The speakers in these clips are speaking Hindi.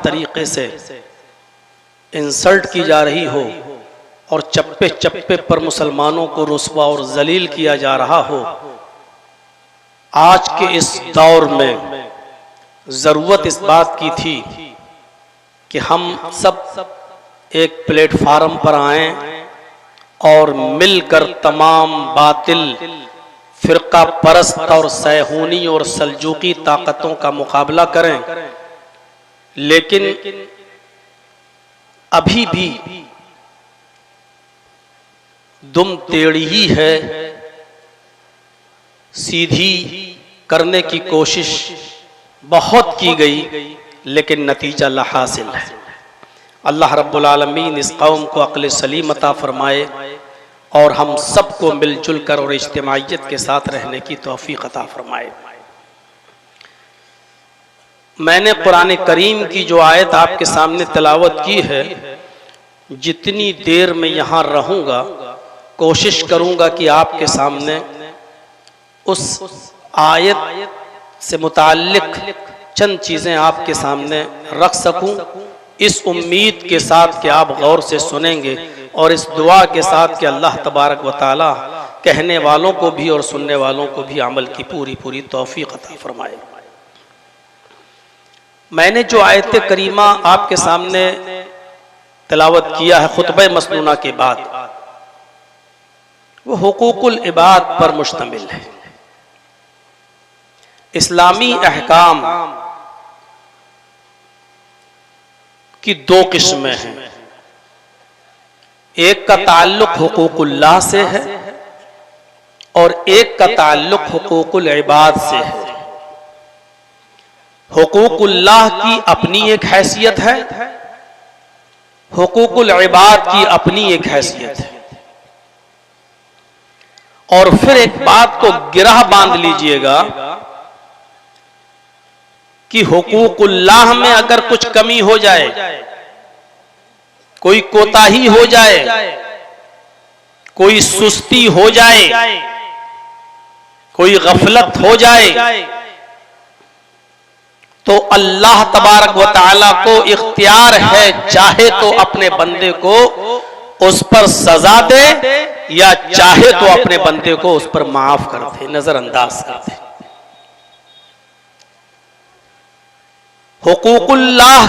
तरीके से इंसल्ट की जा रही हो और चप्पे चप्पे पर मुसलमानों को रुस्वा और जलील किया जा रहा हो, आज के इस दौर में ज़रूरत इस बात की थी कि हम सब एक प्लेटफार्म पर आएं और मिलकर तमाम बातिल फिरका परस्त और सैहूनी और सल्जूकी ताकतों का मुकाबला करें। लेकिन अभी भी दुम टेढ़ी ही है, सीधी करने की कोशिश बहुत की गई लेकिन नतीजा ला हासिल है। अल्लाह रब्बुल आलमीन इस कौम को अक्ल सलीम अता फरमाए और हम सबको मिलजुल कर और इज्तिमाइयत के साथ रहने की तौफीक अता फरमाए। मैंने कुरान करीम की जो आयत आपके सामने तिलावत की है, जितनी देर में यहाँ रहूँगा कोशिश करूँगा कि आपके सामने उस आयत से मुताल्लिक चंद चीज़ें आपके सामने रख सकूं, इस उम्मीद के साथ कि आप गौर से सुनेंगे और इस दुआ के साथ कि अल्लाह तबारक व तआला कहने वालों को भी और सुनने वालों को भी अमल की पूरी पूरी तौफीक अता फरमाए। मैंने जो आयत करीमा आपके सामने तिलावत किया है खुतबे मसनूना के बाद, वो हुकूकुल इबाद पर मुश्तमिल है। इस्लामी अहकाम की दो किस्में हैं, एक का ताल्लुक हुकूकुल्लाह से है और एक का ताल्लुक हुकूकुल इबाद से है। हुकूकुल्लाह की अपनी एक हैसियत है, हुकूकुल इबाद की अपनी एक हैसियत है। और फिर एक बात को गिरह बांध लीजिएगा कि हुकूकुल्लाह में अगर कुछ कमी हो जाए, कोई कोताही हो जाए, कोई सुस्ती हो जाए, कोई गफलत हो जाए, तो अल्लाह तबारक व तआला को इख्तियार है, चाहे तो अपने बंदे को उस पर सजा दे या चाहे तो अपने बंदे को उस पर माफ कर दे, नजरअंदाज कर दे। हुकूकुल्लाह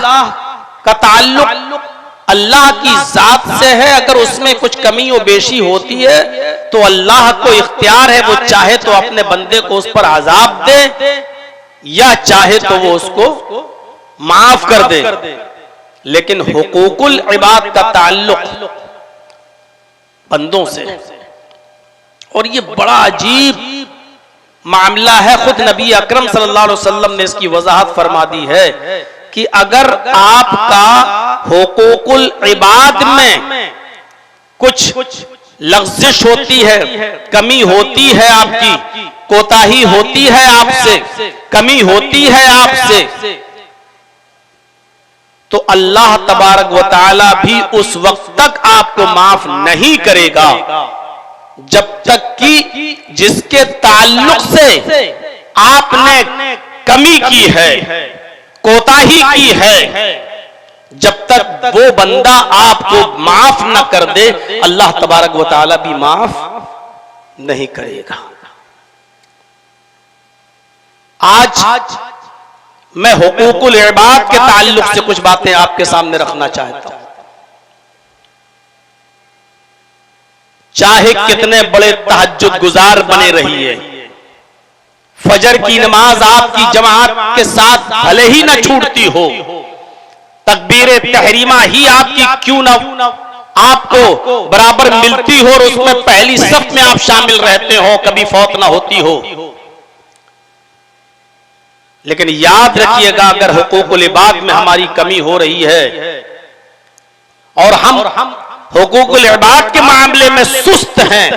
का ताल्लुक अल्लाह की जात से है, अगर उसमें कुछ कमी और बेशी होती है तो अल्लाह को इख्तियार है, वो चाहे तो अपने बंदे को उस पर अजाब दे या चाहे तो वो उसको माफ कर दे। लेकिन हुकूकुल इबाद का ताल्लुक बंदों से, और ये बड़ा अजीब मामला है। खुद नबी अकरम सल्लल्लाहु अलैहि वसल्लम ने इसकी वजाहत फरमा दी है कि अगर आपका हुकूकुल इबाद में कुछ लग़्ज़िश होती है, कमी होती है, आपकी कोताही होती है आपसे, कमी होती है आपसे, तो अल्लाह तबारक व तआला भी उस वक्त तक आपको माफ नहीं करेगा जब तक कि जिसके ताल्लुक से आपने कमी की है, कोताही की है, जब तक वो बंदा आपको माफ न कर दे, अल्लाह तबारक व तआला भी माफ नहीं करेगा। आज मैं हुकूकुल इबाद के ताल्लुक से कुछ बातें आपके सामने रखना चाहता हूं। चाहे कितने बड़े तहज्जुद गुजार बने रहिए, फजर की नमाज आपकी जमात के साथ भले ही न छूटती हो, तकबीर तहरीमा ही आपकी क्यों न आपको बराबर मिलती हो और उसमें पहली सफ में आप शामिल रहते हो, कभी फौत ना होती हो, लेकिन याद रखिएगा अगर हुकूकुल इबाद में हमारी कमी हो रही है और हम हुकूकुल इबाद के मामले में सुस्त हैं,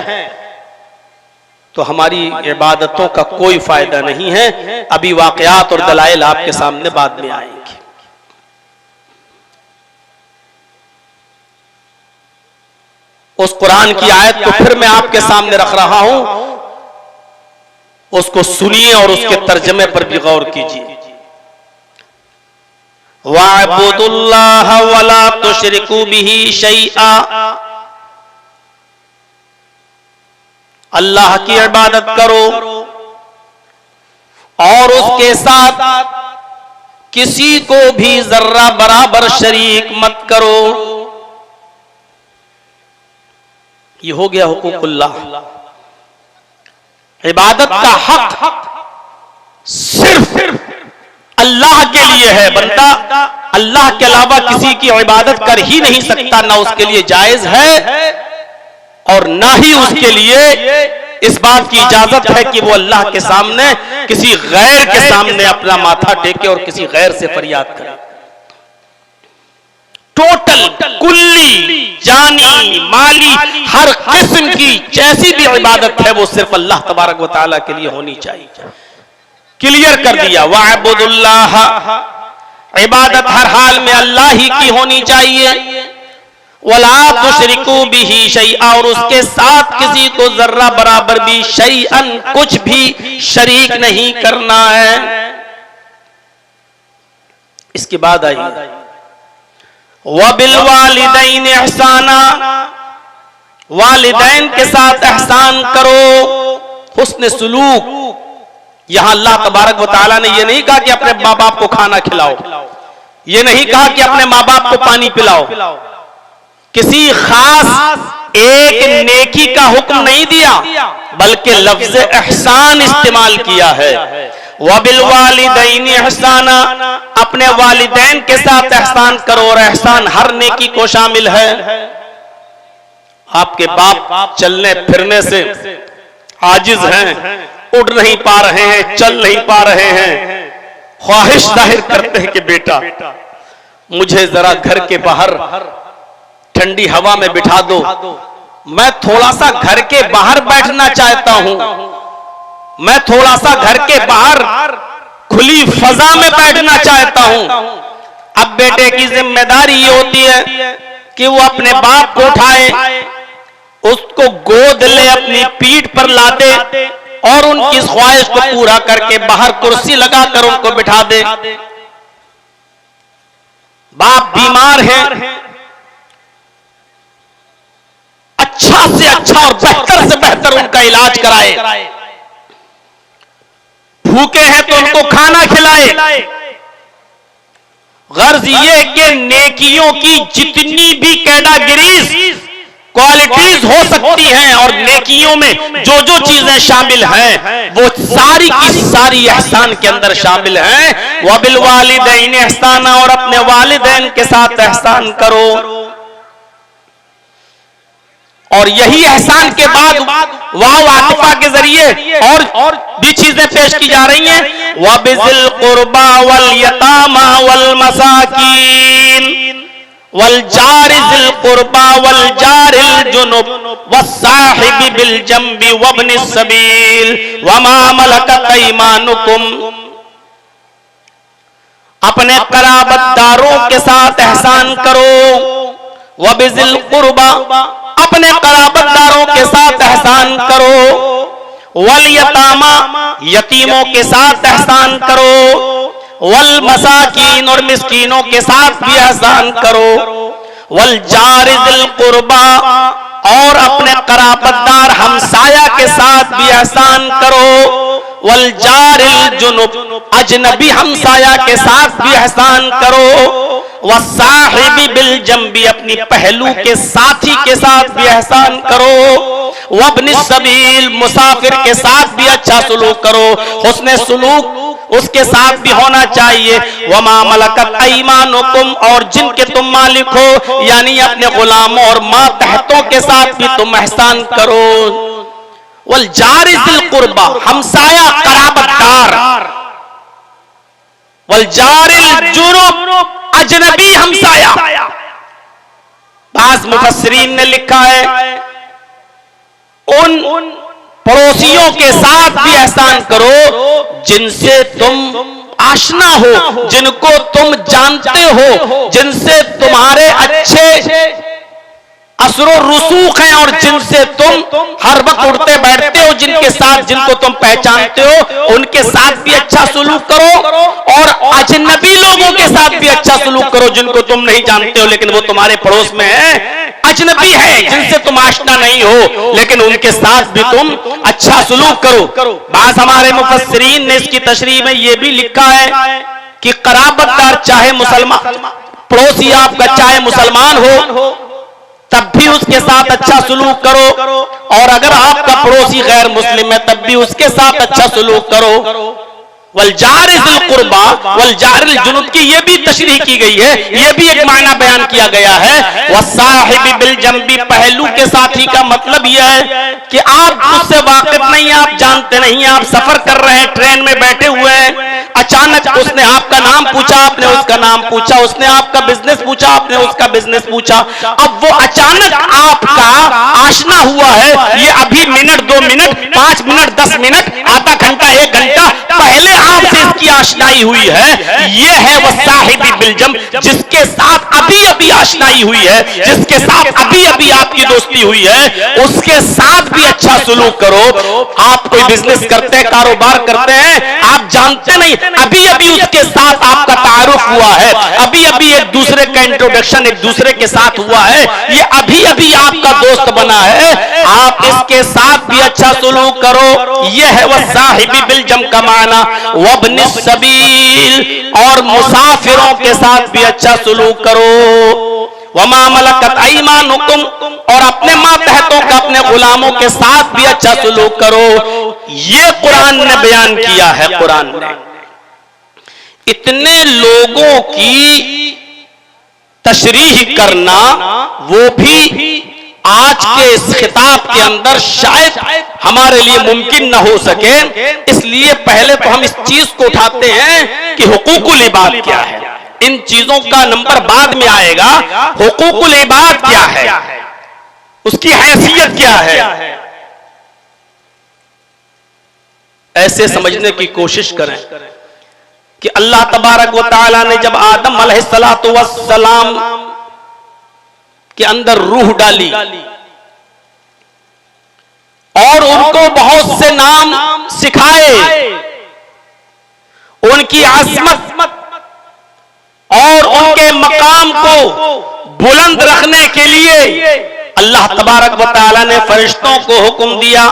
तो हमारी इबादतों का कोई फायदा नहीं है। अभी वाकयात और दलाइल आपके सामने बाद में आएंगे। उस कुरान की आयत को फिर मैं आपके सामने रख रहा हूं, उसको सुनिए और उसके तर्जमे पर भी गौर कीजिए। वअबुदुल्लाह वला तुशरिकू बिही शैआ, अल्लाह की इबादत करो और उसके साथ किसी को भी जर्रा बराबर शरीक मत करो। ये हो गया हुकूकुल्लाह। इबादत का हक सिर्फ अल्लाह के लिए है। बंदा अल्लाह के अलावा किसी की इबादत कर ही नहीं सकता, ना उसके लिए जायज है और ना ही उसके लिए इस बात की इजाजत है कि वो अल्लाह के सामने किसी गैर के सामने अपना माथा टेके और किसी गैर से फरियाद करे। टोटल, कुल्ली, जानी, माली, हर किस्म की जैसी भी इबादत है वो सिर्फ अल्लाह तबारक व तआला के लिए होनी चाहिए। क्लियर कर दिया। वअबुदुल्लाह, इबादत हर हाल में अल्लाह ही की होनी चाहिए। वला तुशरिकू बिही शैआ, और उसके साथ किसी को जर्रा बराबर भी शैअन, कुछ भी शरीक नहीं करना है। इसके बाद आई वबिल वालिदैन इहसाना, वालिदैन के साथ एहसान करो, हुस्न सुलूक। यहां अल्लाह तबारक व तआला ने यह नहीं कहा कि अपने माँ बाप को खाना खिलाओ, यह नहीं कहा कि अपने माँ बाप को पानी पिलाओ, किसी खास एक नेकी का हुक्म नहीं दिया, बल्कि लफ्ज एहसान इस्तेमाल किया है। वबिल वालिदैन इहसाना, अपने वालिदैन के साथ एहसान करो, और एहसान हर नेकी को शामिल है। आपके बाप चलने फिरने से आजिज हैं, उड़ नहीं पा रहे हैं, चल नहीं पा रहे हैं, ख्वाहिश जाहिर करते हैं कि बेटा मुझे जरा घर के बाहर ठंडी हवा में बिठा दो, मैं थोड़ा सा घर के बाहर बैठना चाहता हूं, मैं थोड़ा सा घर के बाहर खुली फजा में बैठना चाहता हूं। अब बेटे की जिम्मेदारी ये होती है कि वो अपने बाप को उठाए, उसको गोद ले, अपनी पीठ पर लादे और उनकी ख्वाहिश को पूरा करके बाहर कुर्सी लगाकर उनको बिठा दे। बाप बीमार है, अच्छा से अच्छा और बेहतर से बेहतर उनका इलाज कराए, भूखे हैं तो उनको खाना खिलाए। गर्ज ये कि नेकियों की जितनी भी कैटेगरीज, क्वालिटीज हो सकती हैं और नेकियों में जो जो चीजें शामिल हैं वो सारी की सारी एहसान के अंदर शामिल हैं। वबिल वालिदैन एहसाना, और अपने वालिदैन के साथ एहसान करो। और यही एहसान के बाद वाव आतिफा के जरिए और भी चीजें पेश की जा रही हैं। वबिज़िल कुर्बा वल यतामा वल मसाकीन वल जारिज़िल कुर्बा वल जारिल जुनुब वस्साहिबि बिल जंबि वब्निस सबील वमा मलकत अयमानुकुम, अपने कराबतदारों के साथ एहसान करो। वबिज़िल कुर्बा, अपने कराबतदारों के साथ एहसान करो। वल यतामा, यतीमों के साथ एहसान करो। वल मसाकीन, और मिस्कीनों के साथ भी एहसान करो। वल जारिज़िल कुर्बा, और अपने कराबतदार हमसाया के साथ भी एहसान करो। वल जारिल जुनुब, अजनबी हमसाया के साथ भी एहसान करो। वस्साहिबि बिल जंबी, अपनी पहलू के साथी के साथ भी एहसान करो। वब्निस सबील, मुसाफिर के साथ भी अच्छा सुलूक करो। हुस्ने सुलूक उसके साथ भी होना चाहिए। वमा मलकत अयमानुकुम, और जिनके तुम मालिक हो यानी अपने गुलामों और मातहतों के साथ भी तुम एहसान करो। वल जारिज़िल कुर्बा, हमसाया कराबतदार। वल जारिल जुनुब, अजनबी हमसाया। बाज़ मुफस्सिरीन ने लिखा है उन पड़ोसियों के साथ भी एहसान करो जिनसे तुम आशना हो, जिनको तुम जानते हो, जिनसे तुम्हारे अच्छे असरो रुसूख हैं और जिनसे तुम हर वक्त उठते बैठते हो, जिनके साथ जिनको तुम पहचानते हो उनके साथ भी अच्छा सुलूक करो, और अजनबी लोगों के साथ भी अच्छा सुलूक करो जिनको तुम नहीं जानते हो लेकिन वो तुम्हारे पड़ोस में है, अजनबी है, जिनसे तुम आशना नहीं हो, लेकिन उनके साथ भी तुम अच्छा सुलूक करो। बात हमारे मुफस्सिरीन ने इसकी तशरीह में यह भी लिखा है कि कराबतदार चाहे मुसलमान, पड़ोसी आपका चाहे मुसलमान हो तब भी उसके साथ अच्छा सुलूक करो, और अगर आपका पड़ोसी गैर मुस्लिम है तब भी उसके साथ अच्छा सुलूक करो। वल जारिल कुर्बा वल जारिल जुनुब की यह भी तशरीह की गई है, यह भी एक मायना बयान किया गया है। वसाहिबी बिल जंबी, पहलू के साथी का मतलब यह है कि आप उससे वाकिफ नहीं हैं, आप जानते नहीं, आप सफर कर रहे हैं, ट्रेन में बैठे हुए हैं, अचानक उसने आपका नाम पूछा, आपने उसका नाम पूछा, उसने आपका बिजनेस पूछा, आपने उसका बिजनेस पूछा, अब वो अचानक आपका आशना हुआ है, ये अभी मिनट 2 मिनट 5 मिनट 10 मिनट आधा घंटा 1 घंटा पहले आपसे इसकी आशनाई हुई है, ये है वो साहिबी बिलजम, जिसके साथ अभी अभी आशनाई हुई है, जिसके साथ अभी अभी आपकी दोस्ती हुई है, उसके साथ भी अच्छा सुलूक करो। आप कोई बिजनेस करते हैं, कारोबार करते हैं, आप जानते नहीं, अभी अभी उसके साथ आपका तारुफ हुआ है, अभी अभी एक दूसरे का इंट्रोडक्शन एक दूसरे के साथ हुआ है, ये अभी अभी आपका दोस्त बना है, आप इसके साथ भी अच्छा सुलूक करो। यह है वह साहिबी बिलजम का माना। वब्नि सबील, और मुसाफिरों के साथ भी अच्छा सुलूक करो। वमा मलकत ऐमानुकुम, और अपने मातहतों का अपने गुलामों के साथ भी अच्छा सुलूक करो। यह कुरान ने बयान किया है। कुरान ने इतने लोगों की तशरीह करना, वो भी आज के इस खिताब के अंदर शायद हमारे लिए मुमकिन न हो सके, इसलिए पहले तो हम इस चीज को उठाते हैं कि हुकूकुल इबाद क्या है। इन चीजों का नंबर बाद में आएगा। हुकूकुल इबाद क्या है, उसकी हैसियत क्या है, ऐसे समझने की कोशिश करें कि अल्लाह तबारक व तआला ने जब आदम अलैहिस्सलातु वस्सलाम के अंदर रूह डाली और उनको बहुत से नाम सिखाए, उनकी अज़मत और उनके मकाम को बुलंद रखने के लिए अल्लाह तबारक व तआला ने फरिश्तों को हुक्म दिया,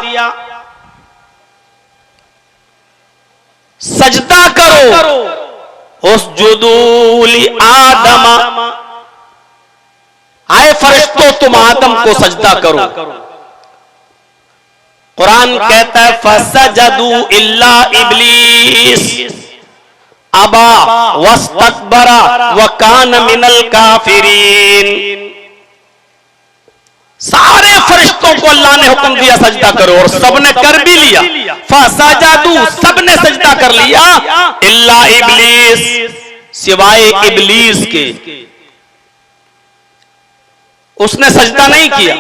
सजदा करो, उसजुदू ली आदम, आए फरिश्तों तुम आदम को सजदा करो। कुरान कहता है फसजदू इल्ला इब्लीस अबा वस्तकबरा व कान मिनल काफिरीन। सारे फरिश्तों को अल्लाह ने हुक्म दिया सजदा करो, और सबने कर भी लिया। फसजदू, सबने सजदा कर लिया, इल्ला इब्लीस, सिवाय इब्लीस के, उसने सजदा नहीं किया।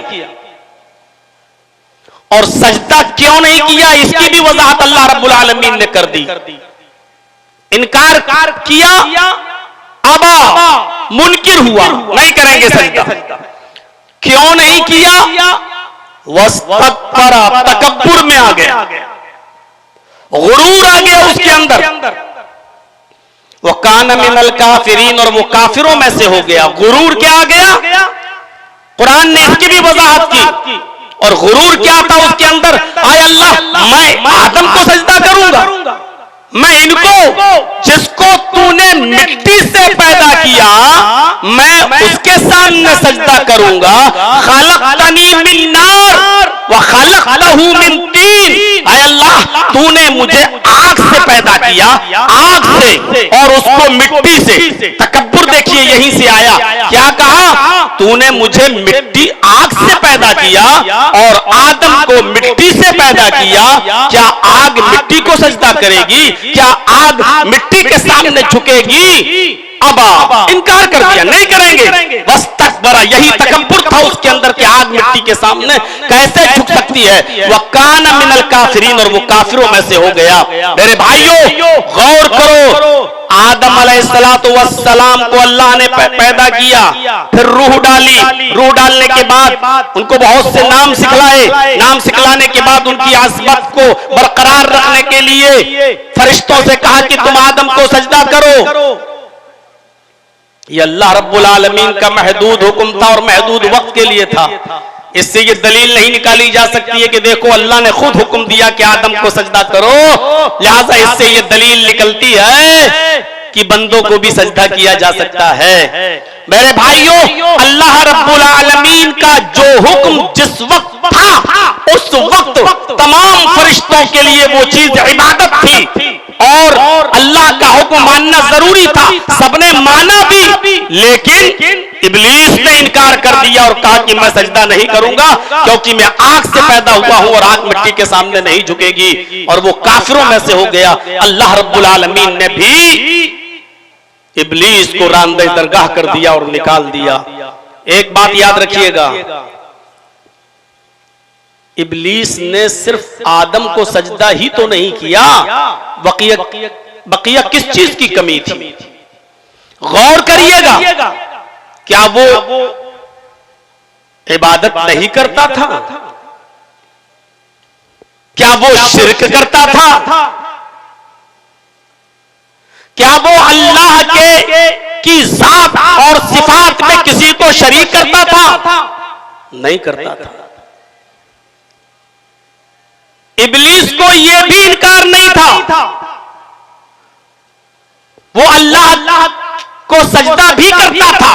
और सजदा क्यों नहीं किया, इसकी भी वजाहत अल्लाह रब्बुल आलमीन ने कर दी। इनकार किया, अबा, मुनकिर हुआ, नहीं करेंगे सजदा। क्यों नहीं किया, वस्तकबरा, तकब्बुर में आ गया, गुरूर आ गया उसके अंदर, वो कान मिनल काफिरीन, और वो काफिरों में से हो गया। गुरूर क्या आ गया, कुरान ने इसकी भी वजाहत की। और गुरूर क्या था उसके अंदर, आय अल्लाह मैं आदम को सजदा करूंगा, मैं इनको जिसको तूने मिट्टी से पैदा किया मैं उसके सामने सजदा करूंगा। खलक़तनी मिन नार व खलक़तहू मिन तीन, आय अल्लाह तूने मुझे आग से पैदा किया, आग से, और उसको मिट्टी से। तकब्बुर देखिए यहीं से आया, क्या कहा, तूने मुझे मिट्टी आग से पैदा किया और आदम को मिट्टी से पैदा किया, क्या आग मिट्टी को सजदा करेगी, क्या आग मिट्टी के सामने झुकेगी? अबा, इनकार कर दिया, नहीं करेंगे। बस तक तकब्बरा, यही तकब्बुर था उसके अंदर कि आग मिट्टी के सामने कैसे झुक सकती है। वह कान मिनल काफिरीन, और वो काफिरों में से हो गया। मेरे भाइयों गौर करो, आदम अलैहिस्सलातु वस्सलाम को अल्लाह ने पैदा किया, फिर रूह डाली, रूह डालने के बाद उनको बहुत से नाम सिखलाए, नाम सिखलाने के बाद उनकी आसमत को बरकरार रखने के लिए फरिश्तों से कहा कि तुम आदम को सजदा करो। ये अल्लाह रब्बुल आलमीन का महदूद हुक्म था और महदूद वक्त के लिए था। इससे ये दलील नहीं निकाली जा सकती है कि देखो अल्लाह ने खुद हुक्म दिया कि आदम को सजदा करो, लिहाजा इससे ये दलील निकलती है कि बंदों को भी सजदा किया जा सकता है। मेरे भाइयों, अल्लाह रब्बुल आलमीन का जो हुक्म जिस वक्त था उस वक्त तमाम फरिश्तों के लिए वो चीज इबादत थी और अल्लाह का हुक्म मानना जरूरी था। सबने माना भी, लेकिन इब्लीस ने इनकार कर दिया और कहा कि मैं सजदा नहीं करूंगा क्योंकि मैं आग से पैदा हुआ हूं और आग मिट्टी के सामने नहीं झुकेगी, और वो काफिरों में से हो गया। अल्लाह रब्बुल आलमीन ने भी इब्लीस को रांदे दरगाह कर दिया और निकाल दिया। एक बात याद रखिएगा, इब्लीस ने सिर्फ आदम को सजदा ही तो नहीं किया, बकिया किस चीज की कमी थी? गौर करिएगा, क्या वो इबादत नहीं करता था? क्या वो शिर्क करता था? क्या वो अल्लाह की जात और सिफात में किसी को शरीक करता था? नहीं करता था। इब्लीस को यह भी इनकार नहीं था, वो अल्लाह को सजदा भी करता था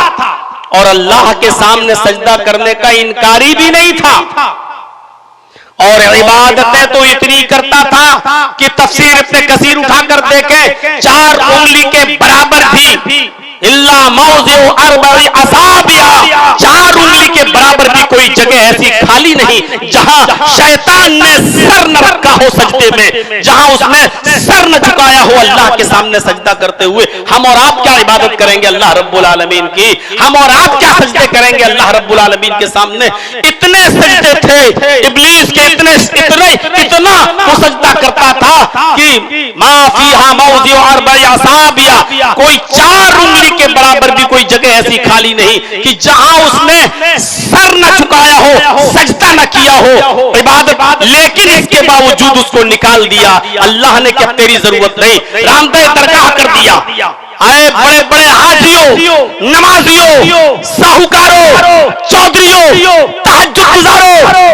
और अल्लाह के सामने सजदा करने का इनकारी भी नहीं था। और इबादतें तो इतनी करता था कि तफसीर इब्न कसीर उठाकर देखें, 4 उंगली के बराबर भी इल्ला मौज़िउ अर्बई असाबिया, 4 उंगली के बराबर भी कोई जगह ऐसी खाली नहीं जहां शैतान ने सर न रखा हो सजदे में, जहां उसने सर न झुकाया हो अल्लाह के सामने सजदा करते हुए। हम और आप क्या इबादत करेंगे अल्लाह रब्बुल आलमीन की? हम और आप क्या सजदे करेंगे अल्लाह रब्बुल आलमीन के सामने? इतने सजदे थे इब्लीस के, इतना वो सजदा करता था कि मा फीहा मौज़िउ अर्बई असाबिया, कोई 4 उंगली के बराबर भी कोई जगह ऐसी खाली नहीं कि जहां उसने सर न झुकाया हो, सजदा न किया हो इबादत, लेकिन इसके बावजूद उसको निकाल दिया। अल्लाह ने क्या तेरी जरूरत नहीं, रामदे दरगाह कर दिया। आए बड़े बड़े हाजियों, नमाजियों, साहूकारों, चौधरियों, तहज्जुद गुजारों,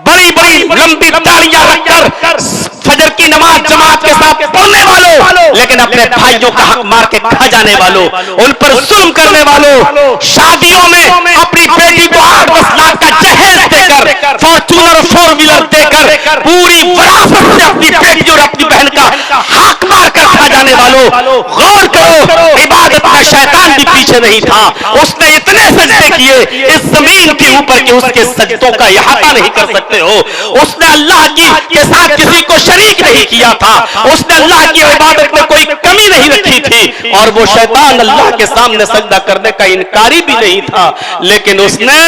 बड़ी बड़ी लंबी तालियां रखकर फजर की नमाज जमात के साथ पढ़ने वालों, लेकिन अपने भाइयों का हक मार के खा जाने वालों, उन पर जुल्म करने वालों, शादियों में अपनी बेटी को 8-10 लाख का जहेज देकर, फॉर्च्यूनर 4 व्हीलर देकर पूरी विरासत से अपनी बेटी और अपनी बहन का हक मार कर खा जाने वालों, गौर करो, इबादत में शैतान भी पीछे नहीं था। उसने इतने सजदे किए इस जमीन के ऊपर कि उसके सजदों का इहाता नहीं कर सकते हो। उसने अल्लाह के साथ किसी को शरीक नहीं किया था, उसने अल्लाह की इबादत में कोई कमी नहीं रखी थी, और वो शैतान अल्लाह के सामने सजदा करने का इनकारी भी नहीं था, लेकिन उसने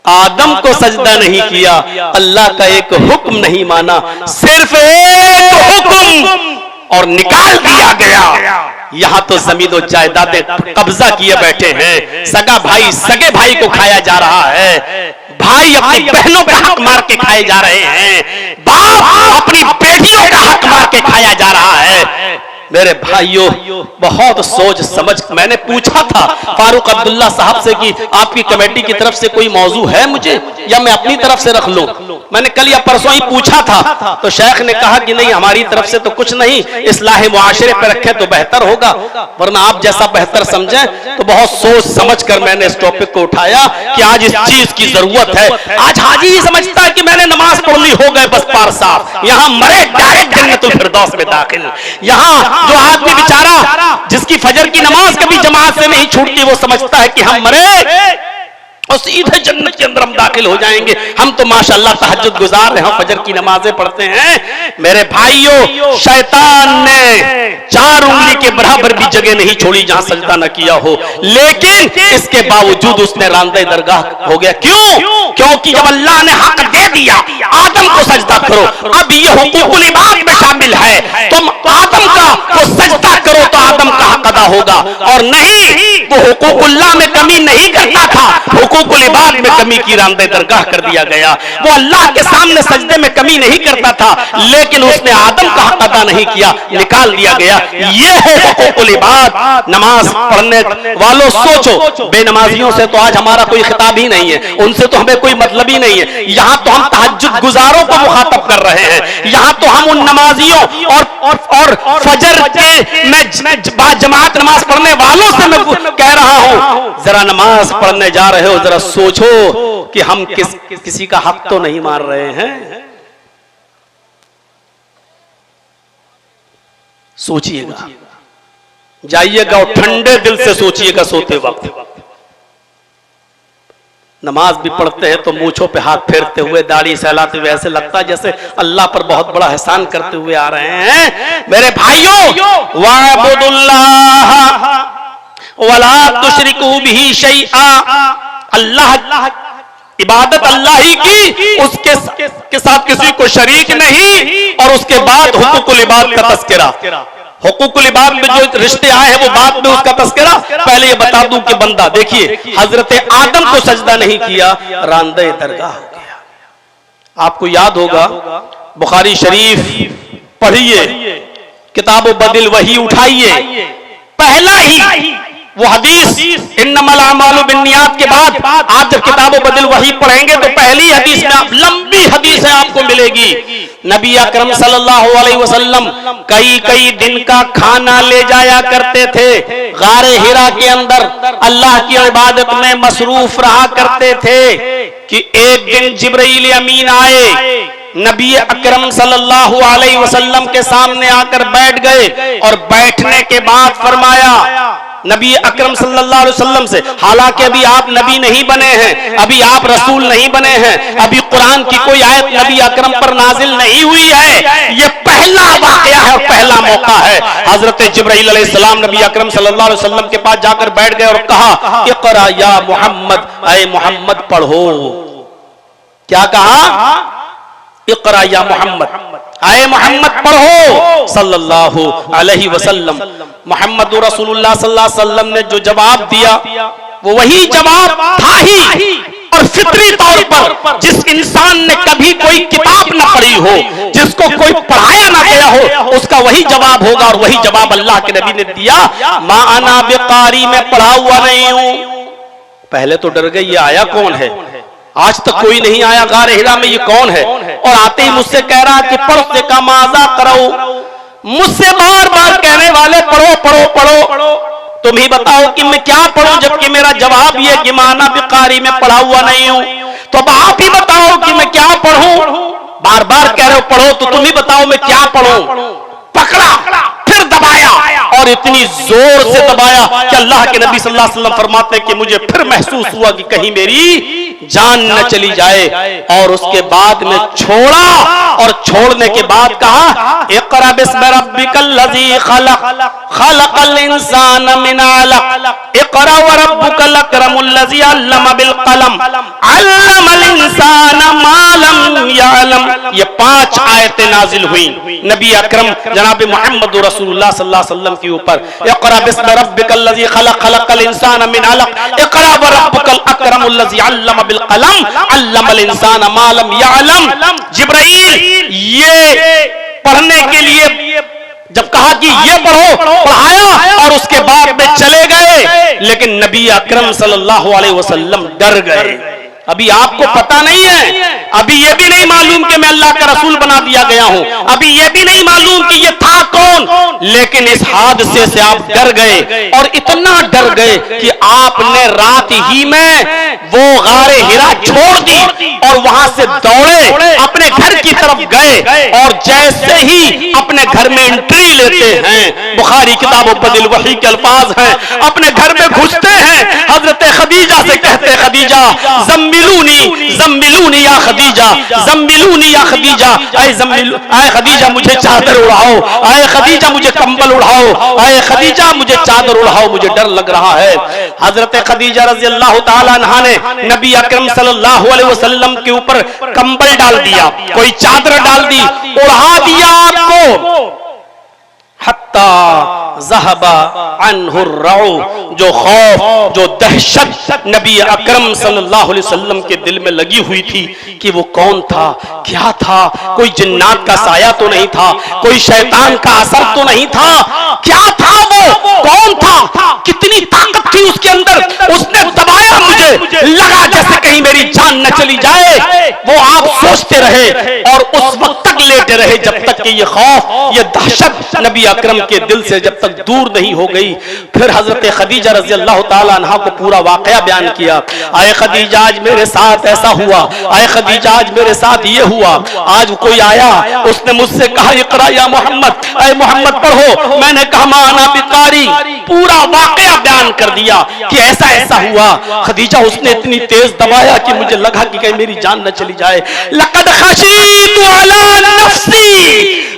आदम को सजदा नहीं किया, अल्लाह का एक हुक्म नहीं माना, सिर्फ एक हुक्म और निकाल दिया गया। यहां तो जमीन और जायदादें कब्जा किए बैठे हैं, सगा भाई सगे भाई को खाया जा रहा है, भाई अपनी बहनों का हक मार के खाए जा रहे हैं, बाप अपनी बेटियों का हक मार के खाया जा रहा है। मेरे भाइयों, बहुत सोच समझ, मैंने पूछा था फारूक अब्दुल्ला साहब से कि आपकी कमेटी की तरफ से कोई मौजू है मुझे, या मैं अपनी तरफ से रख लूं? मैंने कल या परसों ही पूछा था, तो शेख ने कहा कि नहीं, हमारी तरफ से तो कुछ नहीं, इस्लाह मुआशरे पे रखें तो बेहतर होगा, वरना आप जैसा बेहतर समझें। तो बहुत सोच समझ कर मैंने इस टॉपिक को उठाया कि आज इस चीज की जरूरत है। आज हाजी ही समझता है कि मैंने नमाज पढ़ ली, हो गए बस पार साफ, यहां मरे डायरेक्ट जन्नतुल फिरदौस में दाखिल। यहां जो आदमी बेचारा जिसकी फजर की नमाज कभी जमात से नहीं छूटती, वो समझता है कि हम मरे और सीधे जन्नत के अंदर हम दाखिल हो जाएंगे। हम तो माशाअल्लाह तहज्जुद गुजार हैं, फजर की नमाजें पढ़ते हैं। मेरे भाइयों, शैतान ने 4 उंगली के बराबर भी जगह नहीं छोड़ी जहां सजदा न किया हो, लेकिन इसके बावजूद उसने रांदे दरगाह हो गया। क्यों? क्योंकि जब अल्लाह ने हक दे दिया आदम को सजदा करो, अब ये हुकूकुल इबाद में शामिल है, तुम आदम का वो सजदा करो तो आदम का हक अदा होगा। और नहीं, वो हुकूकुल्लाह में कमी नहीं करता था, हुकूकुल इबाद में कमी की रांदे दरगाह कर दिया गया। वो अल्लाह के सामने सजदे में कमी नहीं करता था, लेकिन उसने आदम का हक अदा नहीं किया, निकाल दिया गया। ये है हुकूकुल इबाद। नमाज पढ़ने वालों सोचो, बेनमाजियों से तो आज हमारा कोई खिताब ही नहीं है, उनसे तो हमें कोई मतलब ही नहीं है। यहाँ तो हम तहज्जुद गुजारों को मुखातब कर रहे हैं, यहाँ तो हम उन नमाजियों और फजर के मैं जमात नमाज पढ़ने वालों से मैं कह रहा हूं, जरा नमाज पढ़ने जा रहे हो, जरा सोचो कि हम किसी का हक तो नहीं मार रहे हैं। सोचिएगा, जाइएगा और ठंडे दिल से सोचिएगा। सोते वक्त नमाज भी पढ़ते हैं तो मूंछों पे हाथ फेरते हुए, दाढ़ी सहलाते हुए, ऐसे लगता है जैसे अल्लाह पर बहुत बड़ा एहसान करते हुए आ रहे हैं। मेरे भाइयों, वाबुदुल्लाह वला तुशरिकू बिही शैआ, अल्लाह इबादत अल्लाह ही की, उसके साथ किसी को शरीक नहीं। और उसके बाद हुकूकुल इबाद का तस्करा, हुकूकुल इबाद में जो रिश्ते आए हैं वो बाद में उसका तस्करा। पहले ये बता दूं कि बंदा, देखिए, हजरत आदम को सजदा नहीं किया, रांदे दरगाह हो गया। आपको याद होगा, बुखारी शरीफ पढ़िए, किताब बदिल वही उठाइए, पहला ही वो हदीस इन्नमल अमालु बिन्नियात के बाद आप जब किताब बदिल वही पढ़ेंगे तो पहली हदीस में आप लंबी हदीसें आपको मिलेगी। नबी अकरम सल्लल्लाहु अलैहि वसल्लम कई दिन का खाना ले जाया करते थे, गारे हिरा के अंदर अल्लाह की इबादत में मसरूफ रहा करते थे कि एक दिन जिब्रील अमीन आए, नबी अकरम सल्लल्लाहु अलैहि वसल्लम के सामने आकर बैठ गए और बैठने के बाद फरमाया नबी अकरम सल्लल्लाहु अलैहि वसल्लम से, हालांकि अभी आप नबी नहीं बने हैं, अभी आप रसूल नहीं बने हैं, अभी कुरान की कोई आयत नबी अकरम पर नाजिल नहीं हुई है, ये पहला वाकया है और पहला मौका है। हजरत जिब्रील अलैहिस्सलाम नबी अकरम सल्लल्लाहु अलैहि वसल्लम के पास जाकर बैठ गए और कहा, इक़रा या मोहम्मद, ऐ मोहम्मद पढ़ो। क्या कहा? इक़रा या मोहम्मद, आए मोहम्मद पढ़ो सल्लल्लाहु अलैहि वसल्लम। मोहम्मद रसूलुल्लाह सल्लल्लाहु अलैहि वसल्लम ने जो जवाब दिया वो वही जवाब था ही, और फितरी तौर पर जिस इंसान ने कभी कोई किताब ना पढ़ी हो, जिसको कोई पढ़ाया ना गया हो, उसका वही जवाब होगा। और वही जवाब अल्लाह के नबी ने दिया, मा अना बिकारी, मैं पढ़ा हुआ नहीं हूं। पहले तो डर गए, ये आया कौन है, आज तक कोई नहीं आया गारे हिरा में, ये कौन है। और आते ही मुझसे कह रहा कि पढ़ो से का माजा करो, मुझसे बार बार कहने वाले पढ़ो पढ़ो पढ़ो, तुम ही बताओ कि मैं क्या पढ़ूं, जबकि मेरा जवाब ये कि माना बिकारी में पढ़ा हुआ नहीं हूं। तो अब आप ही बताओ कि मैं क्या पढ़ूं, बार बार कह रहे हो पढ़ो, तो तुम ही बताओ मैं क्या पढ़ूं। पकड़ा, फिर दबाया, और इतनी जोर से दबाया कि अल्लाह के नबी सल्लल्लाहु अलैहि वसल्लम फरमाते कि मुझे फिर महसूस हुआ कि कहीं मेरी जान न चली जाए। और उसके बाद में छोड़ा, और छोड़ने के बाद कहा, इक़रा बिस्मि रब्बिकल लज़ी खलक़, खलक़ल इंसान मिन अलक़, इक़रा व रब्बुकल अकरमुल लज़ी अल्लम बिल कलम, अल्लमल इंसान मा लम यअलम। ये 5 आयतें नाजिल हुई नबी अकरम जनाब मोहम्मद रसूलुल्लाह सल्लल्लाहु अलैहि वसल्लम के ऊपर। इक़रा बिस्मि रब्बिकल लज़ी खलक़, खलक़ल इंसान मिन अलक़, इक़रा व रब्बुकल अकरमुल लज़ी अल्लम बिल कलम, अल्लमल इंसान मा लम यअलम। जिब्रील ये पढ़ने के लिए जब कहा कि ये पढ़ो, पढ़ाया और उसके बाद में चले गए, लेकिन नबी अकरम सल्लल्लाहु अलैहि वसल्लम डर गए। अभी आपको पता नहीं है, अभी ये भी नहीं मालूम कि मैं अल्लाह का रसूल बना दिया गया हूं, अभी ये भी नहीं मालूम कि ये था कौन, लेकिन इस हादसे से आप डर गए। और इतना डर गए कि आपने रात ही में वो गारे हिरा छोड़ दी और वहां से दौड़े अपने घर की तरफ गए। और जैसे ही अपने घर में एंट्री लेते हैं, बुखारी किताब बदिल वही के अल्फाज हैं, अपने घर में घुसते हैं, हजरत खदीजा से कहते हैं, खदीजा खदीजा ज़म्मिलूनी ज़म्मिलूनी या खदीजा ज़म्मिलूनी या खदीजा, आए खदीजा मुझे चादर उड़ाओ, आए खदीजा मुझे कंबल उड़ाओ, आए खदीजा मुझे चादर उड़ाओ, मुझे डर लग रहा है। हजरत खदीजा रज़ी अल्लाह ताला अन्हा ने नबी अकरम सल्लल्लाहु अलैहि वसल्लम के ऊपर कंबल डाल दिया, कोई चादर डाल दी, उड़ा दिया आपको। हत्ता ज़हबा अन्हुर रऊ, जो खौफ, जो दहशत नबी अकरम सल्लल्लाहु अलैहि वसल्लम के दिल में लगी हुई थी कि वो कौन था, क्या था, कोई जिन्नात का साया तो नहीं था, कोई शैतान का असर तो नहीं था, क्या था वो, कौन था, कितनी ताकत थी उसके अंदर, उसने दबाया मुझे, लगा जैसे कहीं मेरी जान न चली जाए। वो आप सोचते रहे और उस वक्त तक लेटे रहे जब तक कि ये खौफ, ये दहशत नबी अकरम के दिल से जब तक दूर नहीं हो गई। फिर हजरत खदीजा रज़ी अल्लाह ताला अन्हा को पूरा वाकया बयान किया। आए खदीजा आज मेरे साथ ऐसा हुआ, आए खदीजा आज मेरे साथ ये हुआ। आज कोई आया, उसने मुझसे कहा इक़रा या मोहम्मद, आए मोहम्मद पढ़ो। मैंने कहा माना बिकारी, पूरा वाकया बयान कर दिया कि ऐसा ऐसा हुआ। खदीजा उसने इतनी तेज दबाया कि मुझे लगा कि कहीं मेरी जान न चली जाए। लक़द खशीतु अला नफ्सी,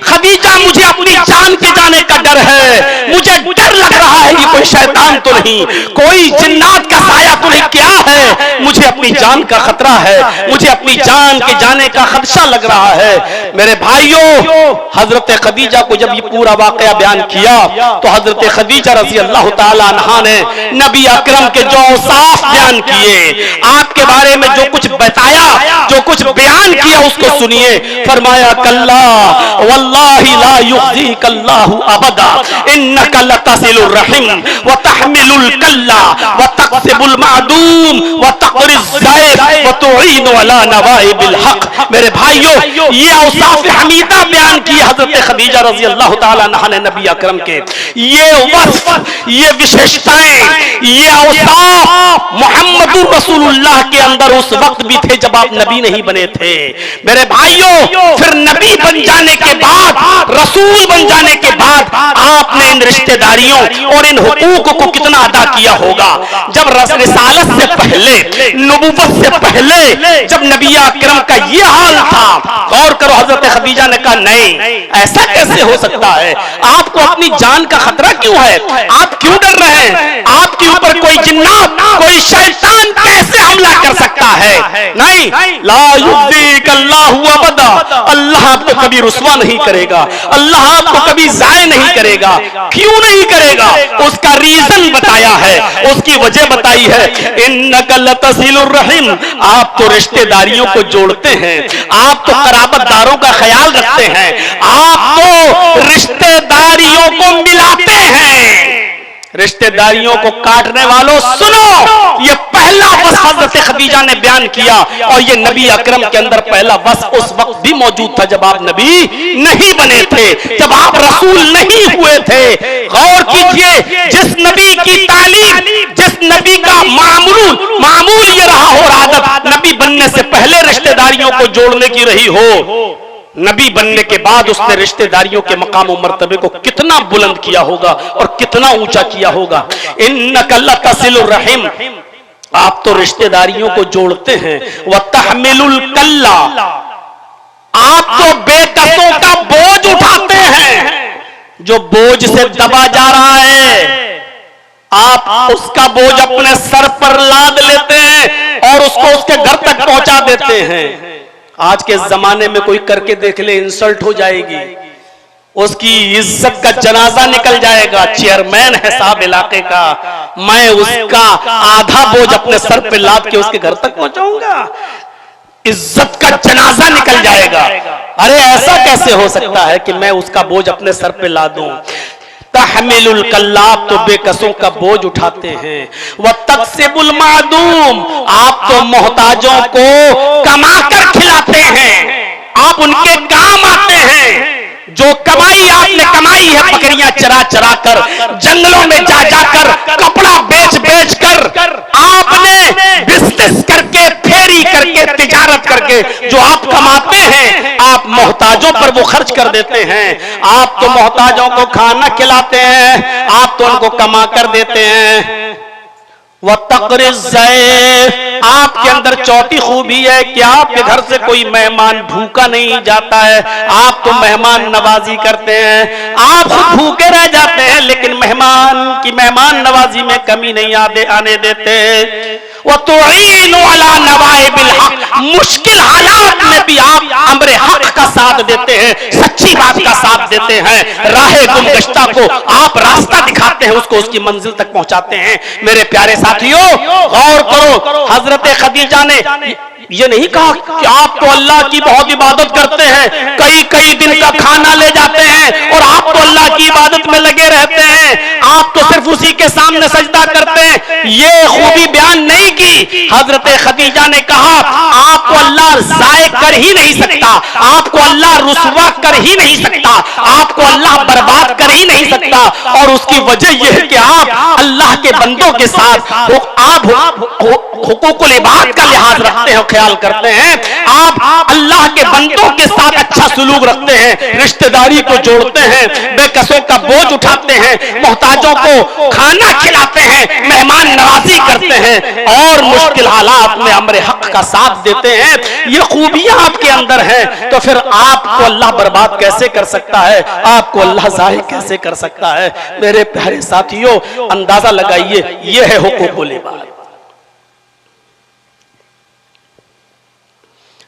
खदीजा मुझे अपनी जान के जाने का डर है, मुझे डर लग रहा है कि कोई शैतान तो नहीं, कोई जिन्नात का साया तो नहीं, क्या है, मुझे अपनी जान का खतरा है, मुझे अपनी जान के जाने का खदशा लग रहा है। मेरे भाइयों, हजरत खदीजा को जब ये पूरा वाकया बयान किया तो हजरत खदीजा रज़ी अल्लाह ताला अन्हा ने नबी अकरम के जो औसाफ बयान किए, आपके बारे में जो कुछ बताया, जो कुछ बयान किया, उसको सुनिए। फरमाया कल्ला वल्लाहि ला युख़ज़ीकल्लाहु अबदा इन्नका लतसिलुर रहिम व तहमिलुल कल्ला व तक्सिबुल मादूम व तक़रिज़ ज़ाइफ़ व तुईनु अला नवाइबिल हक़। मेरे भाइयों, ये औसाफ हमीदा बयान की हजरत खदीजा रज़ी अल्लाह ताला अन्हा ने नबी अकरम के। ये वस्फ, ये विशेषताएं, ये औसाफ मुहम्मदुर रसूलुल्लाह के अंदर उस वक्त भी थे जब आप नबी नहीं बने थे। मेरे भाइयों, फिर नबी बन जाने के बाद, रसूल बन जाने के बाद आपने इन रिश्तेदारियों और इन हुकूक को कितना अदा किया होगा। जब रिसालत से पहले, नबुव्वत से पहले जब नबी अकरम का ये हाल था, गौर करो, हजरत खदीजा ने कहा नहीं, ऐसा कैसे हो सकता है, आपको अपनी जान का खतरा क्यों है, आप क्यों डर रहे हैं, आपके ऊपर कोई जिन्नात, कोई शैतान कैसे हमला कर सकता है। नहीं, ला युज़ीकल्लाहु अबदा, अल्लाह आपको कभी रुस्वा नहीं करेगा, अल्लाह आपको कभी ज़ाय नहीं करेगा। क्यों नहीं करेगा, उसका रीजन बताया है, उसकी वजह बताई है। इन्नका लतसिलुर रहीम, आप तो रिश्तेदारियों को जोड़ते हैं, आप तो कराबतदारों का ख्याल रखते हैं, आप तो रिश्तेदारियों को मिलाते हैं। रिश्तेदारियों को काटने वालों सुनो, ये पहला वस्फ हज़रत खदीजा ने बयान किया और ये नबी अकरम के अंदर पहला वस्फ उस वक्त भी मौजूद था जब आप नबी नहीं बने थे, जब आप रसूल नहीं हुए थे। गौर कीजिए, जिस नबी की तालीम, जिस नबी का मामूल ये रहा हो, आदत नबी बनने से पहले रिश्तेदारियों को जोड़ने की रही हो, नबी बनने के बाद उसने रिश्तेदारियों के मकाम और मर्तबे को कितना बुलंद किया होगा और कितना ऊंचा किया होगा। इन्नका लतसिलुर रहीम, आप तो रिश्तेदारियों को जोड़ते हैं। व तहमिलुल कल्ला, आप तो बेकसों का बोझ उठाते हैं, जो बोझ से दबा जा रहा है आप उसका बोझ अपने सर पर लाद लेते हैं और उसको उसके घर तक पहुंचा देते हैं। आज के जमाने में कोई करके देख ले, इंसल्ट हो जाएगी, उसकी इज्जत का जनाजा निकल जाएगा। चेयरमैन है साहब इलाके का, मैं उसका आधा बोझ अपने सर पे लाद के उसके घर तक पहुंचाऊंगा, इज्जत का जनाजा निकल जाएगा। अरे ऐसा कैसे हो सकता है कि मैं उसका बोझ अपने सर पे ला दूं। तहमिलुल कल्ला, तो बेकसों का बोझ उठाते हैं। व तक्सिबुल मादूम, आप तो मोहताजों को कमाकर खिलाते हैं, आप उनके काम आते हैं। जो कमाई आपने कमाई है बकरियां चरा चरा कर, जंगलों में जा जाकर, कपड़ा बेच बेच कर, आपने बिजनेस करके, फेरी करके, तिजारत करके जो आप कमाते हैं, आप मोहताजों पर वो खर्च कर देते हैं। आप तो मोहताजों को खाना खिलाते हैं, आप तो उनको कमा कर देते हैं। व तक़रिज़, आपके अंदर चौथी खूबी है कि आपके घर से कोई मेहमान भूखा नहीं जाता है, आप तो मेहमान नवाजी करते हैं। आप खुद भूखे रह जाते हैं लेकिन मेहमान की मेहमान नवाजी में कमी नहीं आने देते। व तुईनु अला नवाइबिल हक, मुश्किल हालात में भी आप अम्रे हक का साथ देते हैं, सच्ची बात का साथ देते हैं। राहे गुमगश्ता को आप रास्ता दिखाते हैं, उसको उसकी मंजिल तक पहुंचाते हैं। मेरे प्यारे साथियों, गौर करो, हजरत खदीजा ने ये नहीं कहा कि आप तो अल्लाह की बहुत इबादत करते हैं, कई कई दिन का खाना ले जाते हैं और आप तो अल्लाह की इबादत में लगे रहते हैं, आप तो सिर्फ उसी के सामने सजदा करते हैं। ये खूबी बयान नहीं की। हजरत खदीजा ने कहा आपको अल्लाह ज़ाय कर ही नहीं सकता, आपको अल्लाह रुसवा कर ही नहीं सकता, आपको अल्लाह बर्बाद कर ही नहीं सकता। और उसकी वजह यह है कि आप अल्लाह के बंदों के साथ आप हुकूकुल इबाद का लिहाज रखते हैं, ख्याल करते हैं। आप अल्लाह के बंदों के साथ अच्छा सुलूक रखते हैं, रिश्तेदारी को जोड़ते हैं, बेकसों का बोझ उठाते हैं, मोहताजों को खाना खिलाते हैं, मेहमान नवाजी करते हैं और मुश्किल हालात में अमरे हक का साथ देते हैं। ये खूबियां आपके अंदर हैं, तो फिर आपको अल्लाह बर्बाद कैसे कर सकता है, आपको अल्लाह ज़ाहिर कैसे कर सकता है। मेरे प्यारे साथियों, अंदाजा लगाइए, ये है हुकूकुल इबाद।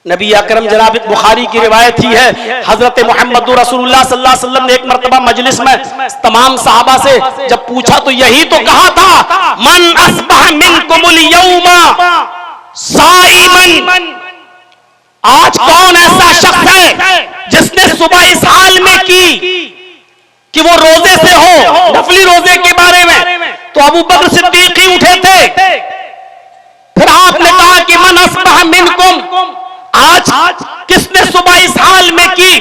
नबी अकरम जनाब बुखारी की रिवायत ही है, हजरत मोहम्मद रसूलुल्लाह सल्लल्लाहु अलैहि वसल्लम ने एक मर्तबा मजलिस में तमाम सहाबा से जब पूछा तो यही तो कहा था, मन अस्बह मिनकुमुल यौमा साइमन, आज कौन ऐसा शख्स है जिसने सुबह इस हाल में की कि वो रोजे से हो, नफली रोजे के बारे में। तो अबू बकर सिद्दीक ही उठे थे। फिर आपने कहा कि मन अस्बह मिनकुम, आज किसने सुबह इस हाल में की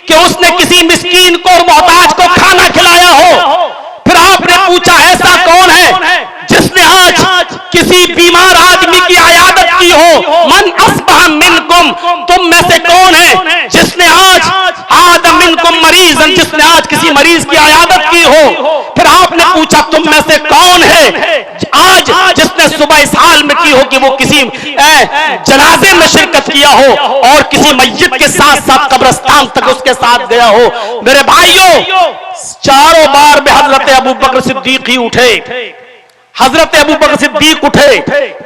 कि उसने किसी मिस्कीन को और मोहताज को खाना खिलाया हो। फिर आपने पूछा ऐसा कौन है जिसने आज किसी बीमार आदमी की आयादत की हो। मन अस्बह मिनकुम, तुम में से कौन है जिसने आज आदम मिनकुम मरीजन, जिसने आज किसी मरीज की आयादत की हो। फिर आपने पूछा तुम में से कौन है आज जिसने सुबह इस हाल में की हो कि वो किसी जनाजे में शिरकत किया हो और किसी मस्जिद के साथ साथ कब्रिस्तान तक उसके साथ गया हो। मेरे भाइयों, चारों बार में हजरत अबू बकर सिद्दीक ही उठे, हजरत अबू बकर सिद्दीक उठे,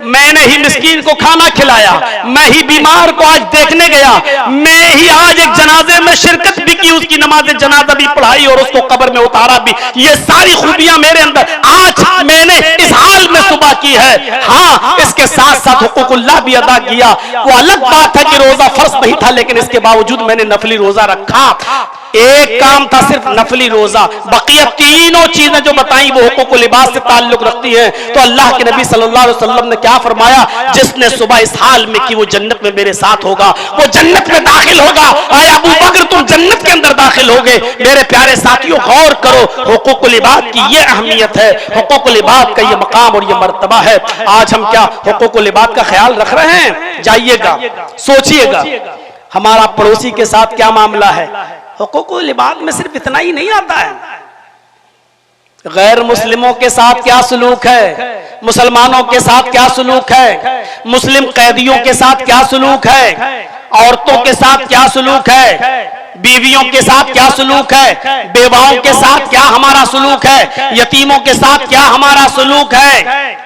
मैंने ही मिस्कीन को खाना खिलाया, मैं ही बीमार को आज देखने गया, मैं ही आज एक जनाजे में शिरकत भी की, उसकी नमाज जनाजा भी पढ़ाई और उसको कब्र में उतारा भी। ये सारी खूबियां मेरे अंदर आज मैंने इस हाल में सुबह की है। हाँ, इसके साथ साथ हुकूकुल्लाह भी अदा किया। वो अलग बात है कि रोजा फर्ज नहीं था, लेकिन इसके बावजूद मैंने नफली रोजा रखा। एक काम था सिर्फ नफली रोजा, बकिया तीनों चीजें जो बताई वो हुकूकुल लिबास से ताल्लुक रखती है। तो अल्लाह के नबी सल्लल्लाहु अलैहि वसल्लम ने क्या फरमाया, जिसने सुबह इस हाल में की वो जन्नत में मेरे साथ होगा, वो जन्नत में दाखिल होगा। आए अबू बकर तुम जन्नत के अंदर दाखिल होगे। मेरे प्यारे साथियों, गौर करो, हुकूकुल इबाद की ये अहमियत है, हुकूकुल इबाद का ये मकाम और ये मर्तबा है। आज हम क्या हुकूकुल इबाद का ख्याल रख रहे हैं? जाइएगा, सोचिएगा हमारा पड़ोसी के साथ क्या मामला है। हुकूकुल इबाद में सिर्फ इतना ही नहीं आता है, गैर मुस्लिमों के साथ क्या सलूक है, मुसलमानों के साथ क्या सलूक है, मुस्लिम कैदियों के साथ क्या सलूक है, औरतों के साथ क्या सलूक है, बीवियों के साथ क्या सलूक है, बेवाओं के साथ क्या हमारा सलूक है, यतीमों के साथ क्या हमारा सलूक है,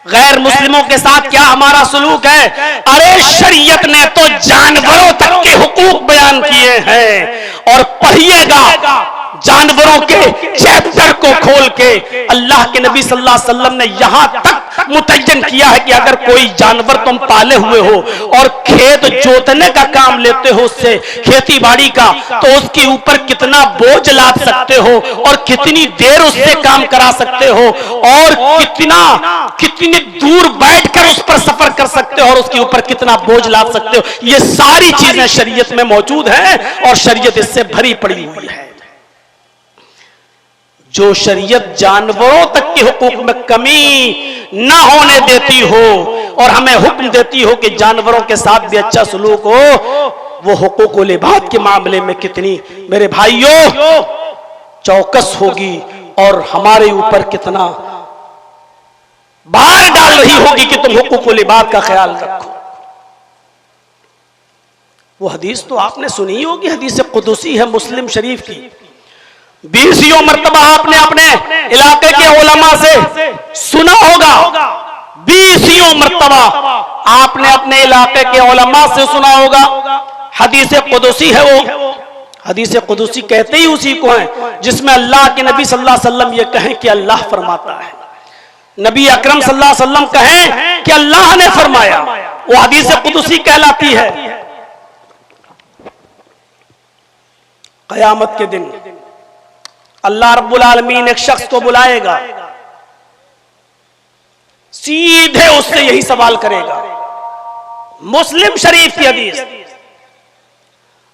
गैर मुस्लिमों के साथ क्या हमारा सलूक है। अरे शरीयत ने तो जानवरों तक के हुकूक बयान किए हैं। और पढ़िएगा जानवरों के चैप्टर को खोल के, अल्लाह के नबी सल्लल्लाहु अलैहि वसल्लम ने यहां तक मुतय्यन किया है कि अगर कोई जानवर तुम पाले हुए हो और खेत जोतने का काम लेते हो उससे, खेती बाड़ी का, तो उसके ऊपर कितना बोझ लाद सकते हो और कितनी देर उससे काम करा सकते हो और कितनी दूर बैठकर उस पर सफर कर सकते हो और उसके ऊपर कितना बोझ लाद सकते हो। ये सारी चीजें शरीयत में मौजूद हैं और शरीयत इससे भरी पड़ी हुई है। जो शरीयत जानवरों तक के हुकूक में कमी न होने देती हो और हमें हुक्म देती हो कि जानवरों के साथ भी अच्छा सलूक हो, वो हुकूकुल इबाद के मामले में कितनी मेरे भाइयों चौकस होगी और हमारे ऊपर कितना भार डाल रही होगी कि तुम हुकूकुल इबाद का ख्याल रखो। वो हदीस तो आपने सुनी होगी, हदीस कुदसी है मुस्लिम शरीफ की। 20 मरतबा आपने अपने इलाके के उलमा से सुना होगा, 20 मरतबा आपने अपने इलाके के उलमा से सुना होगा। हदीस कुदसी है वो। हदीस कुदसी कहते ही उसी को है जिसमें अल्लाह के नबी सल्लल्लाहु अलैहि वसल्लम ये कहें कि अल्लाह फरमाता है, नबी अकरम सल्लल्लाहु अलैहि वसल्लम कहें कि अल्लाह ने फरमाया, वो हदीस कुदसी कहलाती है। क़यामत के दिन अल्लाह रब्बुल आलमीन एक शख्स को बुलाएगा, सीधे उससे यही सवाल करेगा। मुस्लिम शरीफ की हदीस,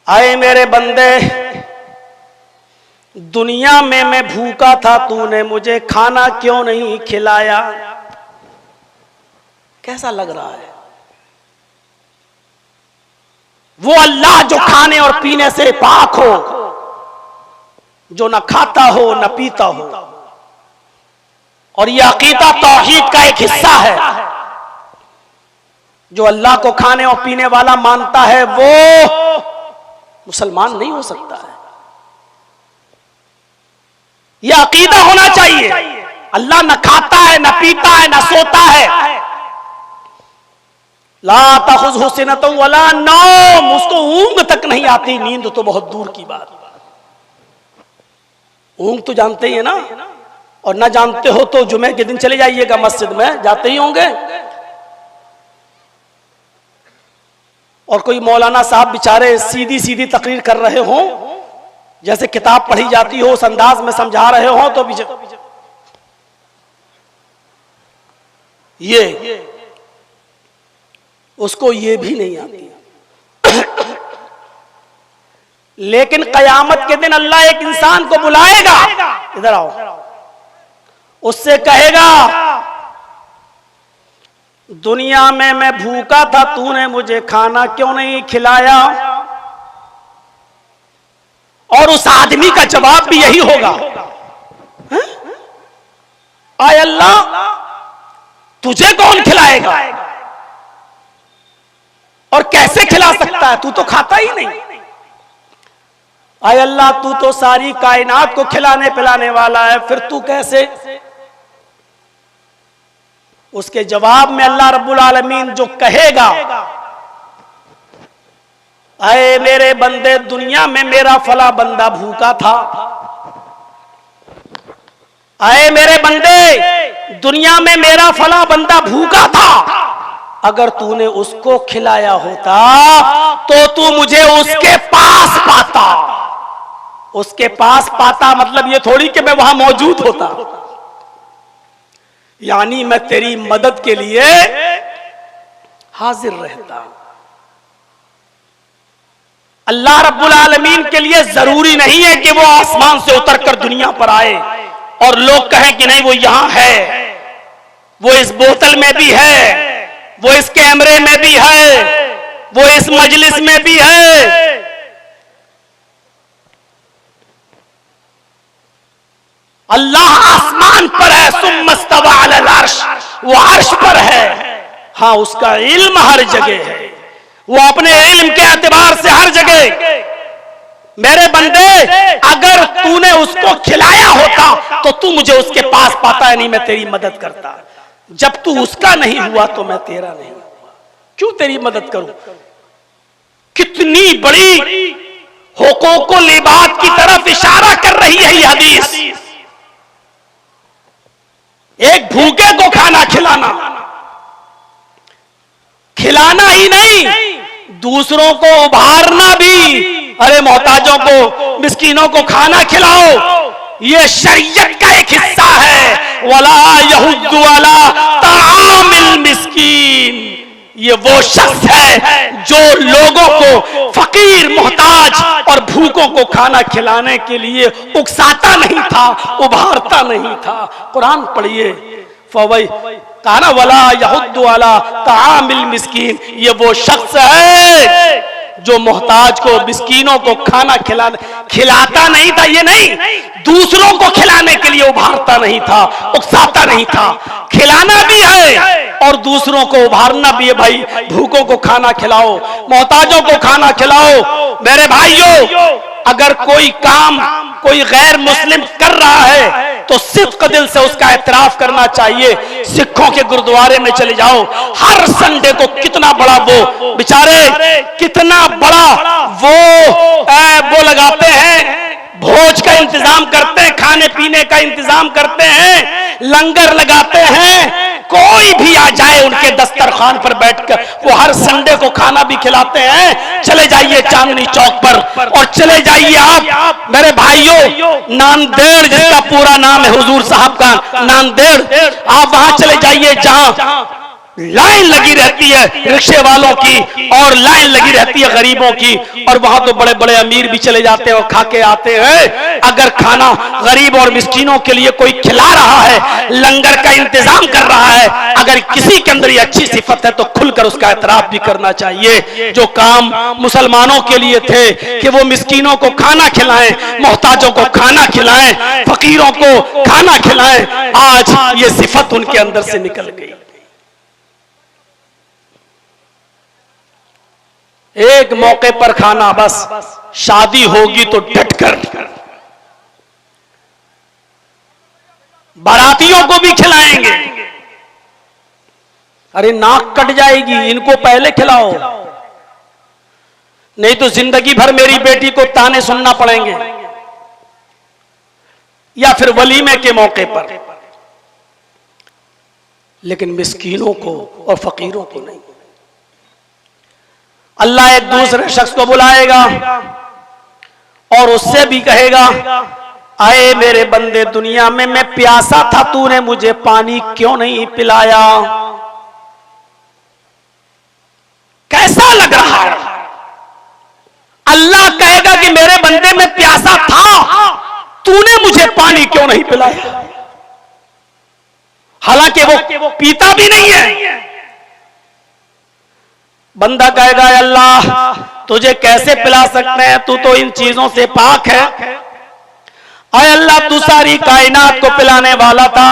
आए मेरे बंदे, दुनिया में मैं भूखा था, तूने मुझे खाना क्यों नहीं खिलाया? कैसा लग रहा है? वो अल्लाह जो खाने और पीने से पाक हो, जो न खाता हो न पीता हो, और यह अकीदा तौहीद का एक हिस्सा है। जो अल्लाह को खाने और पीने वाला मानता है वो मुसलमान नहीं हो सकता है। यह अकीदा होना चाहिए। अल्लाह न खाता है न पीता है न सोता है। ला ताखुज़हु सिनतुन वला नौम, उसको ऊंघ तक नहीं आती, नींद तो बहुत दूर की बात। ऊंघ तो जानते ही है ना, और ना जानते हो तो जुमे के दिन चले जाइएगा मस्जिद में, जाते ही होंगे। और कोई मौलाना साहब बेचारे सीधी सीधी तकरीर कर रहे हो, जैसे किताब पढ़ी जाती हो उस अंदाज में समझा रहे हो, तो ये उसको ये भी नहीं आती। लेकिन कयामत के दिन अल्लाह एक इंसान को बुलाएगा, इधर आओ, उससे कहेगा दुनिया में मैं भूखा था, तूने मुझे खाना क्यों नहीं खिलाया? और उस आदमी का जवाब भी यही होगा, आय अल्लाह तुझे कौन खिलाएगा और कैसे खिला सकता है? तू तो खाता ही नहीं। आय अल्लाह तू तो सारी कायनात को खिलाने पिलाने वाला है, फिर तू कैसे? उसके जवाब में अल्लाह रब्बुल आलमीन जो कहेगा, आए मेरे बंदे, दुनिया में मेरा फला बंदा भूखा था। आए मेरे बंदे, दुनिया में मेरा फला बंदा भूखा था, अगर तूने उसको खिलाया होता तो तू मुझे उसके पास पाता। उसके पास पाता मतलब ये थोड़ी कि मैं वहां मौजूद होता, यानी मैं तेरी मदद के लिए हाजिर रहता। अल्लाह रब्बुल आलमीन के लिए जरूरी नहीं है कि वो आसमान से उतरकर दुनिया पर आए और लोग कहें कि नहीं वो यहां है, वो इस बोतल में भी है, वो इस कैमरे में भी है, वो इस मजलिस में भी है। अल्लाह आसमान पर है, सुम्मस्तवा अलल अर्श, वो अर्श पर है। हाँ, उसका इल्म हर जगह है, वो अपने इल्म के एतबार से हर जगह। मेरे बंदे, अगर तूने उसको खिलाया होता तो तू मुझे उसके पास पाता है, नहीं मैं तेरी मदद करता। जब तू उसका नहीं हुआ तो मैं तेरा नहीं हुआ, क्यों तेरी मदद करूं? कितनी बड़ी हुकूकुल इबाद की तरफ इशारा कर रही है यह हदीस। एक भूखे को खाना खिलाना, खिलाना ही नहीं, दूसरों को उभारना भी। अरे मोहताजों को, मिस्कीनों को खाना खिलाओ, ये शरीयत का एक हिस्सा है। वला यहुद्दु अला तामिल मिस्कीन, ये वो शख्स है जो लोगों को, फकीर मोहताज और भूखों को खाना खिलाने के लिए उकसाता नहीं था, उभारता नहीं था। कुरान पढ़िए, फवई काना वला यहुद्दु अला तामिल मिस्कीन, ये वो शख्स है जो मोहताज को, मिस्कीनों को खाना खिलाता नहीं था। ये नहीं, दूसरों को खिलाने के लिए उभारता नहीं था, उकसाता नहीं था। खिलाना भी है और दूसरों को उभारना भी है भाई। भूखों को खाना खिलाओ, मोहताजों को खाना खिलाओ। मेरे भाइयों, अगर कोई काम कोई गैर मुस्लिम कर रहा है तो सिद्क दिल से उसका एतराफ करना चाहिए। सिखों के गुरुद्वारे में चले जाओ, हर संडे को कितना बड़ा वो बेचारे कितना बड़ा वो लगाते हैं, भोज का इंतजाम करते हैं, खाने पीने का इंतजाम करते हैं, लंगर लगाते हैं। कोई भी आ जाए उनके दस्तरखान पर बैठकर वो हर संडे को खाना भी खिलाते हैं। चले जाइए चांदनी चौक पर और चले जाइए आप मेरे भाइयों, नांदेड़ जिसका पूरा नाम है हुजूर साहब का नांदेड़, आप वहां चले जाइए जहां लाइन लगी रहती है रिक्शे वालों की और लाइन लगी रहती है गरीबों की, और वहां तो बड़े बड़े अमीर भी चले जाते हैं और खा के आते हैं। अगर खाना गरीब और मिस्कीनों के लिए कोई खिला रहा है, लंगर का इंतजाम कर रहा है, अगर किसी के अंदर ये अच्छी सिफत है तो खुलकर उसका एतराफ भी करना चाहिए। जो काम मुसलमानों के लिए थे कि वो मिस्कीनों को खाना खिलाएं, मोहताजों को खाना खिलाएं, फकीरों को खाना खिलाएं, आज ये सिफत उनके अंदर से निकल गई। एक मौके पर खाना, बस शादी होगी तो डटकर बारातियों को भी खिलाएंगे। अरे नाक कट जाएगी, इनको पहले खिलाओ, नहीं तो जिंदगी भर मेरी बेटी को ताने सुनना पड़ेंगे। या फिर वलीमे के मौके पर, लेकिन मिस्कीनों को और फकीरों को नहीं। अल्लाह एक दूसरे शख्स को बुलाएगा और उससे भी कहेगा, आए मेरे बंदे, दुनिया में मैं प्यासा था, तूने मुझे पानी क्यों नहीं पिलाया? कैसा लग रहा है? अल्लाह कहेगा कि मेरे बंदे में प्यासा था, तूने मुझे पानी क्यों नहीं पिलाया? हालांकि वो पीता भी नहीं है। बंदा कहेगा, अल्लाह तुझे कैसे पिला सकते हैं, तू तो इन चीजों से पाक है। अरे अल्लाह, तू सारी कायनात को पिलाने वाला था,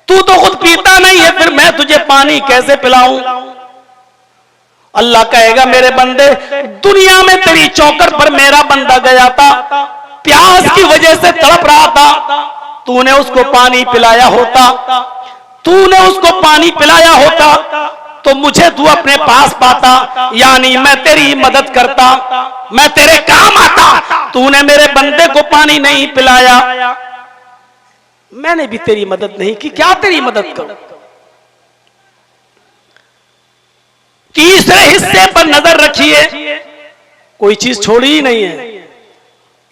तू तो खुद पीता नहीं है, फिर मैं तुझे पानी कैसे पिलाऊं? अल्लाह कहेगा, मेरे बंदे, दुनिया में तेरी चौखट पर मेरा बंदा गया था, प्यास की वजह से तड़प रहा था, तूने उसको पानी पिलाया होता, तूने उसको पानी पिलाया होता तो मुझे तू अपने पास पाता, यानी मैं तेरी मदद करता, मैं तेरे काम आता। तूने मेरे बंदे को पानी नहीं पिलाया, मैंने भी तेरी मदद नहीं की, क्या तेरी मदद करूं? तीसरे हिस्से पर नजर रखिए, कोई चीज छोड़ी ही नहीं है।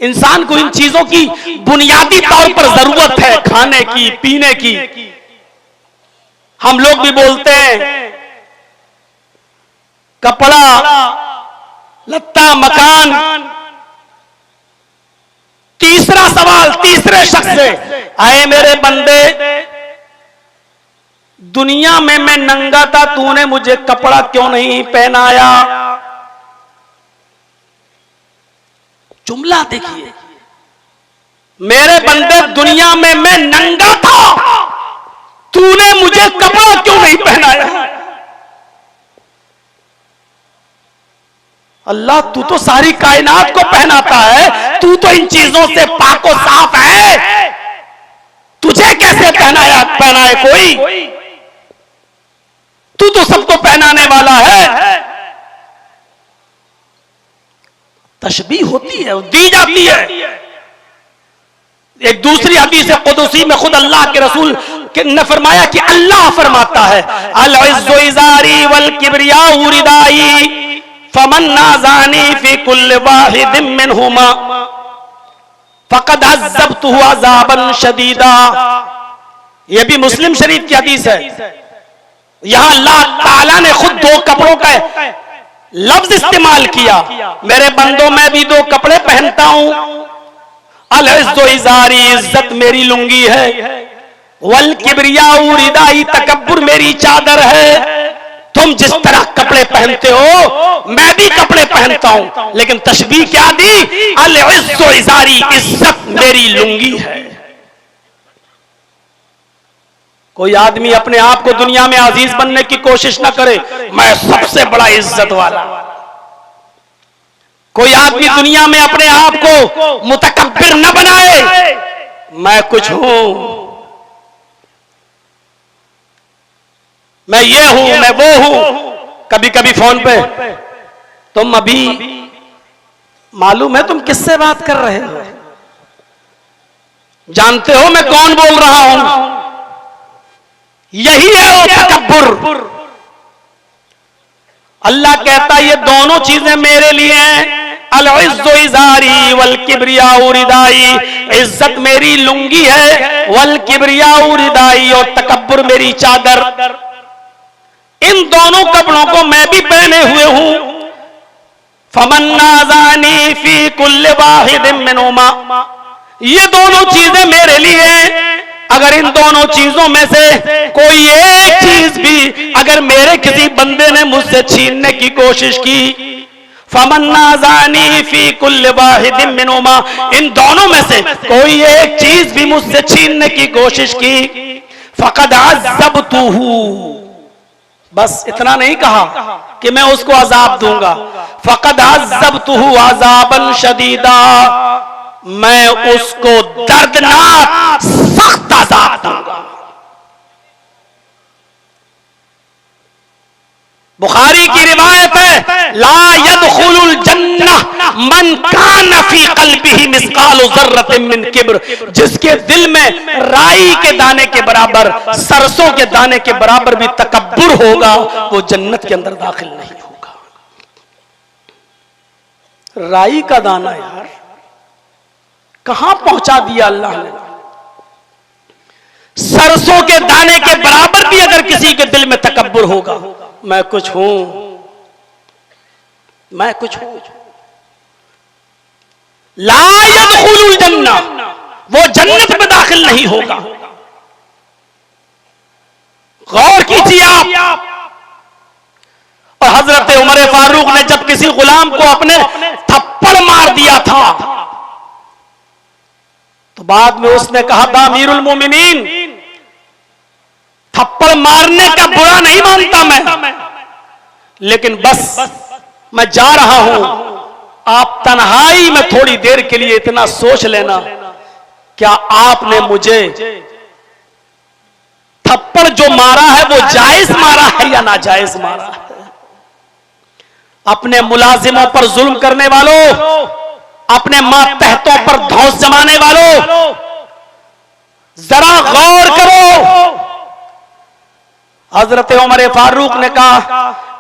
इंसान को इन चीजों की बुनियादी तौर पर जरूरत है, खाने की, पीने की। हम लोग भी बोलते हैं कपड़ा, लत्ता, मकान। तीसरा सवाल तीसरे शख्स से, आए मेरे बंदे, दुनिया में मैं नंगा था, तूने मुझे कपड़ा क्यों नहीं पहनाया? जुमला देखिए, मेरे बंदे, दुनिया में मैं नंगा था, तूने मुझे कपड़ा क्यों नहीं पहनाया? अल्लाह, तू तो सारी कायनात को पहनाता है, तू तो इन चीजों से पाको साफ है, तुझे कैसे पहनाए कोई? तू तो सबको पहनाने वाला है। तशबीह होती है, दी जाती है। एक दूसरी हदीस कुदसी में खुद अल्लाह के रसूल ने फरमाया कि अल्लाह फरमाता है, अल इज़्ज़ु इज़ारी वल किब्रियाउ रिदाई फमन नाज़ानी फी कुल्लि वाहिदिन मिनहुमा फक़द अज़्ज़बतुहु अज़ाबन शदीदा। यह भी मुस्लिम शरीफ की हदीस है। यहां अल्लाह ताला ने खुद दो कपड़ों का लफ्ज इस्तेमाल किया। मेरे बंदों, मैं भी दो कपड़े पहनता हूं। अल इज़्ज़ु इज़ारी, इज्जत मेरी लुंगी है, वल किब्रियाउ रिदाई, तकब्बुर मेरी चादर है। तुम जिस तरह कपड़े पहनते हो, मैं भी कपड़े पहनता हूं, लेकिन तशबीह क्या दी? अल इज़्ज़ु इज़ारी, इज्जत मेरी लुंगी है। कोई आदमी अपने आप को दुनिया में अजीज बनने की कोशिश ना करे, मैं सबसे बड़ा इज्जत वाला। कोई आदमी दुनिया में अपने आप को मुतकब्बिर न बनाए, मैं कुछ हूं, मैं ये हूं, मैं वो हूं। कभी कभी फोन पे, तुम अभी मालूम है तुम किससे बात कर रहे हो, जानते हो मैं कौन बोल रहा हूं? यही है वो तकब्बुर। अल्लाह कहता है ये दोनों चीजें मेरे लिए हैं, अल-इज़्ज़ु इज़ारी वल किब्रियाउ रिदाई, इज्जत मेरी लुंगी है, वल किब्रियाउ रिदाई, और तकब्बुर मेरी चादर। इन दोनों कपड़ों को मैं भी पहने हुए हूं। फमन नाज़ानी फी कुल्लि वाहिदिन मिनहुमा, ये दोनों चीजें मेरे लिए हैं। अगर इन दोनों चीजों में से कोई एक चीज भी अगर मेरे किसी बंदे ने मुझसे छीनने की कोशिश की, फमन नाज़ानी फी कुल्लि वाहिदिन मिनहुमा, इन दोनों में से कोई एक चीज भी मुझसे छीनने की कोशिश की, फक़द अज़्ज़बतुहु, बस इतना नहीं कहा कि मैं उसको अजाब दूंगा, फक़द अज़्ज़बतुहु अज़ाबन शदीदा, मैं उसको दर्दनाक सख्त अज़ाब दूंगा। बुखारी की रिवायत है, ला यदखुलुल जन्नह मन कान फी क़ल्बिही मिस्क़ालु ज़र्रतिन मिन किब्र, जिसके दिल में राई के दाने के बराबर, सरसों के दाने के बराबर भी तकब्बुर होगा, वो जन्नत के अंदर दाखिल नहीं होगा। राई का दाना यार कहां पहुंचा दिया अल्लाह ने। सरसों के दाने के बराबर भी अगर किसी के दिल में तकब्बुर होगा, मैं कुछ हूं, मैं कुछ हूं, ला यदखुलुल जन्नह, वो जन्नत में दाखिल नहीं होगा। गौर कीजिए आप। और हजरत उमर फारूक ने जब किसी गुलाम को अपने थप्पड़ मार दिया था, तो बाद में उसने कहा था, अमीरुल मोमिनीन, थप्पड़ मारने का बुरा नहीं मानता मैं, लेकिन बस मैं जा रहा हूं, आप तन्हाई में थोड़ी देर के लिए इतना सोच लेना, क्या आपने मुझे थप्पड़ जो मारा है वो जायज मारा है या नाजायज मारा है? अपने मुलाजिमों पर जुल्म करने वालों, अपने मातहतों पर धौंस जमाने वालों, जरा गौर करो। हजरत उमर फारूक ने कहा,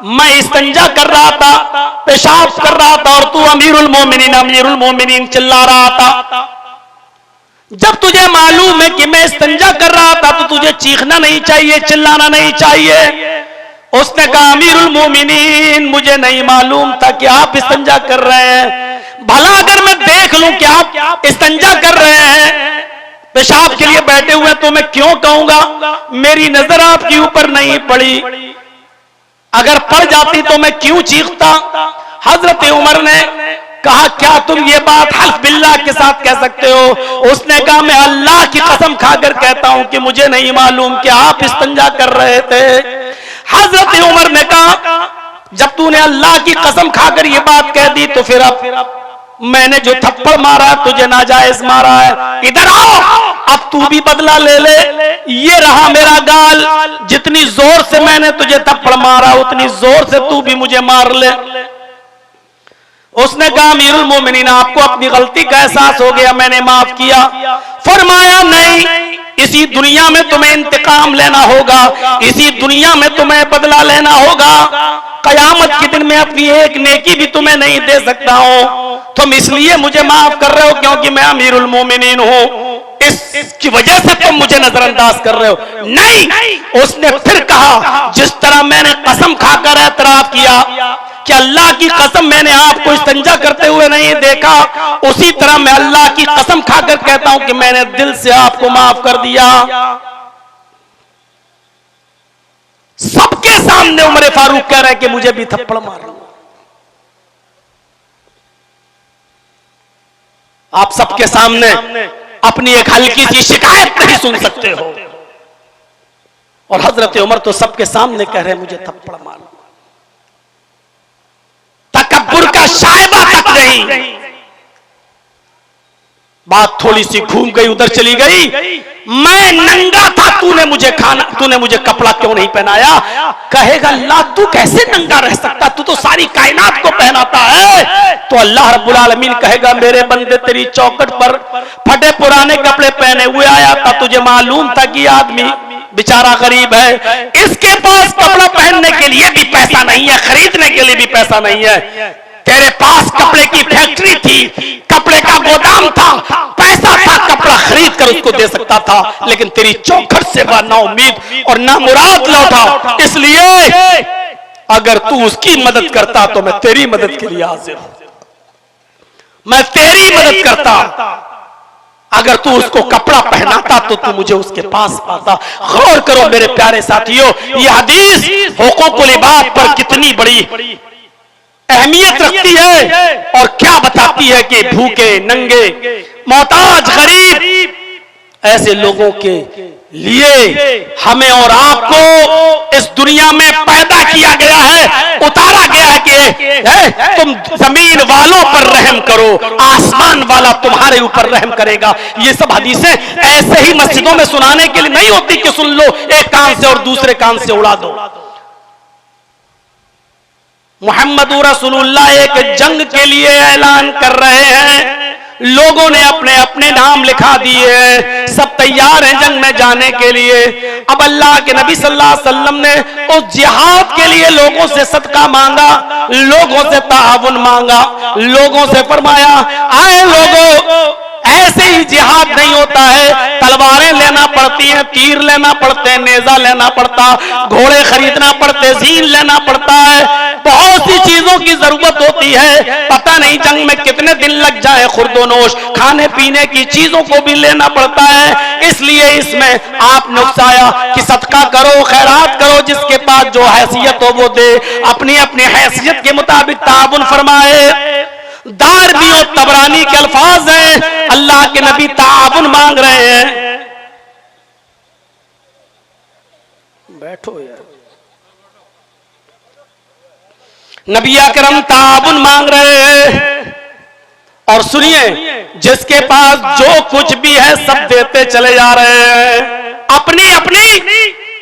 मैं इस्तंजा कर रहा था, पेशाब कर रहा था, और तू अमीरुल मोमिनीन चिल्ला रहा था। जब तुझे मालूम है कि मैं इस्तंजा कर रहा था, तो तुझे चीखना नहीं चाहिए, चिल्लाना नहीं चाहिए। उसने कहा, अमीरुल मोमिनीन, मुझे नहीं मालूम था कि आप इस्तंजा कर रहे हैं। भला अगर मैं देख लूं कि आप इस्तंजा कर रहे हैं, पेशाब के लिए बैठे हुए, तो मैं क्यों कहूंगा? मेरी नजर आपके ऊपर नहीं पड़ी, अगर पड़ जाती तो मैं क्यों चीखता? हजरत उमर ने कहा, क्या तुम ये बात हल्फ बिल्लाह के साथ कह सकते हो? उसने कहा, मैं अल्लाह की कसम खाकर कहता हूं कि मुझे नहीं मालूम कि आप इस्तंजा कर रहे थे। हजरत उमर ने कहा, जब तूने अल्लाह की कसम खाकर ये बात कह दी, तो फिर अब मैंने जो थप्पड़ मारा है तुझे नाजायज मारा है, इधर आओ, अब तू भी बदला ले ले। ये रहा मेरा गाल, जितनी जोर से मैंने तुझे थप्पड़ मारा, उतनी जोर से तू भी मुझे मार ले। उसने कहा, अमीरुल मोमिनीन, आपको अपनी गलती का एहसास हो गया, मैंने माफ किया। फरमाया, नहीं, इसी दुनिया में तुम्हें इंतकाम लेना होगा, इसी दुनिया में तुम्हें बदला लेना होगा। कयामत के दिन में अपनी एक नेकी भी तुम्हें नहीं दे सकता हूं। तुम इसलिए मुझे माफ कर रहे हो क्योंकि मैं अमीरुल मोमिनीन हूं, इसकी वजह से तुम मुझे नजरअंदाज कर रहे हो? नहीं। उसने फिर कहा, जिस तरह मैंने कसम खाकर एतराफ किया कि अल्लाह की कसम मैंने आपको इस्तंजा करते हुए नहीं देखा, उसी तरह मैं अल्लाह की कसम खाकर कहता हूं कि मैंने दिल से आपको माफ कर दिया। सबके सामने उमर फारूक कह रहे हैं कि मुझे भी थप्पड़ मार लो। आप सबके सामने अपनी एक हल्की सी शिकायत नहीं सुन सकते हो। और हजरत उमर तो सबके सामने कह रहे मुझे थप्पड़ मारो, तकब्बुर का शायबा तक नहीं। बात थोड़ी सी घूम गई, उधर चली गई। मैं नंगा था, तूने मुझे कपड़ा क्यों नहीं पहनाया? कहेगा अल्लाह तू कैसे नंगा रह सकता, तू तो सारी कायनात को पहनाता है। तो अल्लाह रब्बुल आलमीन कहेगा मेरे बंदे तेरी चौखट पर फटे पुराने कपड़े पहने हुए आया था, तुझे मालूम था कि आदमी बेचारा गरीब है, इसके पास कपड़ा पहनने के लिए भी पैसा नहीं है, खरीदने के लिए भी पैसा नहीं है। तेरे पास कपड़े की फैक्ट्री थी, कपड़े का गोदाम था, पैसा था, कपड़ा खरीद कर उसको दे सकता था, लेकिन तेरी चौखट से वह ना उम्मीद और ना मुराद लौटा। इसलिए अगर तू उसकी मदद करता तो मैं तेरी मदद के लिए हाजिर हूं, मैं तेरी मदद करता। अगर तू उसको कपड़ा पहनाता तो तू मुझे उसके पास पाता। गौर करो मेरे प्यारे साथियों, ये हदीस हुकूकुल इबाद पर कितनी बड़ी अहमियत रखती है और क्या बताती है कि भूखे, नंगे, मोहताज, गरीब ऐसे लोगों के लिए हमें और आपको इस दुनिया में पैदा किया गया है, उतारा गया है कि तुम जमीन वालों पर रहम करो, आसमान वाला तुम्हारे ऊपर रहम करेगा। ये सब हदीसें ऐसे ही मस्जिदों में सुनाने के लिए नहीं होती कि सुन लो एक कान से और दूसरे कान से उड़ा दो। मोहम्मद रसूलुल्लाह एक जंग के लिए ऐलान कर रहे हैं, लोगों ने अपने अपने नाम लिखा दिए हैं, सब तैयार हैं जंग में जाने के लिए। अब अल्लाह के नबी सल्लल्लाहु अलैहि वसल्लम ने उस जिहाद के लिए लोगों से सदका मांगा, लोगों से ताउन मांगा, लोगों से फरमाया आए लोगों, ऐसे ही जिहाद नहीं होता है, तलवारें लेना पड़ती हैं, तीर लेना पड़ते हैं, नेजा लेना पड़ता, घोड़े खरीदना पड़ते, जीन लेना पड़ता है, बहुत सी चीजों की जरूरत होती है। पता नहीं जंग में कितने दिन लग जाए, खुर्दोनोश खाने पीने की चीजों को भी लेना पड़ता है। इसलिए इसमें आपने उकसाया कि सदका करो, खैरात करो, जिसके पास जो हैसियत हो वो दे, अपनी अपनी हैसियत के मुताबिक ताउन फरमाए। दारमी और तबरानी के अल्फाज हैं, अल्लाह के नबी ताउन मांग रहे हैं। बैठो यार, नबी अकरम ताउन मांग रहे हैं। और सुनिए, जिसके पास जो कुछ भी है सब देते चले जा रहे हैं अपनी अपनी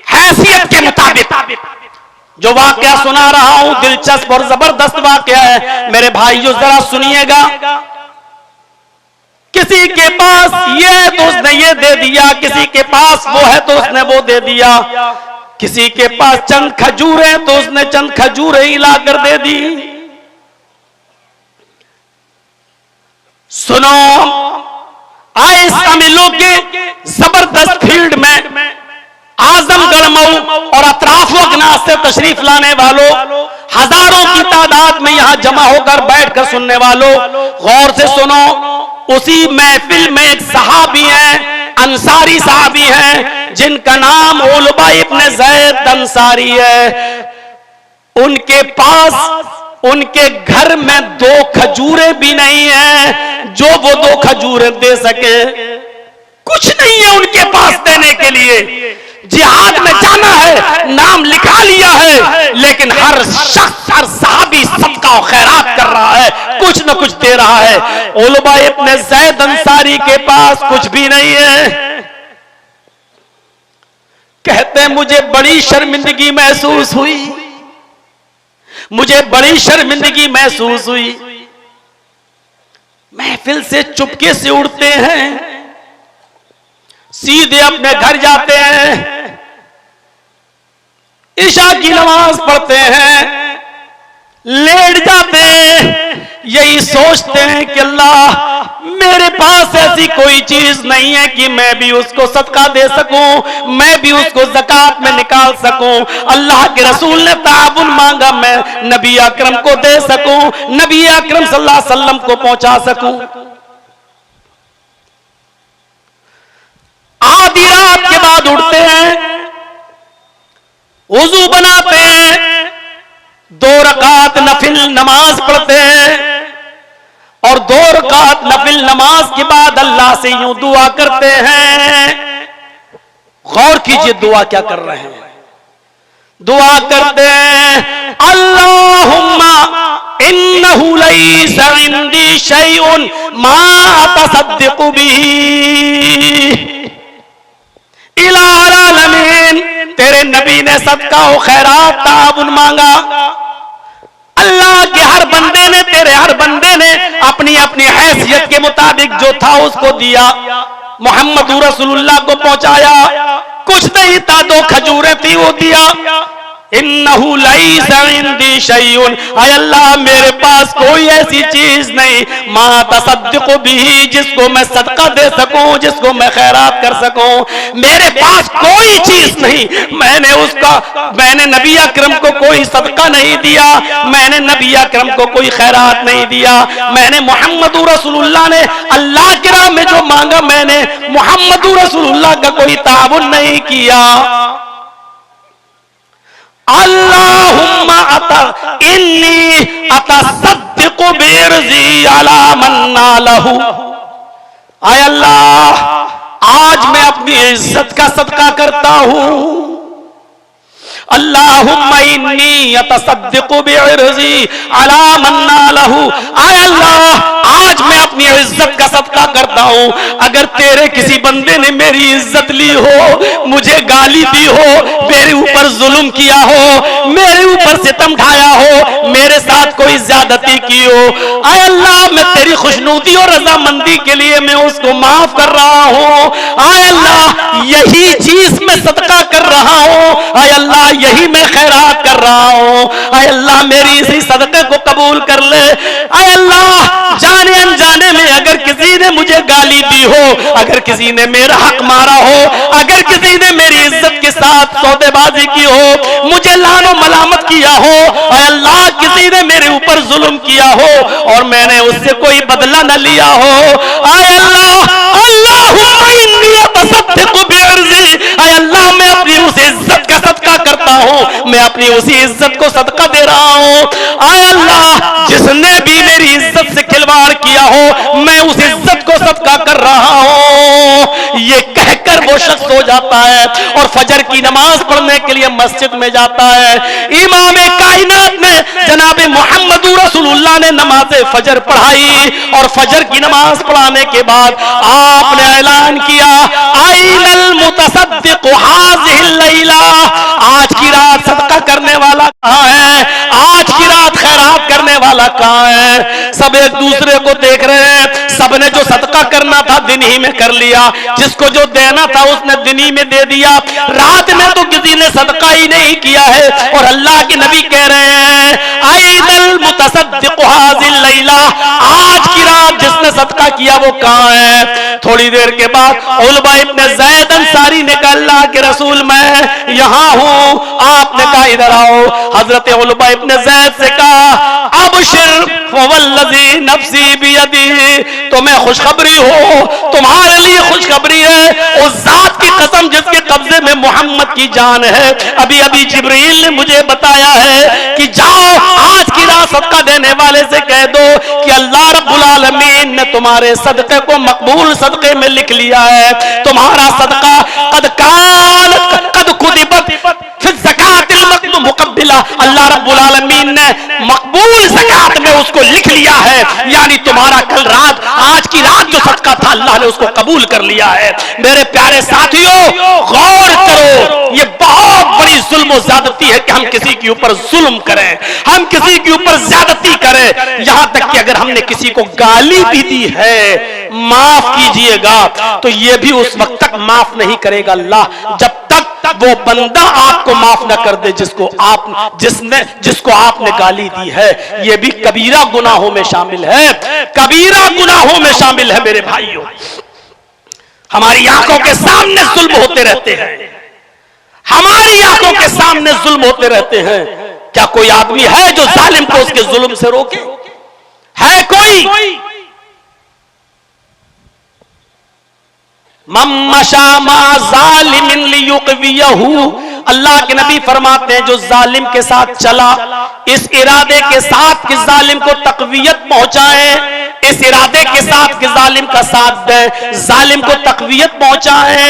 हैसियत के मुताबिक। जो वाकया सुना रहा हूं दिलचस्प और जबरदस्त वाकया है, मेरे भाइयों जरा सुनिएगा। किसी के पास ये है तो उसने ये दे दिया, किसी के पास वो है तो उसने वो दे दिया, किसी के पास चंद खजूर है तो उसने चंद खजूरें ही लाकर दे दी। सुनो, आए शामिलों के जबरदस्त फील्ड में आजमगढ़ मऊ और अतराफों के नाज से तशरीफ लाने वालों, हजारों की तादाद में यहां जमा होकर बैठकर सुनने वालों, गौर से सुनो। उसी महफिल में एक सहाबी हैं, अंसारी सहाबी हैं, जिनका नाम उलबा इब्न ज़ैद अंसारी है। उनके पास उनके घर में 2 खजूरें भी नहीं है जो वो 2 खजूरें दे सके, कुछ नहीं है उनके पास देने के लिए। जिहाद में जाना है, नाम लिखा लिया है, लेकिन हर शख्स, हर सहाबी सदका और खैरात कर रहा है, कुछ न कुछ दे रहा है। उलबा इब्न ज़ैद अंसारी के पास कुछ भी नहीं है। कहते हैं मुझे बड़ी शर्मिंदगी महसूस हुई, मुझे बड़ी शर्मिंदगी महसूस हुई। महफिल से चुपके से उड़ते हैं, सीधे अपने घर जाते हैं, इशा की नमाज पढ़ते हैं, लेट जाते हैं, यही सोचते हैं कि अल्लाह मेरे पास ऐसी कोई चीज नहीं है कि मैं भी उसको सदका दे सकूं, मैं भी उसको ज़कात में निकाल सकूं। अल्लाह के रसूल ने ताउन मांगा, मैं नबी अकरम को दे सकूं, नबी अकरम सल्लल्लाहु अलैहि वसल्लम को पहुंचा सकूं। आधी रात के बाद उठते हैं, वुजू बनाते हैं, 2 रकात नफिल नमाज पढ़ते हैं और 2 रकात नफिल नमाज के बाद अल्लाह से यूं दुआ करते हैं, गौर कीजिए दुआ क्या कर रहे हैं। दुआ करते हैं अल्लाहुम्मा इन्नहु लैसा इंदी शैउन मा अतसद्दक़ु बिही इला आलमीन। तेरे नबी ने सदका व खैरात ताउन मांगा। अल्लाह के हर बंदे ने, तेरे हर बंदे ने अपनी अपनी हैसियत के मुताबिक जो था उसको दिया, मोहम्मद रसूलुल्लाह को पहुंचाया। कुछ नहीं था, 2 खजूरें थी, वो दिया। इन्नहु लैसा इंदी शैउन, आय अल्लाह मेरे पास कोई ऐसी चीज नहीं, मा तसद्दक़ु बिही, जिसको मैं सदका दे सकूं, जिसको मैं खैरात कर सकूं। मेरे पास कोई चीज नहीं। मैंने नबी अकरम को कोई सदका नहीं दिया, मैंने नबी अकरम को कोई खैरात नहीं दिया। मैंने मोहम्मद रसूलुल्लाह ने अल्लाह के राह में जो मांगा, मैंने मोहम्मद रसूलुल्लाह का कोई ताउन नहीं किया। अल्लाहुम्मा इन्नी अतसद्दक़ु बिर्ज़ी अला मन नालहु। आय अल्लाह आज मैं अपनी इज्जत का सदका करता हूं। अल्लाहुम्मा इन्नी अतसद्दक़ु बिर्ज़ी अला मन नालहु। आय अल्लाह आज मैं अपनी इज्जत का सदका करता हूं। अगर तेरे किसी बंदे ने मेरी इज्जत ली हो, मुझे गाली दी हो, मेरे ऊपर जुल्म किया हो, मेरे ऊपर सितम ढाया हो, मेरे साथ कोई ज्यादती की हो, आय अल्लाह मैं तेरी खुशनुदी और रजामंदी के लिए मैं उसको माफ कर रहा हूं। आय अल्लाह यही चीज मैं सदका कर रहा हूं। आय अल्लाह यही मैं खैरात कर रहा हूं। आय अल्लाह मेरी इसी सदके को कबूल कर ले। आय अल्लाह जाने अनजाने में अगर किसी ने मुझे गाली दी हो, अगर किसी ने मेरा हक मारा हो, अगर किसी ने मेरी इज्जत के साथ सौदेबाजी की हो, मुझे लानो मलामत किया हो, आय अल्लाह किसी ने मेरे ऊपर जुल्म किया हो और मैंने उससे कोई बदला न लिया हो, आय अल्लाह अल्लाहुम्मा इन्नी अतसद्दक़ु बिर्ज़ी। आय अल्लाह मैं अपनी उस इज्जत का सदका करता हूं, मैं अपनी उसी इज्जत को सदका दे रहा हूं। आय अल्लाह जिसने भी मेरी इज्जत से खिलवाड़ किया हो, मैं उस इज्जत को सदका कर रहा हूं। ये कहकर वो शख्स हो जाता है और फजर की नमाज पढ़ने के लिए मस्जिद में जाता है। इमाम कायनात ने जनाब मोहम्मद रसूलुल्लाह ने नमाज फजर पढ़ाई और फजर की नमाज पढ़ाने के बाद आपने ऐलान किया आइनल मुतसद्दिक़ हाज़िहिल लैला। आज की रात सदका करने वाला कहां है? आज की रात खैरात करने वाला कहां है? सब एक दूसरे को देख रहे हैं। सबने जो सदका करना था दिन ही में कर लिया, जिसको जो देना था उसने दिन ही में दे दिया। रात में तो किसी ने सदका ही नहीं किया है और अल्लाह के नबी कह रहे हैं आइनल मुतसद्दिक़ हाज़िल लैला। आज की रात जिसने सदका किया वो कहां है? थोड़ी देर के बाद उलबा इब्न ज़ैद अंसारी ने कहा अल्लाह के रसूल मैं यहां हूं। आपने कहा इधर आओ। हजरत उलबा इब्न ज़ैद से कहा अबशिर वल्लज़ी नफ्सी बियदिही, तुम्हें खुशखबरी हो, तुम्हारे लिए खुशखबरी है उस जात की कसम जिसके कब्जे में मोहम्मद की जान है। अभी अभी जिब्रील ने मुझे बताया है कि जाओ आज की रात सदका देने वाले से कह दो कि अल्लाह रब्बुल आलमीन ने तुम्हारे सदके को मकबूल सदके में लिख लिया है। तुम्हारा सदका कद कुदिबत फिर ज़कातिल मुक़ब्बिला, अल्लाह रब्बुल आलमीन ने मकबूल ज़कात में उसको लिख लिया है। यानी तुम्हारा कल रात, आज की रात जो सदका था अल्लाह ने उसको कबूल कर लिया है। मेरे प्यारे साथियों गौर करो, ये बहुत बड़ी जुल्म और ज्यादती है कि हम किसी के ऊपर जुल्म करें, हम किसी के ऊपर ज्यादती करें। यहां तक कि अगर हमने किसी को गाली भी दी है, माफ कीजिएगा, तो ये भी उस वक्त तक माफ नहीं करेगा अल्लाह जब तक वो बंदा आपको माफ न कर दे जिसको आपने गाली दी है। ये भी कबीरा गुनाहों में शामिल है, कबीरा गुनाहों में शामिल है। मेरे भाइयों हमारी आंखों के सामने जुल्म होते रहते हैं, हमारी आंखों के सामने जुल्म होते रहते हैं। क्या कोई आदमी है जो जालिम को उसके जुल्म से रोके? है कोई? अल्लाह के नबी फरमाते हैं जो जालिम के साथ चला इस इरादे के साथ कि जालिम को तकवीयत पहुंचाए, इस इरादे के साथ कि जालिम का साथ दे, जालिम को तकवीयत पहुंचाए,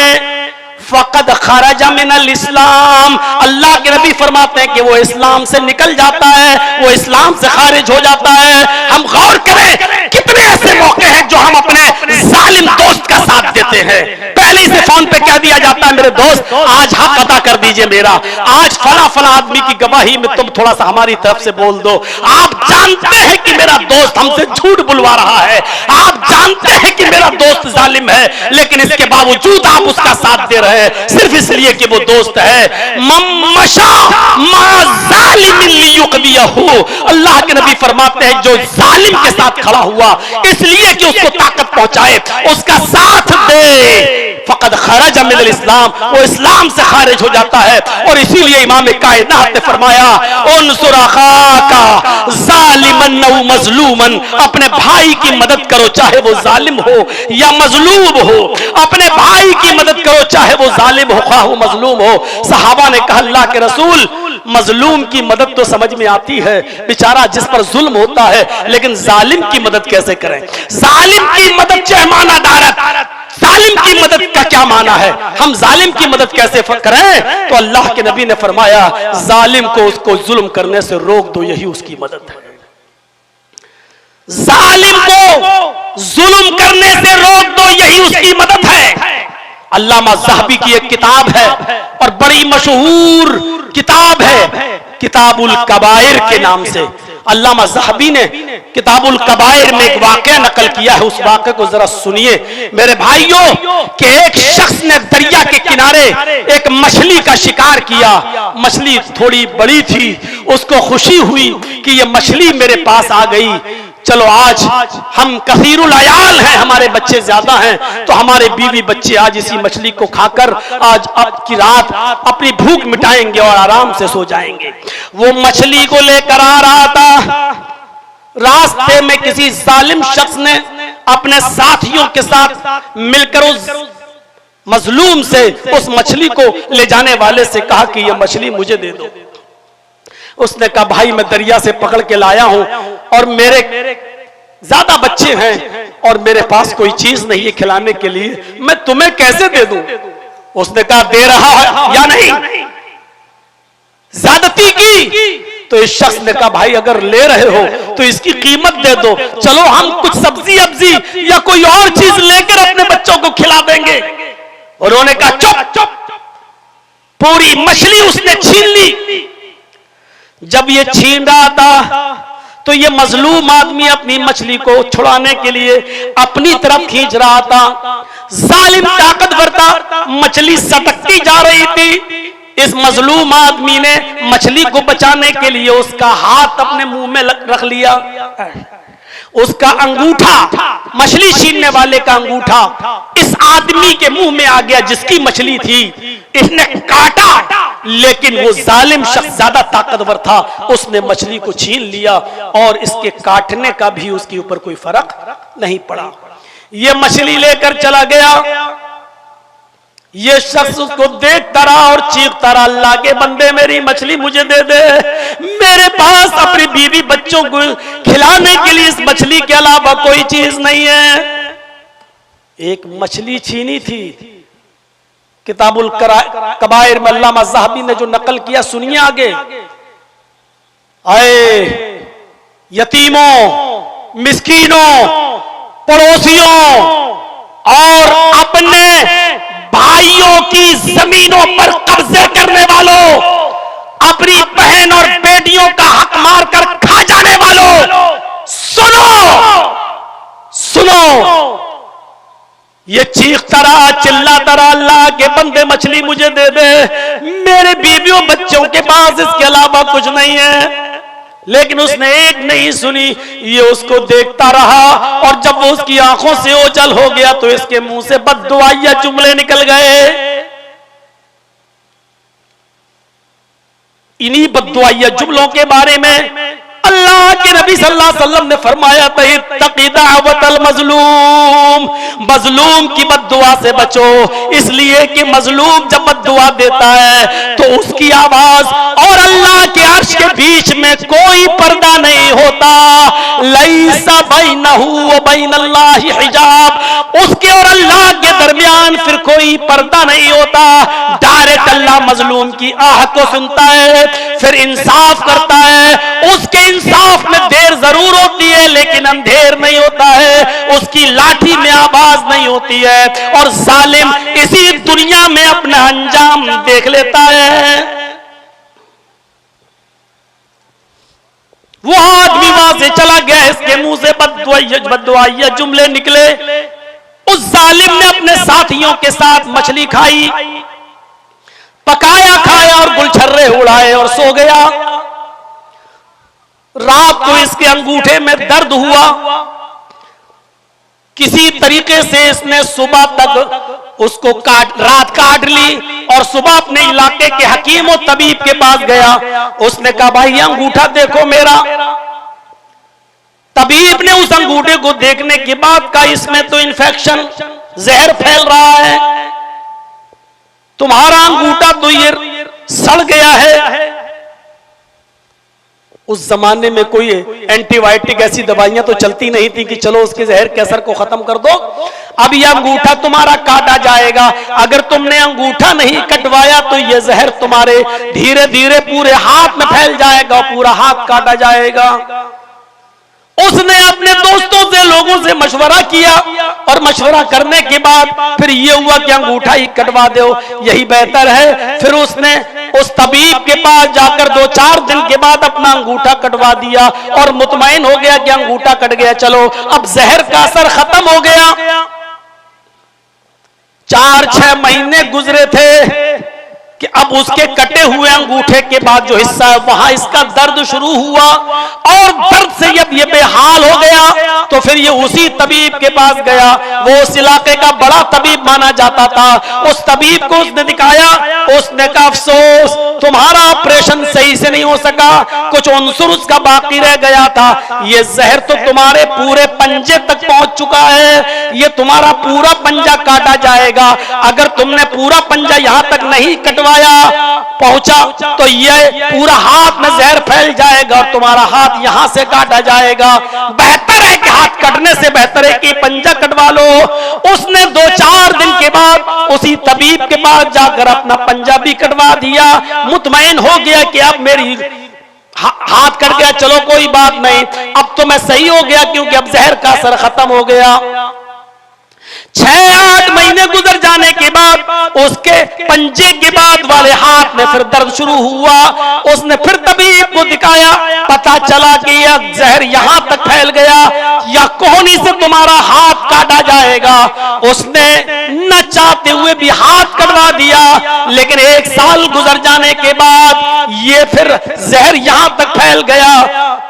फ़क़द खरज मिनल इस्लाम, अल्लाह के नबी फरमाते हैं कि वो इस्लाम से निकल जाता है, वो इस्लाम से खारिज हो जाता है। हम गौर करें कितने ऐसे मौके हैं जो हम अपने जालिम दोस्त का साथ देते हैं। पहले से फोन पे कह दिया जाता है मेरे दोस्त आज हक अदा कर दीजिए मेरा, आज फला फला आदमी की गवाही में तुम थोड़ा सा हमारी तरफ से बोल दो। आप जानते हैं कि मेरा दोस्त हमसे झूठ बुलवा रहा है, आप जानते हैं कि मेरा दोस्त जालिम है, लेकिन इसके बावजूद आप उसका साथ दे रहे हैं सिर्फ इसलिए कि वो दोस्त है। मम्मशा मा जालिमिन लियुक़दियहु, अल्लाह के नबी फरमाते हैं जो जालिम के साथ खड़ा हुआ इसलिए कि उसको ताकत पहुंचाए, उसका साथ दे, फ़क़द खरज मिनल इस्लाम, वो इस्लाम से खारिज हो जाता है। और इसीलिए इमाम कायनात ने फरमाया उनसुर अखाका ज़ालिमन औ मज़लूमन, अपने भाई की मदद करो चाहे वो जालिम हो या मजलूम हो, अपने भाई की मदद करो चाहे वो जालिम हो ख्वाह वो मजलूम हो। सहाबा ने कहा अल्लाह के रसूल मजलूम की मदद तो समझ में आती है, बेचारा जिस पर जुल्म होता है, लेकिन जालिम की मदद कैसे करें? जालिम की मदद चहमाना दारत, जालिम की मदद का क्या माना है? हम जालिम की मदद कैसे करें? तो अल्लाह के नबी ने फरमाया जालिम को उसको जुल्म करने से रोक दो, यही उसकी मदद है। जालिम को जुल्म करने से रोक दो, यही उसकी मदद है। अल्लामा ज़हबी की एक किताब है और बड़ी मशहूर किताब है किताबुल कबाइर के नाम से। अल्लामा ज़हबी ने किताबुल कबाइर में एक वाक़या नकल किया है, उस वाक़े को जरा सुनिए मेरे भाइयों। कि एक शख्स ने दरिया के किनारे एक मछली का शिकार किया, मछली थोड़ी बड़ी थी, उसको खुशी हुई कि ये मछली मेरे पास आ गई, चलो आज हम कसीरुल अयाल हैं, हमारे बच्चे ज्यादा हैं, तो हमारे बीवी बच्चे आज इसी मछली को खाकर आज अब की रात अपनी भूख मिटाएंगे और आराम से सो जाएंगे। वो मछली को लेकर आ रहा था, रास्ते में किसी जालिम शख्स ने अपने साथियों के साथ मिलकर उस मजलूम से उस मछली को ले जाने वाले से कहा कि यह मछली मुझे दे दो। उसने कहा भाई मैं दरिया से पकड़ के लाया हूं और मेरे ज्यादा बच्चे हैं और मेरे पास कोई चीज नहीं है खिलाने के लिए, मैं तुम्हें कैसे दे दूं? उसने कहा दे रहा है या नहीं? ज्यादती की तो इस शख्स ने कहा भाई अगर ले रहे हो तो इसकी कीमत दे दो, चलो हम कुछ सब्जी अब्जी या कोई और चीज लेकर अपने बच्चों को खिला देंगे। उन्होंने कहा चुप चुप, पूरी मछली उसने छीन ली। जब ये छीन रहा था तो ये मजलूम आदमी अपनी मछली को छुड़ाने के लिए अपनी तरफ खींच रहा था। जालिम ताकतवर था, मछली सटकती जा रही थी। इस मजलूम आदमी ने मछली को बचाने के लिए उसका हाथ अपने मुंह में रख लिया। उसका अंगूठा, मछली छीनने वाले का अंगूठा इस आदमी के मुंह में आ गया जिसकी मछली थी। इसने काटा, लेकिन वो जालिम शख्स ज्यादा ताकतवर था, उसने मछली को छीन लिया और इसके काटने का भी उसके ऊपर कोई फर्क नहीं पड़ा। ये मछली लेकर चला गया। ये शख्स उसको देखता रहा और चीखता रहा अल्लाह के बंदे मेरी मछली मुझे दे दे, मेरे पास अपनी बीवी बच्चों को खिलाने के लिए इस मछली के अलावा कोई चीज नहीं है। एक मछली छीनी थी। किताबुल कबाइर में अल्लामा ज़हबी ने जो नकल किया सुनिए आगे। आए यतीमों, मिस्कीनों, पड़ोसियों और अपने भाइयों की जमीनों पर कब्जे करने वालों, अपनी बहन और बेटियों का हक मारकर खा जाने वालों, सुनो सुनो। ये चीखता रहा, चिल्लाता रहा अल्लाह के बंदे मछली मुझे दे दे, मेरे बीवियों बच्चों के पास इसके अलावा कुछ नहीं है। लेकिन उसने एक नहीं सुनी, ये उसको देखता रहा और जब वो उसकी आंखों से ओझल हो गया तो इसके मुंह से बद्दुआया जुमले निकल गए। इन्हीं बद्दुआया जुमलों के बारे में अल्लाह के नबी सल्लल्लाहु अलैहि वसल्लम ने फरमाया तक़ी दावतल मजलूम, मजलूम की बद्दुआ से बचो, इसलिए कि मजलूम जब बद्दुआ देता है तो उसकी आवाज और अल्लाह के अर्श के बीच में कोई पर्दा नहीं होता। लैसा बैनहू व बैनल्लाहि हिजाब, उसके और अल्लाह के दरमियान फिर कोई पर्दा नहीं होता। डायरेक्ट अल्लाह मजलूम की आह को सुनता है, फिर इंसाफ करता है। उसके इंसाफ में देर जरूर होती है लेकिन अंधेर नहीं होता है, उसकी लाठी में आवाज नहीं होती है, और जालिम इसी दुनिया में अपना अंजाम देख लेता है। वो आदमी वहां से चला गया, इसके मुंह से बद्दुआइया जुमले निकले। उस जालिम ने अपने साथियों के साथ मछली खाई, पकाया खाया और गुलछर्रे उड़ाए और सो गया। रात को इसके अंगूठे में दर्द हुआ, किसी तरीके से इसने सुबह तक उसको रात काट ली, और सुबह अपने इलाके के हकीम और तबीब के पास गया। उसने कहा भाई अंगूठा देखो मेरा। तबीब ने उस अंगूठे को देखने के बाद कहा इसमें तो इन्फेक्शन, जहर फैल रहा है, तुम्हारा अंगूठा तो ये सड़ गया है। उस जमाने में कोई एंटीबायोटिक ऐसी दवाइयां तो चलती नहीं थी कि चलो उसके जहर के असर को खत्म कर दो। अब यह अंगूठा तुम्हारा काटा जाएगा, अगर तुमने अंगूठा नहीं कटवाया तो यह जहर तुम्हारे धीरे धीरे पूरे हाथ में फैल जाएगा, पूरा हाथ काटा जाएगा। उसने अपने दोस्तों से, लोगों से मशवरा किया, और मशवरा करने के बाद फिर ये हुआ कि अंगूठा ही कटवा दो, यही बेहतर है। फिर उसने उस तबीब के पास जाकर 2-4 दिन के बाद अपना अंगूठा कटवा दिया और मुतमईन हो गया कि अंगूठा कट गया, चलो अब जहर का असर खत्म हो गया। 4-6 महीने गुजरे थे कि अब उसके कटे हुए अंगूठे के बाद जो हिस्सा है वहां इसका दर्द शुरू हुआ, और दर्द से जब ये बेहाल हो गया तो फिर ये उसी तबीब के पास गया। वो उस इलाके का बड़ा तबीब माना जाता था। उस तबीब को उसने दिखाया, उसने कहा अफसोस तुम्हारा ऑपरेशन सही से नहीं हो सका, कुछ अंसुर उसका बाकी रह गया था, ये जहर तो तुम्हारे पूरे पंजे तक पहुंच चुका है, ये तुम्हारा पूरा पंजा काटा जाएगा। अगर तुमने पूरा पंजा यहां तक नहीं कटवा पहुंचा तो ये पूरा हाथ में जहर फैल जाएगा और तुम्हारा हाथ यहां से काटा जाएगा। बेहतर है कि हाथ कटने से बेहतर है कि पंजा कटवा लो। उसने 2-4 दिन के बाद उसी तबीब के पास जाकर अपना पंजा भी कटवा दिया, मुतमईन हो गया कि अब मेरी हाथ कट गया, चलो कोई बात नहीं, अब तो मैं सही हो गया क्योंकि अब जहर का असर खत्म हो गया। 6-8 महीने गुजर जाने के बाद उसके पंजे के बाद वाले हाथ में फिर दर्द शुरू हुआ। उसने फिर तबीब को दिखाया, पता चला कि यह जहर यहां तक फैल गया, या कोहनी से तुम्हारा हाथ काटा जाएगा। उसने न चाहते हुए भी हाथ कटवा दिया, लेकिन 1 साल गुजर जाने के बाद ये फिर जहर यहां तक फैल गया,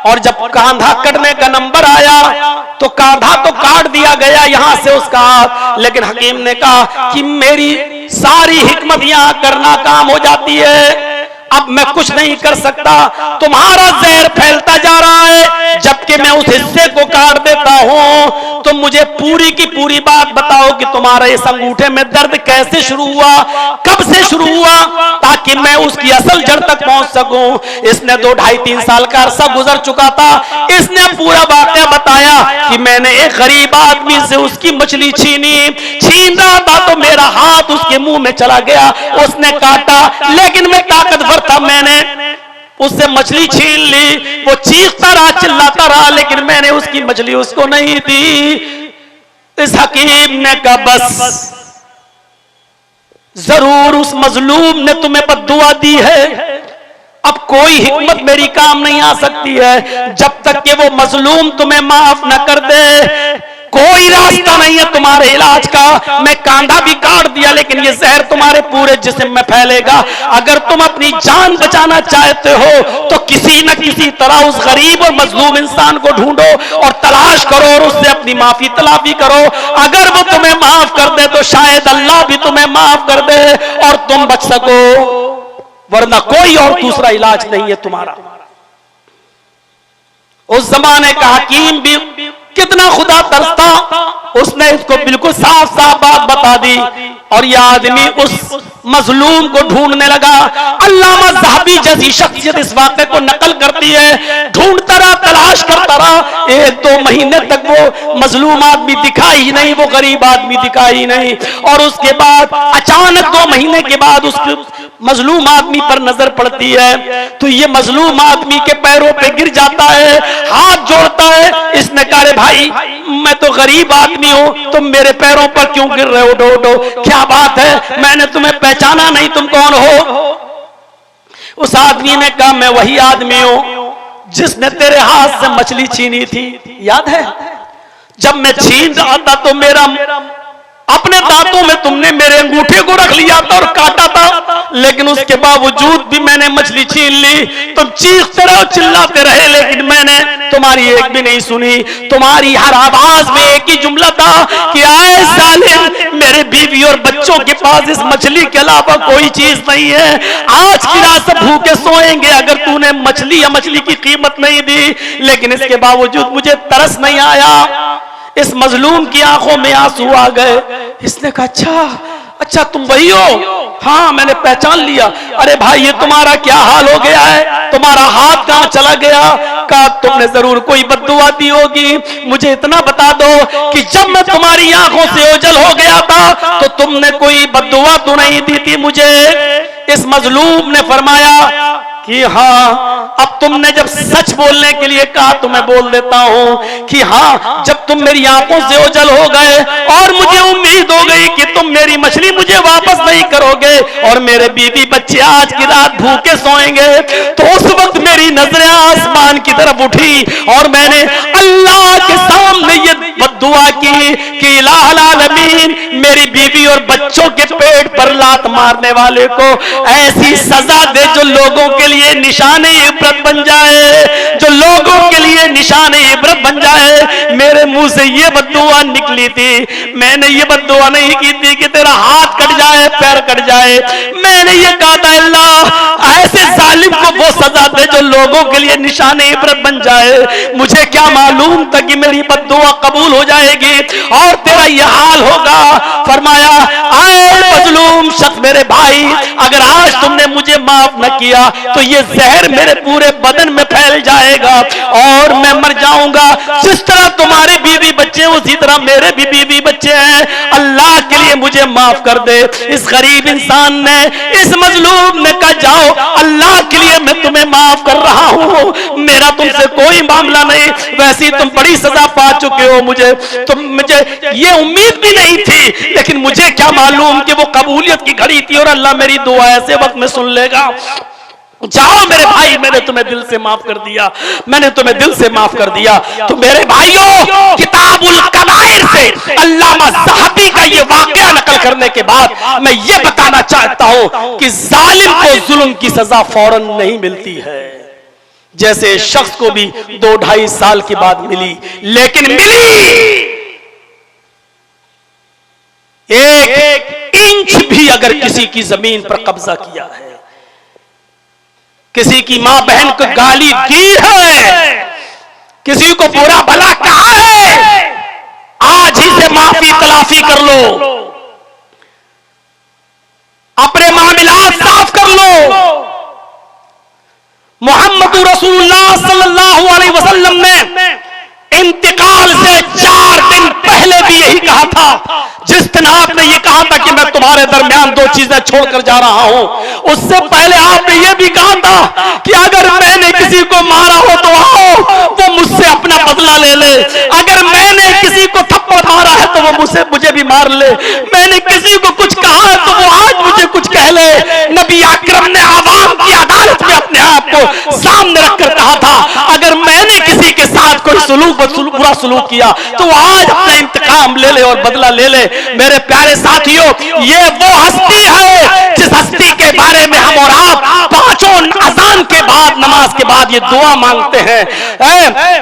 और जब कांधा कटने का नंबर आया तो कांधा तो काट दिया गया यहां से उसका हाथ, लेकिन हकीम ने कहा कि मेरी सारी हिकमत यहां करना काम हो जाती है, अब मैं कुछ नहीं कर सकता, तुम्हारा जहर फैलता जा रहा है, जबकि मैं उस हिस्से को काट देता हूं। तो मुझे पूरी की पूरी बात बताओ कि तुम्हारे इस अंगूठे में दर्द कैसे शुरू हुआ, कब से शुरू हुआ, ताकि मैं उसकी असल जड़ तक पहुंच सकूं। इसने 2-2.5-3 साल का अरसा गुजर चुका था। इसने पूरा वाकया बताया कि मैंने एक गरीब आदमी से उसकी मछली छीन रहा था तो मेरा हाथ उसके मुंह में चला गया, उसने काटा, लेकिन मैं ताकतवर था, मैंने उससे मछली छीन ली। वो चीखता रहा, चिल्लाता रहा, लेकिन मैंने उसकी मछली उसको नहीं दी। इस हकीम ने कहा बस जरूर उस मजलूम ने तुम्हें बद्दुआ दी है, अब कोई हिकमत मेरी काम नहीं आ सकती है जब तक कि वो मजलूम तुम्हें माफ न कर दे। कोई रास्ता नहीं है तुम्हारे इलाज का। मैं कांधा भी काट दिया, लेकिन ये जहर तुम्हारे पूरे जिस्म में फैलेगा। अगर तुम अपनी जान बचाना चाहते हो तो किसी न किसी तरह उस गरीब और मजलूम इंसान को ढूंढो और तलाश करो और उससे अपनी माफी तलाफी करो। अगर वो तुम्हें माफ कर दे तो शायद अल्लाह भी तुम्हें माफ कर दे और तुम बच सको, वरना कोई और दूसरा इलाज नहीं है तुम्हारा। उस जमाने का हकीम भी कितना खुदा तरसता, उसने इसको बिल्कुल साफ साफ बात बता दी, और यह आदमी उस मजलूम को ढूंढने लगा। अल्लामा ज़हबी जैसी शख्सियत इस वाक़े को नकल करती है, ढूंढता रहा, तलाश तलाश करता रहा, 1-2 महीने तक वो मजलूम आदमी दिखा ही नहीं, वो गरीब आदमी दिखा ही नहीं। और उसके बाद अचानक 2 महीने के बाद उस मजलूम आदमी पर नजर पड़ती है, तो ये मजलूम आदमी के पैरों पे गिर जाता है, हाथ जोड़ता है। इसने कहा, अरे भाई मैं तो गरीब आदमी हूं, तुम मेरे पैरों पर क्यों गिर रहे हो? उठो उठो, क्या बात है, मैंने तुम्हें पहचाना नहीं, तुम कौन हो? उस आदमी ने कहा, मैं वही आदमी हूं जिसने तेरे हाथ से मछली छीनी थी, याद है? जब मैं छीन रहा था तो मेरा अपने दांतों में तुमने मेरे अंगूठे को रख लिया था और काटा था, लेकिन उसके बावजूद भी मैंने मछली छीन ली। तुम चीखते रहे, चिल्लाते रहे, लेकिन मैंने तुम्हारी एक भी नहीं सुनी। तुम्हारी हर आवाज में एक ही जुमला था कि आए जालिम, मेरे बीवी और बच्चों के पास इस मछली के अलावा कोई चीज नहीं है, आज की रात सब भूखे सोएंगे अगर तूने मछली या मछली की कीमत नहीं दी। लेकिन इसके बावजूद मुझे तरस नहीं आया। इस मजलूम की आंखों में आंसू आ गए। इसने कहा, अच्छा तुम वही हो? हाँ, मैंने पहचान लिया। अरे भाई, ये तुम्हारा क्या हाल हो गया है? तुम्हारा हाथ कहां चला गया? कहा, तुमने जरूर कोई बद्दुआ दी होगी। मुझे इतना बता दो कि जब मैं तुम्हारी आंखों से ओझल हो गया था तो तुमने कोई बद्दुआ तो नहीं दी थी मुझे? इस मजलूम ने फरमाया कि हाँ, अब तुमने जब सच बोलने के लिए कहा तो मैं बोल देता हूं कि हाँ, जब तुम मेरी आंखों से ओझल हो गए और मुझे उम्मीद हो गई कि तुम मेरी मछली मुझे वापस नहीं करोगे और मेरे बीवी बच्चे आज की रात भूखे सोएंगे, तो उस वक्त मेरी नजरें आसमान की तरफ उठी और मैंने अल्लाह के सामने ये बद्दुआ की कि इलाहुल आलमीन, मेरी बीवी और बच्चों के पेट पर लात मारने वाले को ऐसी सजा दे जो लोगों के लिए निशाने इबरत बन जाए, जो लोगों के लिए निशाने इबरत बन जाए। मेरे मुंह से ये बद्दुआ निकली थी। मैंने ये बद्दुआ नहीं की थी कि तेरा हाथ कट जाए, पैर कट जाए। मैंने ये कहा था, अल्लाह ऐसे जालिम को वो सजा दे जो लोगों के लिए निशाने इबरत बन जाए। मुझे क्या मालूम था कि मेरी बद्दुआ कबूल हो जाएगी और तेरा ये हाल होगा। फरमाया, आए मजलूम शख्स मेरे भाई, अगर आज तुमने मुझे माफ न किया तो ये जहर मेरे पूरे बदन में फैल जाएगा और मैं मर जाऊंगा। जिस तरह तुम्हारे बीवी बच्चे उसी तरह मेरे भी बीवी बच्चे हैं। अल्लाह के लिए मुझे माफ कर दे। इस गरीब इंसान ने, इस मजलूम ने कहा, जाओ, अल्लाह के लिए मैं तुम्हें माफ कर रहा हूं, मेरा तुमसे कोई मामला नहीं। वैसे तुम बड़ी सजा पा चुके हो, मुझे ये उम्मीद भी नहीं थी, लेकिन मुझे क्या मालूम कि वो कबूलियत की घड़ी थी और अल्लाह मेरी दुआ ऐसे वक्त में सुन लेगा। जाओ मेरे भाई, मैंने तुम्हें दिल से माफ कर दिया, मैंने तुम्हें दिल से माफ कर दिया। तो मेरे भाइयों, किताबुल कबाइर से अल्लामा ज़हबी का ये वाकया नकल करने के बाद मैं ये बताना चाहता हूं कि जालिम को जुल्म की सजा फौरन नहीं मिलती है, जैसे शख्स को भी 2-2.5 साल के बाद मिली, लेकिन मिली 1 इंच भी अगर किसी की जमीन पर कब्जा किया है, किसी की मां बहन को गाली दी है, किसी को बुरा भला कहा है, आज ही से माफी तलाफी कर लो, अपने मामलात साफ कर लो। मोहम्मद रसूलुल्लाह सल्लल्लाहु अलैहि वसल्लम ने इंतकाल से 4 दिन पहले भी यही कहा था। जिस दिन आपने ये कहा था कि मैं तुम्हारे दरमियान 2 चीजें छोड़कर जा रहा हूं, उससे पहले आपने ये भी कहा था कि अगर मैंने किसी को मारा हो तो आओ, वो मुझसे अपना बदला ले ले। अगर मैंने किसी को थप्पड़ मारा है तो वो मुझे भी मार ले। मैंने किसी को कुछ कहा है तो वो आज मुझे कुछ कह ले। नबी अकरम ने आवाम की अदालत में अपने आप को सामने रखकर कहा था, अगर मैंने किसी के साथ कोई बुरा सलूक किया तो आज अपना इंतकाम ले ले और बदला ले ले। मेरे प्यारे साथियों, ये वो हस्ती है जिस हस्ती के बारे में हम और आप 5 अज़ान के बाद, नमाज के बाद ये दुआ मांगते हैं,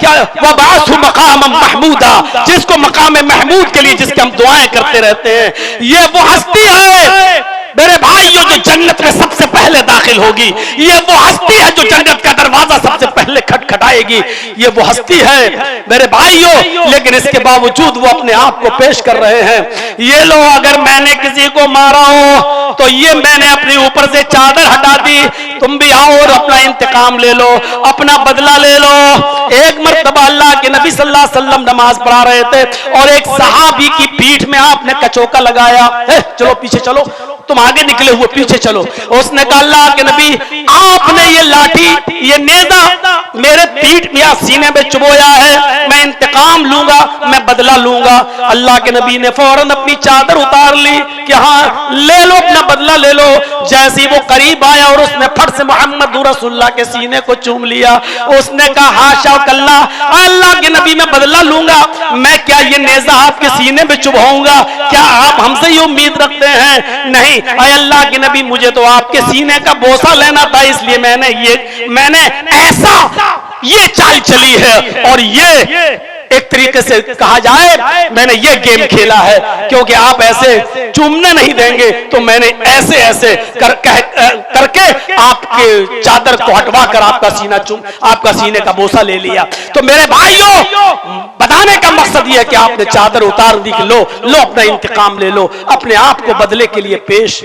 क्या वबासु मकाम महमूदा, जिसको मकाम महमूद के लिए जिसके हम दुआएं करते रहते हैं। ये वो हस्ती है मेरे भाइयों जो जन्नत में सबसे पहले दाखिल होगी। ये वो हस्ती है जो जन्नत का दरवाजा सबसे पहले खटखटाएगी। ये वो हस्ती है मेरे भाइयों, लेकिन इसके बावजूद वो अपने आप को पेश कर रहे हैं। ये लो, अगर मैंने किसी को मारा हो तो ये मैंने अपने ऊपर से चादर हटा दी, तुम भी आओ और अपना इंतकाम ले लो, अपना बदला ले लो। एक मर्तबा अल्लाह के नबी सल्लल्लाहु अलैहि वसल्लम नमाज पढ़ा रहे थे और एक सहाबी की पीठ में आपने कचौका लगाया, चलो पीछे चलो, तुम आगे निकले हुए पीछे चलो। उसने कहा अल्लाह के नबी आपने ये लाठी, ये नेजा मेरे पीठ या सीने में चुभोया है, मैं इंतकाम लूंगा, मैं बदला लूंगा। अल्लाह के नबी ने फौरन अपनी चादर उतार ली कि हाँ ले लो अपना बदला ले लो। जैसे वो करीब आया और उसने फट से मोहम्मद रसूलुल्लाह के सीने को चूम लिया, उसने कहा हाशा कल्ला, अल्लाह के नबी मैं बदला लूंगा, मैं क्या ये नेजा आपके सीने में चुभाऊंगा? क्या आप हमसे ये उम्मीद रखते हैं? नहीं, अल्लाह के नबी मुझे तो आपके सीने का बोसा लेना था, इसलिए मैंने ऐसा ये चाल चली है और ये एक तरीके से कहा जाए मैंने ये गेम खेला है, क्योंकि आप ऐसे चूमने नहीं देंगे तो मैंने ऐसे ऐसे करके आपके चादर को हटवा कर आपका सीने का बोसा ले लिया। तो मेरे भाइयों, बताने का मकसद ये है कि आपने चादर उतार दी कि लो अपना इंतकाम ले लो, अपने आप को बदले के लिए पेश।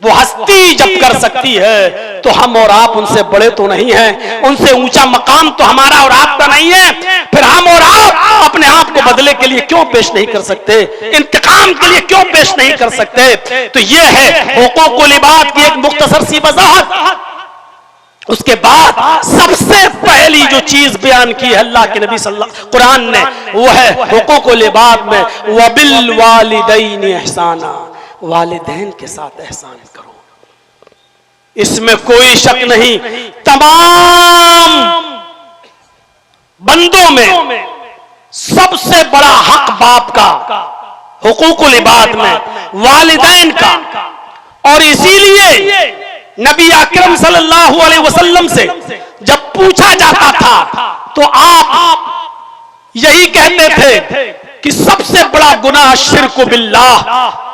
वो हस्ती जब कर सकती है तो हम और आप उनसे बड़े तो नहीं हैं, उनसे ऊंचा मकाम तो हमारा और आपका नहीं है, फिर हम और आप अपने आप को बदले के लिए क्यों पेश नहीं कर सकते, इंतकाम के लिए क्यों पेश नहीं कर सकते? तो ये है हुकूकुल इबाद की एक मुख्तसर सी वजाहत। उसके बाद सबसे पहली जो चीज बयान की है अल्लाह के नबी सल्लल्लाहु कुरान ने, वो है हुकूकुल इबाद में वबिल वालिदैन ihsana, वालिदैन के साथ एहसान करो। इसमें कोई शक नहीं, तमाम बंदों में सबसे बड़ा हक बाप का, हुकूकुल इबाद में वालिदैन का। और इसीलिए नबी अकरम सल्लल्लाहु अलैहि वसल्लम से जब पूछा जाता था तो आप यही कहते थे कि सबसे बड़ा गुनाह शिर्क बिल्लाह,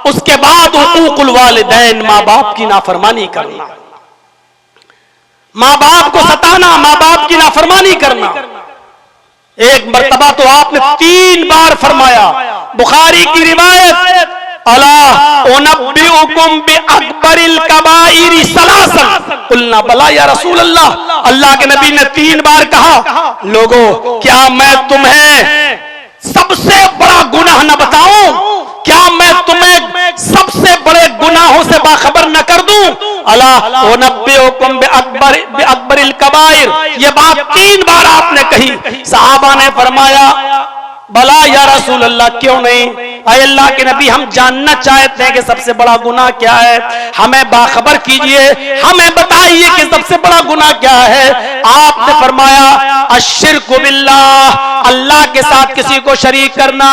उसके बाद हुकूकुल वालिदैन, माँ बाप की नाफरमानी करना, माँ बाप को सताना, माँ बाप की नाफरमानी करना। एक मर्तबा तो आपने 3 बार फरमाया, बुखारी की रिवायत, अला उनब्बिउकुम बिअकबरिल कबाइरि सलासन, कुलना बला या रसूल अल्लाह। अल्लाह के नबी ने 3 बार कहा, लोगों क्या मैं तुम्हें सबसे बड़ा गुनाह न बताऊं? क्या मैं तुम्हें सबसे बड़े गुनाहों से बाखबर न कर दूं? अला उनब्बिउकुम बिअकबरिल कबाइर, ये बात 3 बार आपने कही। सहाबा ने फरमाया बला या रसूल अल्लाह, क्यों नहीं? अय अल्लाह के नबी हम जानना चाहते हैं कि सबसे बड़ा गुनाह क्या है, हमें बाखबर कीजिए, हमें बताइए कि सबसे बड़ा गुनाह क्या है। आपने फरमाया अश्शिर्कु बिल्लाह, अल्लाह के साथ किसी को शरीक करना,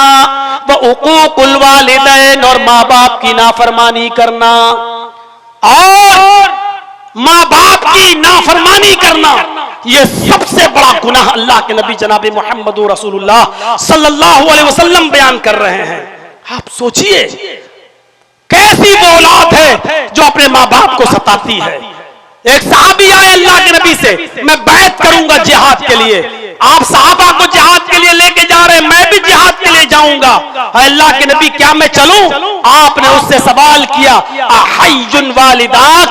व उकूकुल वालिदैन, और माँ बाप की नाफरमानी करना, और माँ बाप की नाफरमानी करना, ये सबसे बड़ा गुनाह अल्लाह के नबी जनाब मोहम्मद रसूलुल्लाह सल्लल्लाहु अलैहि वसल्लम बयान कर रहे हैं। आप सोचिए कैसी वो औलाद है जो अपने माँ बाप को सताती है। एक सहाबी आए अल्लाह के नबी से, मैं बैत करूंगा जिहाद के लिए, आप सहाबा को जिहाद के लिए लेके जा रहे हैं, मैं भी जिहाद के लिए जाऊंगा। अल्लाह के नबी क्या मैं चलूं? आपने उससे सवाल किया अहय्युन वालिदात,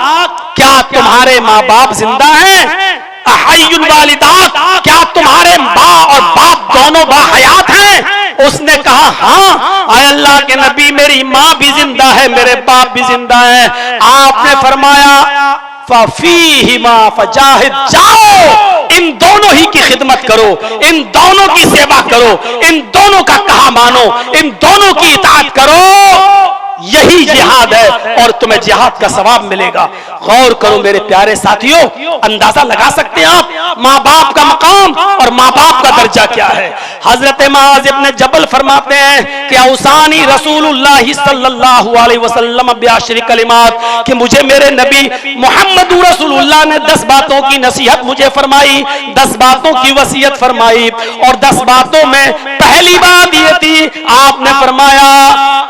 क्या तुम्हारे माँ बाप जिंदा हैं? अहय्युन वालिदात, क्या तुम्हारे माँ और बाप दोनों बाहयात हैं? उसने कहा हाँ। अल्लाह के नबी मेरी माँ भी जिंदा है, मेरे बाप भी जिंदा है। आपने फरमाया फीहिमा फजाहिद, जाओ इन दोनों ही की खिदमत करो, इन दोनों की सेवा करो, इन दोनों का कहा मानो, इन दोनों की इताअत करो, यही जिहाद है और तुम्हें जिहाद का सवाब मिलेगा। गौर करो मेरे प्यारे साथियों, अंदाजा लगा सकते हैं आप माँ बाप का मकाम और माँ बाप का दर्जा क्या है। हजरत मुआज़ इब्न जबल फरमाते हैं कि औसानी रसूलुल्लाह सल्लल्लाहु अलैहि वसल्लम बिअशरि कलिमात, कि मुझे मेरे नबी मोहम्मद रसूलुल्लाह ने 10 बातों की नसीहत मुझे फरमाई, 10 बातों की वसीयत फरमाई। और 10 बातों में पहली बात ये थी, आपने फरमाया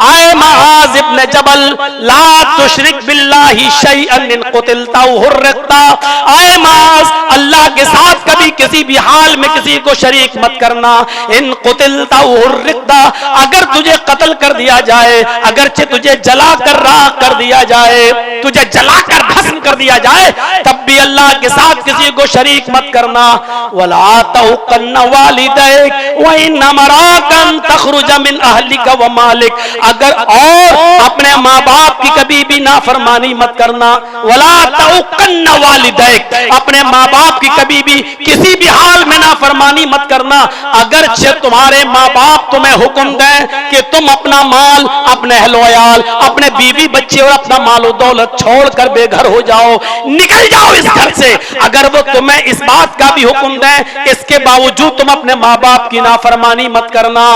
आए मुआज़ इब्न जबल ला तुशरिक बिल्लाहि शैअन इन कुतिलता हुर्रिकता, आए मुआज़ अल्लाह के साथ कभी किसी किसी भी हाल में किसी को शरीक मत करना। इन कुतिलता उर्रिकता, अगर तुझे कत्ल कर दिया जाए, अगरचे तुझे जला कर राख कर दिया जाए, तुझे जलाकर भस्म कर दिया जाए, तब भी अल्लाह के साथ किसी को शरीक मत करना। वला तउकन्न वालिदैक व इन अमराकन तखरुज मिन अहलिका व मालिक, अगर और अपने माँ बाप की कभी भी नाफरमानी मत करना। वला तउकन्न वालिदैक, अपने माँ बाप की कभी भी किसी भी हाल में नाफरमानी मत करना। अगरचे तुम्हारे माँ बाप तुम्हें हुक्म दें कि तुम अपना माल, अपने अहल-ओ-अयाल, अपने बीवी बच्चे और अपना मालो दौलत छोड़कर बेघर हो जाओ, निकल जाओ इस घर से, अगर वो तुम्हें इस बात का भी हुक्म दें, इसके बावजूद तुम अपने माँ बाप की नाफरमानी मत करना।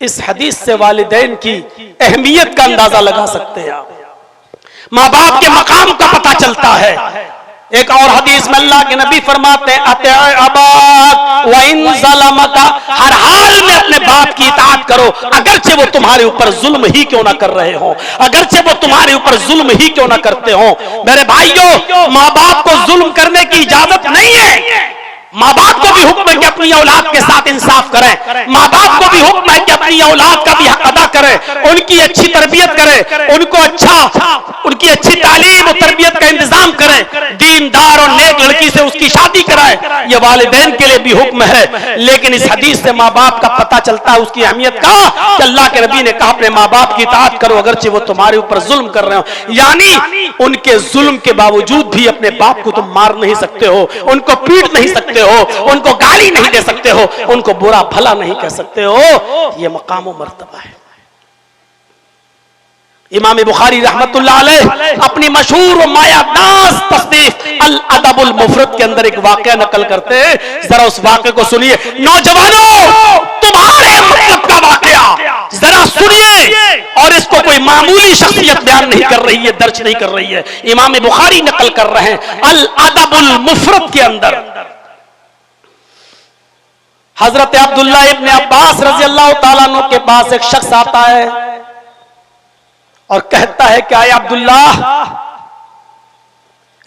इस हदीस से वालिदैन की अहमियत का अंदाजा लगा सकते हैं आप, माँ बाप के मकाम का पता चलता है। एक और हदीस में अल्लाह के नबी फरमाते हैं अते अबाक व इन ज़लमका, हर हाल में अपने बाप की इताअत करो, अगरचे वो तुम्हारे ऊपर जुल्म ही क्यों ना कर रहे हो, अगरचे वो तुम्हारे ऊपर जुल्म ही क्यों ना करते हो। मेरे भाइयों, माँ बाप को जुल्म करने की इजाजत नहीं है। माँ बाप को भी हुक्म है कि अपनी औलाद के साथ इंसाफ करें, माँ बाप को भी हुक्म है कि अपनी औलाद का भी हक अदा करें, उनकी अच्छी तरबियत करें, उनको उनकी अच्छी तालीम और तरबियत का इंतजाम करें, दीनदार और नेक लड़की से उसकी शादी कराएं। ये वालिदैन के लिए भी हुक्म है। लेकिन इस हदीस से माँ बाप का पता चलता है उसकी अहमियत का, कि अल्लाह के नबी ने कहा अपने माँ बाप की इताअत करो, अगरचे वो तुम्हारे ऊपर जुल्म कर रहे हो। यानी उनके जुल्म के बावजूद भी अपने बाप को तुम मार नहीं सकते हो, उनको पीट नहीं सकते हो, उनको गाली नहीं दे सकते हो, उनको बुरा भला नहीं कह सकते हो। यह मकाम और मर्तबा है। इमाम बुखारी रहमतुल्लाह अलैह अपनी मशहूर और मायादास तस्नीफ अल अदबुल मुफरद के अंदर एक वाकया नकल करते हैं, जरा उस वाकये को सुनिए। नौजवानों, तुम्हारे मतलब का वाकया जरा सुनिए, और इसको कोई मामूली शख्सियत बयान नहीं कर रही है, दर्ज नहीं कर रही है, इमाम बुखारी नकल कर रहे हैं अल अदबुल मुफरद के अंदर। हजरत अब्दुल्ला इब्ने अब्बास रज़ी अल्लाह ताला अन्हु के पास एक शख्स आता है और कहता है कि अब्दुल्ला,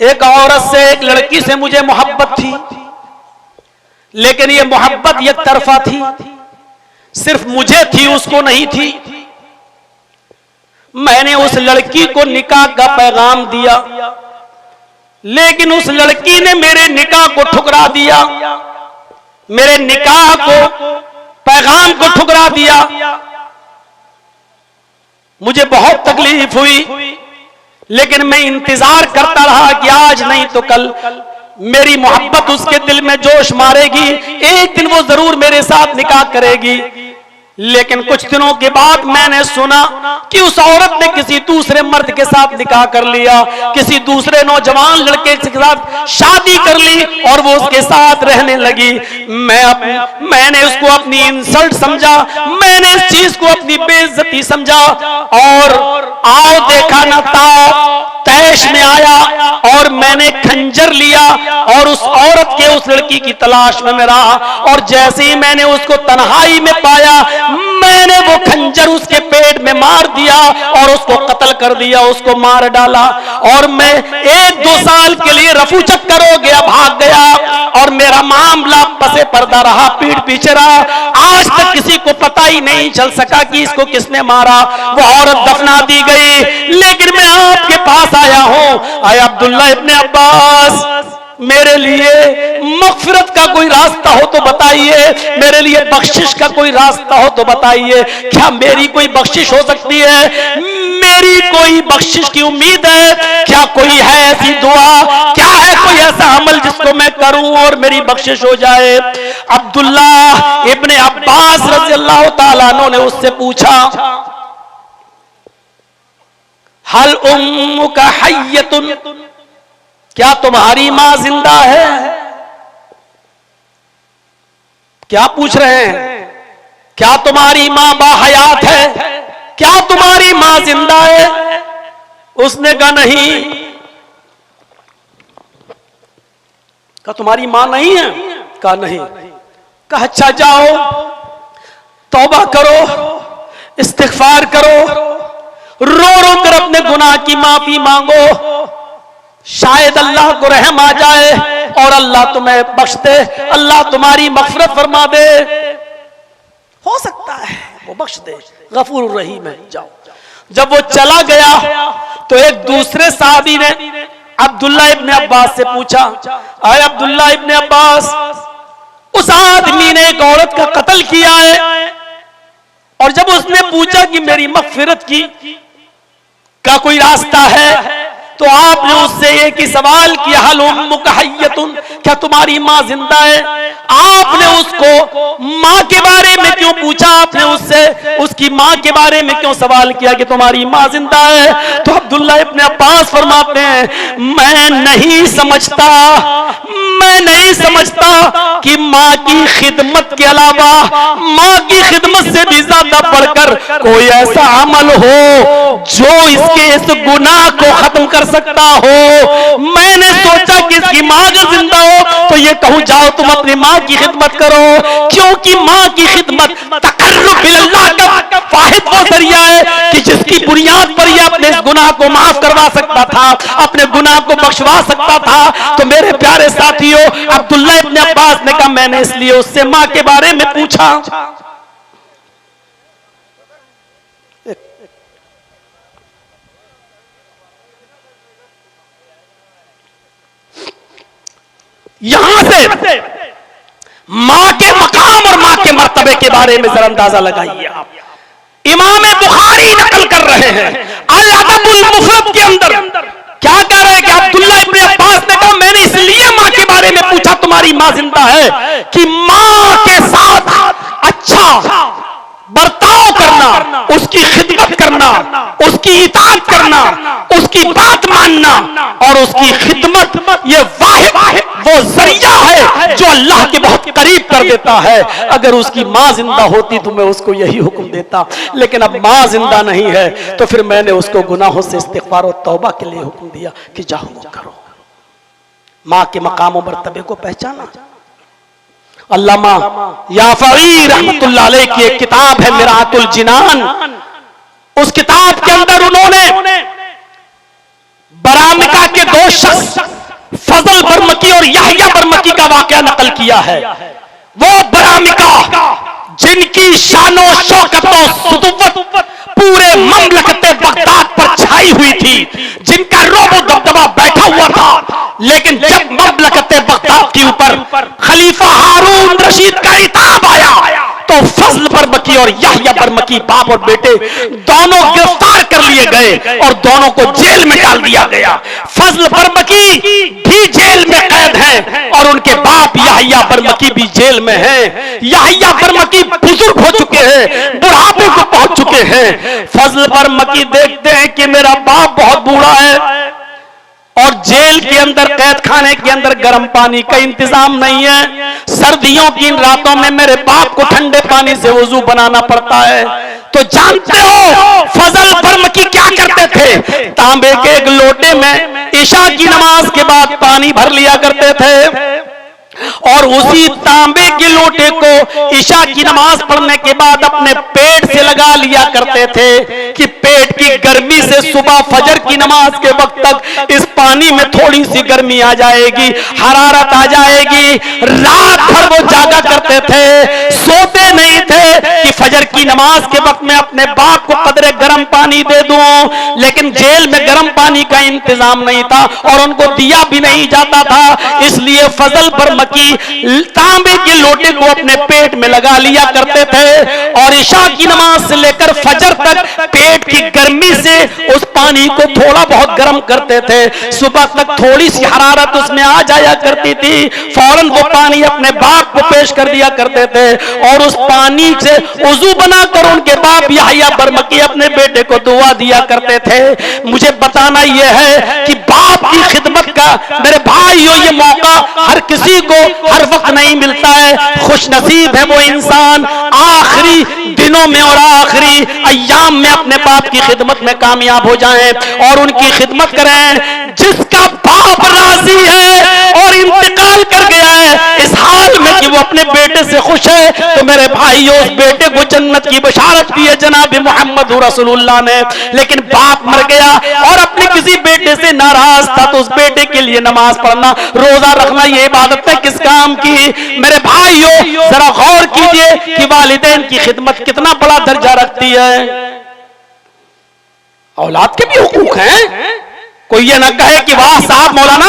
एक औरत से, एक लड़की से मुझे मोहब्बत थी, लेकिन ये मोहब्बत एक तरफा थी, सिर्फ मुझे थी, उसको नहीं थी। मैंने उस लड़की को निकाह का पैगाम दिया, लेकिन उस लड़की ने मेरे निकाह को ठुकरा दिया, मेरे निकाह को, पैगाम को ठुकरा दिया। मुझे बहुत तकलीफ हुई, लेकिन मैं इंतजार करता रहा कि आज नहीं तो कल मेरी मोहब्बत उसके दिल में जोश मारेगी, एक दिन वो जरूर मेरे साथ निकाह करेगी। लेकिन कुछ दिनों के बाद मैंने सुना कि उस औरत ने किसी दूसरे मर्द के साथ निकाह कर लिया, किसी दूसरे नौजवान लड़के के साथ शादी कर ली और वो उसके साथ रहने लगी। मैंने उसको अपनी इंसल्ट समझा, मैंने इस चीज को अपनी बेइज्जती समझा, और आओ देखा न ताओ तैश में आया और मैंने खंजर लिया और उस औरत के, उस लड़की की तलाश में मैं रहा, और जैसे ही मैंने उसको तन्हाई में पाया, मैंने वो खंजर उसके पेट में मार दिया और उसको कत्ल कर दिया, उसको मार डाला। और मैं 1-2 साल के लिए रफू चक्कर हो गया, भाग गया, और मेरा मामला पसे पर्दा रहा, पीठ पीछे रहा। आज तक किसी को पता ही नहीं चल सका कि इसको किसने मारा। वो औरत दफना दी गई, लेकिन मैं आपके पास आया हूं। आया अब्दुल्ला इब्ने अब्बास, मेरे लिए मगफिरत का कोई रास्ता हो तो बताइए, मेरे लिए बख्शिश का कोई रास्ता हो तो बताइए। क्या मेरी कोई बख्शिश हो सकती है? मेरी कोई बख्शिश की उम्मीद है? क्या कोई है ऐसी दुआ? क्या है कोई ऐसा अमल जिसको मैं करूं और मेरी बख्शिश हो जाए? अब्दुल्ला इब्ने अब्बास रज़ी अल्लाह ताला अन्हु ने उससे पूछा, हल उम्मुका हय्यतुन, क्या तुम्हारी मां जिंदा है? क्या पूछ रहे हैं? क्या तुम्हारी मां बाहयात है? क्या तुम्हारी मां जिंदा है? उसने कहा नहीं। कहा तुम्हारी मां नहीं है? कहा नहीं। कहा अच्छा जाओ, तौबा करो, इस्तिग़फ़ार करो, रो रो कर अपने गुनाह की माफी मांगो, शायद अल्लाह को रहम आ जाए और अल्लाह तुम्हें बख्श दे, अल्लाह तुम्हारी मग़फ़िरत फरमा दे। हो सकता है वो बख्श दे, गफूर रहीम है, जाओ। जब वो चला गया तो एक दूसरे साहबी ने अब्दुल्ला इब्ने अब्बास से पूछा, आए अब्दुल्ला इब्ने अब्बास, उस आदमी ने एक औरत का कत्ल किया है, और जब उसने पूछा कि मेरी मग़फ़िरत की का कोई रास्ता है, तो आपने उससे एक ही सवाल किया, हल उम्मुका हय्यतुन, क्या तुम्हारी माँ जिंदा है? आपने उसको माँ के बारे में क्यों पूछा? आपने उससे उसकी माँ के बारे में क्यों सवाल किया कि तुम्हारी माँ जिंदा है? तो अब्दुल्ला इब्ने अब्बास फरमाते हैं, मैं नहीं समझता कि माँ की खिदमत के अलावा, माँ की खिदमत से भी ज्यादा बढ़कर कोई ऐसा अमल हो जो इसके इस गुनाह को खत्म कर सकता हो। मैंने सोचा कि इसकी माँ अगर जिंदा हो तो ये कहूं, जाओ तुम अपनी माँ की खिदमत करो, क्योंकि माँ की खिदमत तकर्रुब इल्लाह का वाहिद वो जरिया है कि जिसकी बुनियाद पर ये अपने इस गुनाह को माफ करवा सकता था, अपने गुनाह को बख्शवा सकता था। तो मेरे प्यारे साथियों, अब्दुल्ला इब्ने अब्बास ने कहा, मैंने इसलिए उससे माँ के बारे में पूछा। यहां से मां के मकाम और मां के मर्तबे के बारे में जरा अंदाजा लगाइए आप। इमाम बुखारी नकल कर रहे हैं अल अदबुल मुफरद के अंदर, क्या कह रहे हैं कि अब्दुल्ला इब्ने अब्बास ने कहा, मैंने इसलिए मां के बारे में पूछा तुम्हारी मां जिंदा है कि मां के साथ अच्छा बर्ताव करना, उसकी खिदमत करना, उसकी इताअत करना, उसकी बात मानना और उसकी खिदमत, ये वाहिद वो जरिया है जो अल्लाह के बहुत करीब कर देता है। अगर उसकी माँ जिंदा होती तो मैं उसको यही हुक्म देता, लेकिन अब माँ जिंदा नहीं है, तो फिर मैंने उसको गुनाहों से इस्तिग़फ़ार और तौबा के लिए हुक्म दिया कि जाओ वो करो। माँ के मकाम और मर्तबे को पहचाना। अल्लामा याफ़ई रहमतुल्लाह अलैह की एक किताब है मिरातुल जिनान, उस किताब के अंदर उन्होंने बरामिका के दो शख्स फजल बरमकी और याहिया बरमकी का वाकया नकल किया है। वो बरामिका जिनकी शानो शौकत और सुतुवत पूरे ममलकते बगदाद पर छाई हुई थी, जिनका रोबो दबदबा बैठा हुआ था, लेकिन जब ममलकते बगदाद के ऊपर खलीफा हारून रशीद का इताब आया तो फजल बरमकी और याहिया बरमकी बाप और बेटे दोनों गिरफ्तार कर लिए गए और दोनों को जेल में डाल दिया गया। फजल बरमकी भी जेल में कैद हैं और उनके बाप याहिया बरमकी भी जेल में हैं। याहिया बरमकी बुजुर्ग हो चुके हैं, बुढ़ापे को पहुंच चुके हैं। फजल बरमकी देखते हैं कि मेरा बाप बहुत बूढ़ा है और जेल के अंदर, कैद खाने के अंदर गर्म पानी का इंतजाम नहीं है। सर्दियों की इन रातों में मेरे बाप को ठंडे पानी से वुजू बनाना पड़ता है। तो जानते हो फजल बरमकी क्या करते थे? तांबे के एक लोटे में इशा की नमाज के बाद पानी भर लिया करते थे और उसी तांबे के लोटे को इशा की नमाज पढ़ने के बाद अपने पेट से लगा लिया करते थे कि पेट की गर्मी से सुबह फजर की नमाज के वक्त तक इस पानी में थोड़ी सी गर्मी आ जाएगी, हरारत आ जाएगी। रात भर वो जागा करते थे, सोते नहीं थे कि फजर की नमाज के वक्त में अपने बाप को कदरे गर्म पानी दे दूं। लेकिन जेल में गर्म पानी का इंतजाम नहीं था और उनको दिया भी नहीं जाता था, इसलिए फजल बरमकी तांबे के लोटे को अपने पेट में लगा लिया करते थे और इशा की नमाज से लेकर फजर तक पेट की गर्मी से उस पानी को थोड़ा बहुत गर्म करते थे। सुबह तक थोड़ी सी हरारत उसमें आ जाया करती थी, फौरन वो पानी अपने बाप को पेश कर दिया करते थे और उस पानी से वुजू बनाकर उनके बाप याहिया बरमकी अपने बेटे को दुआ दिया करते थे। मुझे बताना यह है कि बाप की खिदमत का मेरे भाइयों ये मौका हर किसी को हर वक्त नहीं मिलता है। खुश नसीब है वो इंसान आखिरी दिनों में और आखिरी अय्याम में अपने बाप की खिदमत में कामयाब हो जाएं और उनकी खिदमत करें। जिसका बाप राजी है और इंतकाल कर गया है इस हाल में कि वो अपने बेटे से खुश है, तो मेरे भाई भाइयों उस बेटे को जन्नत की बशारत दी है जनाब मोहम्मद रसूलुल्लाह ने, लेकिन बाप मर गया और अपने किसी बेटे से नाराज था, तो उस बेटे के लिए नमाज पढ़ना, रोजा रखना ये इबादत है किस काम की? मेरे भाइयों जरा गौर कीजिए कि वालिदैन की खिदमत कितना बड़ा दर्जा रखती है। औलाद के भी हुकूक हैं, कोई ये ना कहे कि वाह साहब मौलाना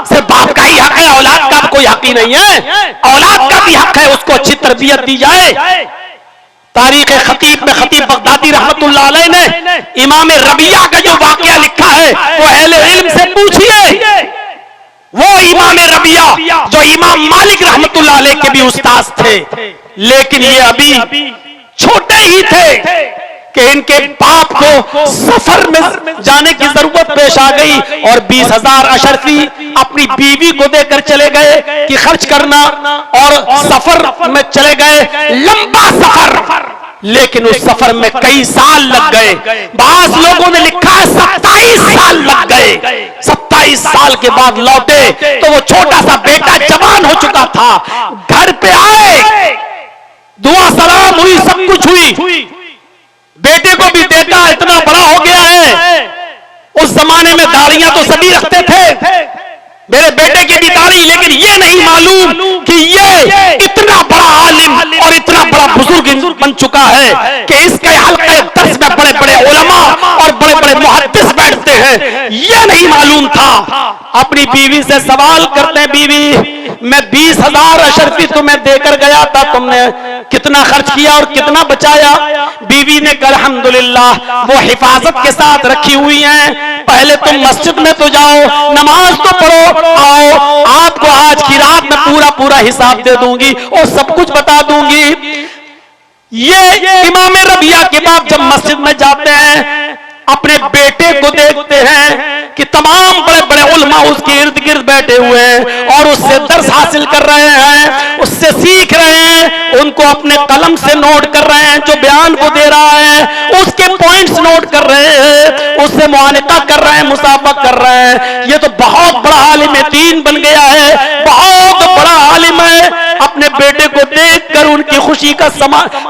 सिर्फ बाप का ही हक है, औलाद का कोई हक ही नहीं है। औलाद का भी हक है, उसको अच्छी तरबियत दी जाए। तारीख खतीब में खतीब बगदादी रहमतुल्लाह अलैह ने इमाम रबिया का जो वाकया लिखा है वो अहले इल्म से पूछिए। वो इमाम रबिया जो इमाम मालिक रहमतुल्लाह अलैह के भी उस्ताद थे, लेकिन ये अभी छोटे ही थे कि इनके बाप को सफर में जाने की जरूरत पेश आ गई और 20,000 अशरफी अपनी बीवी को देकर चले गए कि खर्च करना, और सफर में चले गए, लंबा सफर, लेकिन उस सफर में कई साल लग गए। बास लोगों ने लिखा है 27 साल लग गए। 27 साल के बाद लौटे तो वो छोटा सा बेटा जवान हो चुका था। घर पे आए, दुआ सलाम हुई, सब कुछ हुई, बेटे को भी देखा इतना बड़ा हो गया है। उस जमाने में दाढ़ियां तो सभी रखते थे, मेरे बेटे की भी दाढ़ी, लेकिन ये नहीं मालूम कि ये इतना बड़ा आलिम और इतना बड़ा बुजुर्ग बन चुका है कि इसके हल्के दर्स में बड़े बड़े उलमा और बड़े बड़े मुहद्दिस बैठते हैं। ये नहीं मालूम था। अपनी बीवी से सवाल करते हैं, बीवी मैं 20,000 अशरफी तुम्हें देकर गया था, तुमने कितना खर्च किया और कितना बचाया? बीवी ने कहा अल्हम्दुलिल्लाह वो हिफाजत के साथ रखी हुई हैं, पहले तुम मस्जिद में तो जाओ, नमाज तो पढ़ो, आओ आपको आज की रात में पूरा पूरा हिसाब दे दूंगी और सब कुछ बता दूंगी। ये इमाम रबिया के बाप जब मस्जिद में जाते हैं, अपने बेटे को देखते हैं कि तमाम बड़े बड़े उलमा उसके इर्द गिर्द बैठे हुए हैं और उससे दर्स हासिल कर रहे हैं, उससे सीख रहे हैं, उनको अपने कलम से नोट कर रहे हैं, जो बयान को दे रहा है उसके पॉइंट्स नोट कर रहे हैं, उससे मुआनका कर रहे हैं, मुसाफा कर रहे हैं। ये तो बहुत बड़ा आलिम दीन बन गया है, बहुत बड़ा आलिम है। अपने बेटे को देखकर उनकी खुशी का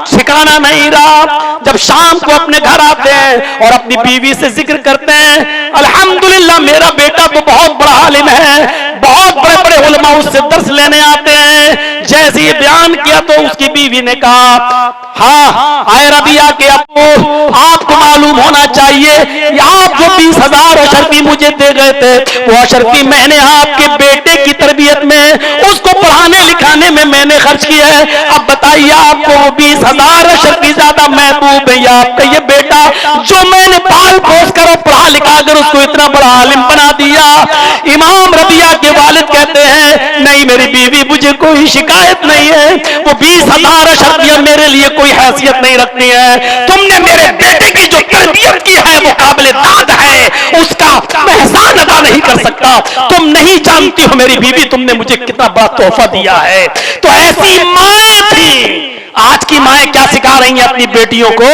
ठिकाना नहीं रहा। जब शाम को अपने घर आते हैं और अपनी बीवी से जिक्र करते हैं, अल्हम्दुलिल्लाह मेरा बेटा तो बहुत बड़ा आलिम है, बहुत बड़े बड़े उलमा उससे दर्स लेने आते हैं। जैसे ये बयान किया तो उसकी बीवी ने कहा, हाँ आए रबिया के अब्बू, आपको मालूम होना चाहिए आप जो 20,000 अशरफी मुझे दे गए थे, वो अशरफी मैंने आपके बेटे की तरबियत में, उसको पढ़ाने लिखाने में मैंने खर्च किया है। अब बताइए आपको वो 20,000 अशरफी ज्यादा महबूब है या आपका ये बेटा जो मैंने पाल पोस कर और पढ़ा लिखा कर उसको इतना बड़ा आलिम बना दिया? इमाम रबिया के वालिद कहते हैं, नहीं मेरी बीवी, मुझे कोई शिकायत नहीं है, वो 20,000 अशरफियां मेरे लिए कोई हैसियत नहीं रखती है। तुमने मेरे बेटे की जो तरबियत की है वो काबिल दाद है, उसका मैं एहसान अदा नहीं कर सकता। तुम नहीं जानती हो मेरी बीवी, तुमने मुझे कितना बड़ा तोहफा दिया है। तो ऐसी माएं थी। आज की माएं क्या सिखा रही हैं अपनी बेटियों को?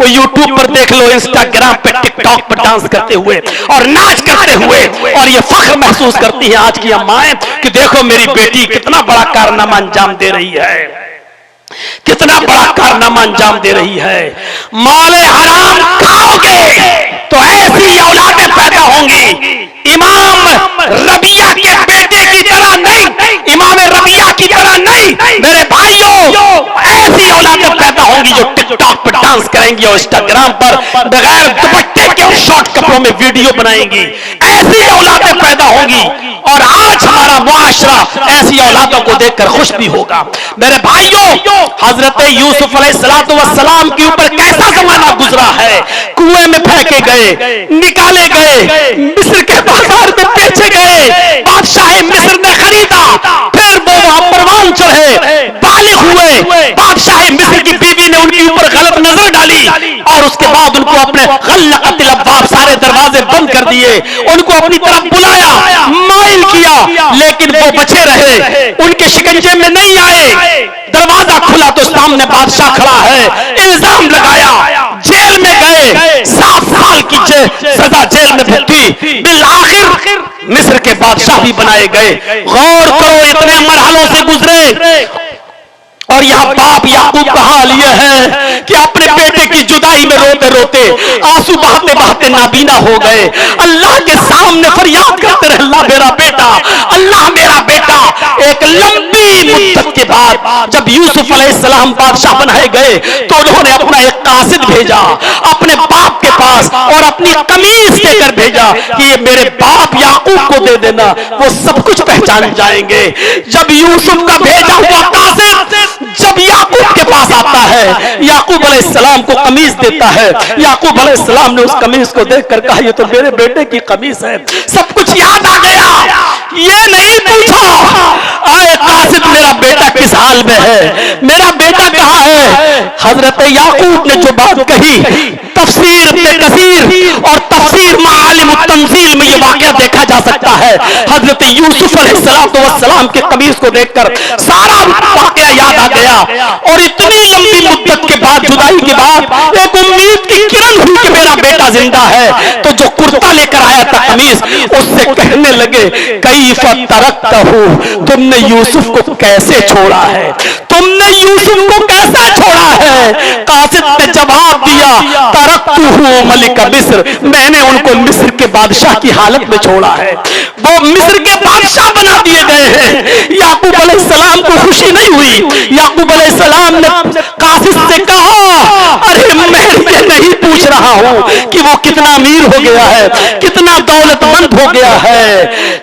वो यूट्यूब पर देख लो, इंस्टाग्राम पे, टिकटॉक पर डांस करते हुए और नाच करते हुए, और ये फख्र महसूस करती हैं आज की अम्माएं कि देखो मेरी बेटी कितना बड़ा कारनामा अंजाम दे रही है, कितना बड़ा कारनामा अंजाम दे रही है। माले हराम खाओगे तो ऐसी औलादें पैदा होंगी। इमाम रबिया के बेटे की तरह नहीं, इमाम रबिया की तरह नहीं मेरे भाइयों, ऐसी औलादें पैदा होंगी जो टिकटॉक पर डांस करेंगी और इंस्टाग्राम पर बगैर दुपट्टे के शॉर्ट कपड़ों में वीडियो बनाएंगी। ऐसी औलादें पैदा होंगी और आज हमारा मुआशरा ऐसी औलादों को देखकर खुश भी होगा। मेरे भाइयों, हजरत यूसुफ अलैहिस्सलाम के ऊपर कैसा जमाना गुजरा है। कुएं में फेंके गए, निकाले गए, मिस्र के बाजार में बेचे गए, बादशाह मिस्र ने खरीदा, फिर वो वहां परवान चढ़े, बालिग हुए, बादशाह मिस्र की बीवी ने उनके ऊपर गलत नजर डाली और उसके बाद उनको अपने गल्लक़तिल अब्वाब, सारे दरवाजे बंद कर दिए, उनको अपनी तरफ बुलाया, माइल किया, लेकिन वो बचे रहे, उनके शिकंजे में नहीं आए। दरवाजा खुला तो सामने बादशाह खड़ा है, इल्जाम लगाया, जेल में गए, 7 साल की सजा जेल में भुगती, बिल आखिर मिस्र के बादशाह भी बनाए गए। गौर करो, इतने मरहलों से गुजरे और यहाँ बाप याकूब का हाल यह है कि अपने बेटे की जुदाई में रोते रोते आंसू बहाते बहाते नाबीना हो गए। अल्लाह के सामने फरियाद करते रहे, अल्लाह मेरा बेटा, अल्लाह मेरा बेटा। एक लंबी मुद्दत के बाद जब यूसुफ अलैहिस्सलाम बादशाह बनाए गए तो उन्होंने अपना एक कासिद भेजा अपने बाप के पास और अपनी कमीज देकर भेजा कि ये मेरे बाप याकूब को दे देना, वो सब कुछ पहचान जाएंगे। जब यूसुफ का भेजा हुआ कासिद जब याकूब के पास आता है, याकूब अलैहिस्सलाम को कमीज देता है। याकूब अलैहिस्सलाम ने उस कमीज को देखकर कहा ये तो मेरे बेटे की कमीज है। सब कुछ याद आ गया, ये नहीं पूछा आए कासिद मेरा बेटा किस हाल में है, मेरा बेटा कहाँ है। हजरत याकूब ने जो बात कही, तफसीर में कसीर और तफसीर मालिम तंजील में ये वाकया देखा जा सकता है। हजरत यूसुफ अलैहिस्सलाम के कमीज को देखकर सारा वाकया याद आ गया और इतनी लंबी मुद्दत के बाद, जुदाई के बाद एक उम्मीद की किरण हुई कि मेरा बेटा जिंदा है। तो जो कुर्ता लेकर आया था कमीज, उससे कहने लगे कैफ तरकतहू, तुमने यूसुफ को कैसे छोड़ा है, तुमने यूसुफ को कैसे छोड़ा है। कासिद ने जवाब दिया तरकतहू मलिक मिस्र, मैंने उनको मिस्र के बादशाह की हालत में छोड़ा है, वो मिस्र के बादशाह बना दिए गए हैं। याकूब अलैहिस्सलाम को खुशी नहीं हुई। याकूब अलैहिस्सलाम ने कासिद से कहा अरे मैं ये नहीं पूछ रहा हूं कि वो कितना अमीर हो गया है, कितना दौलतमंद हो गया है।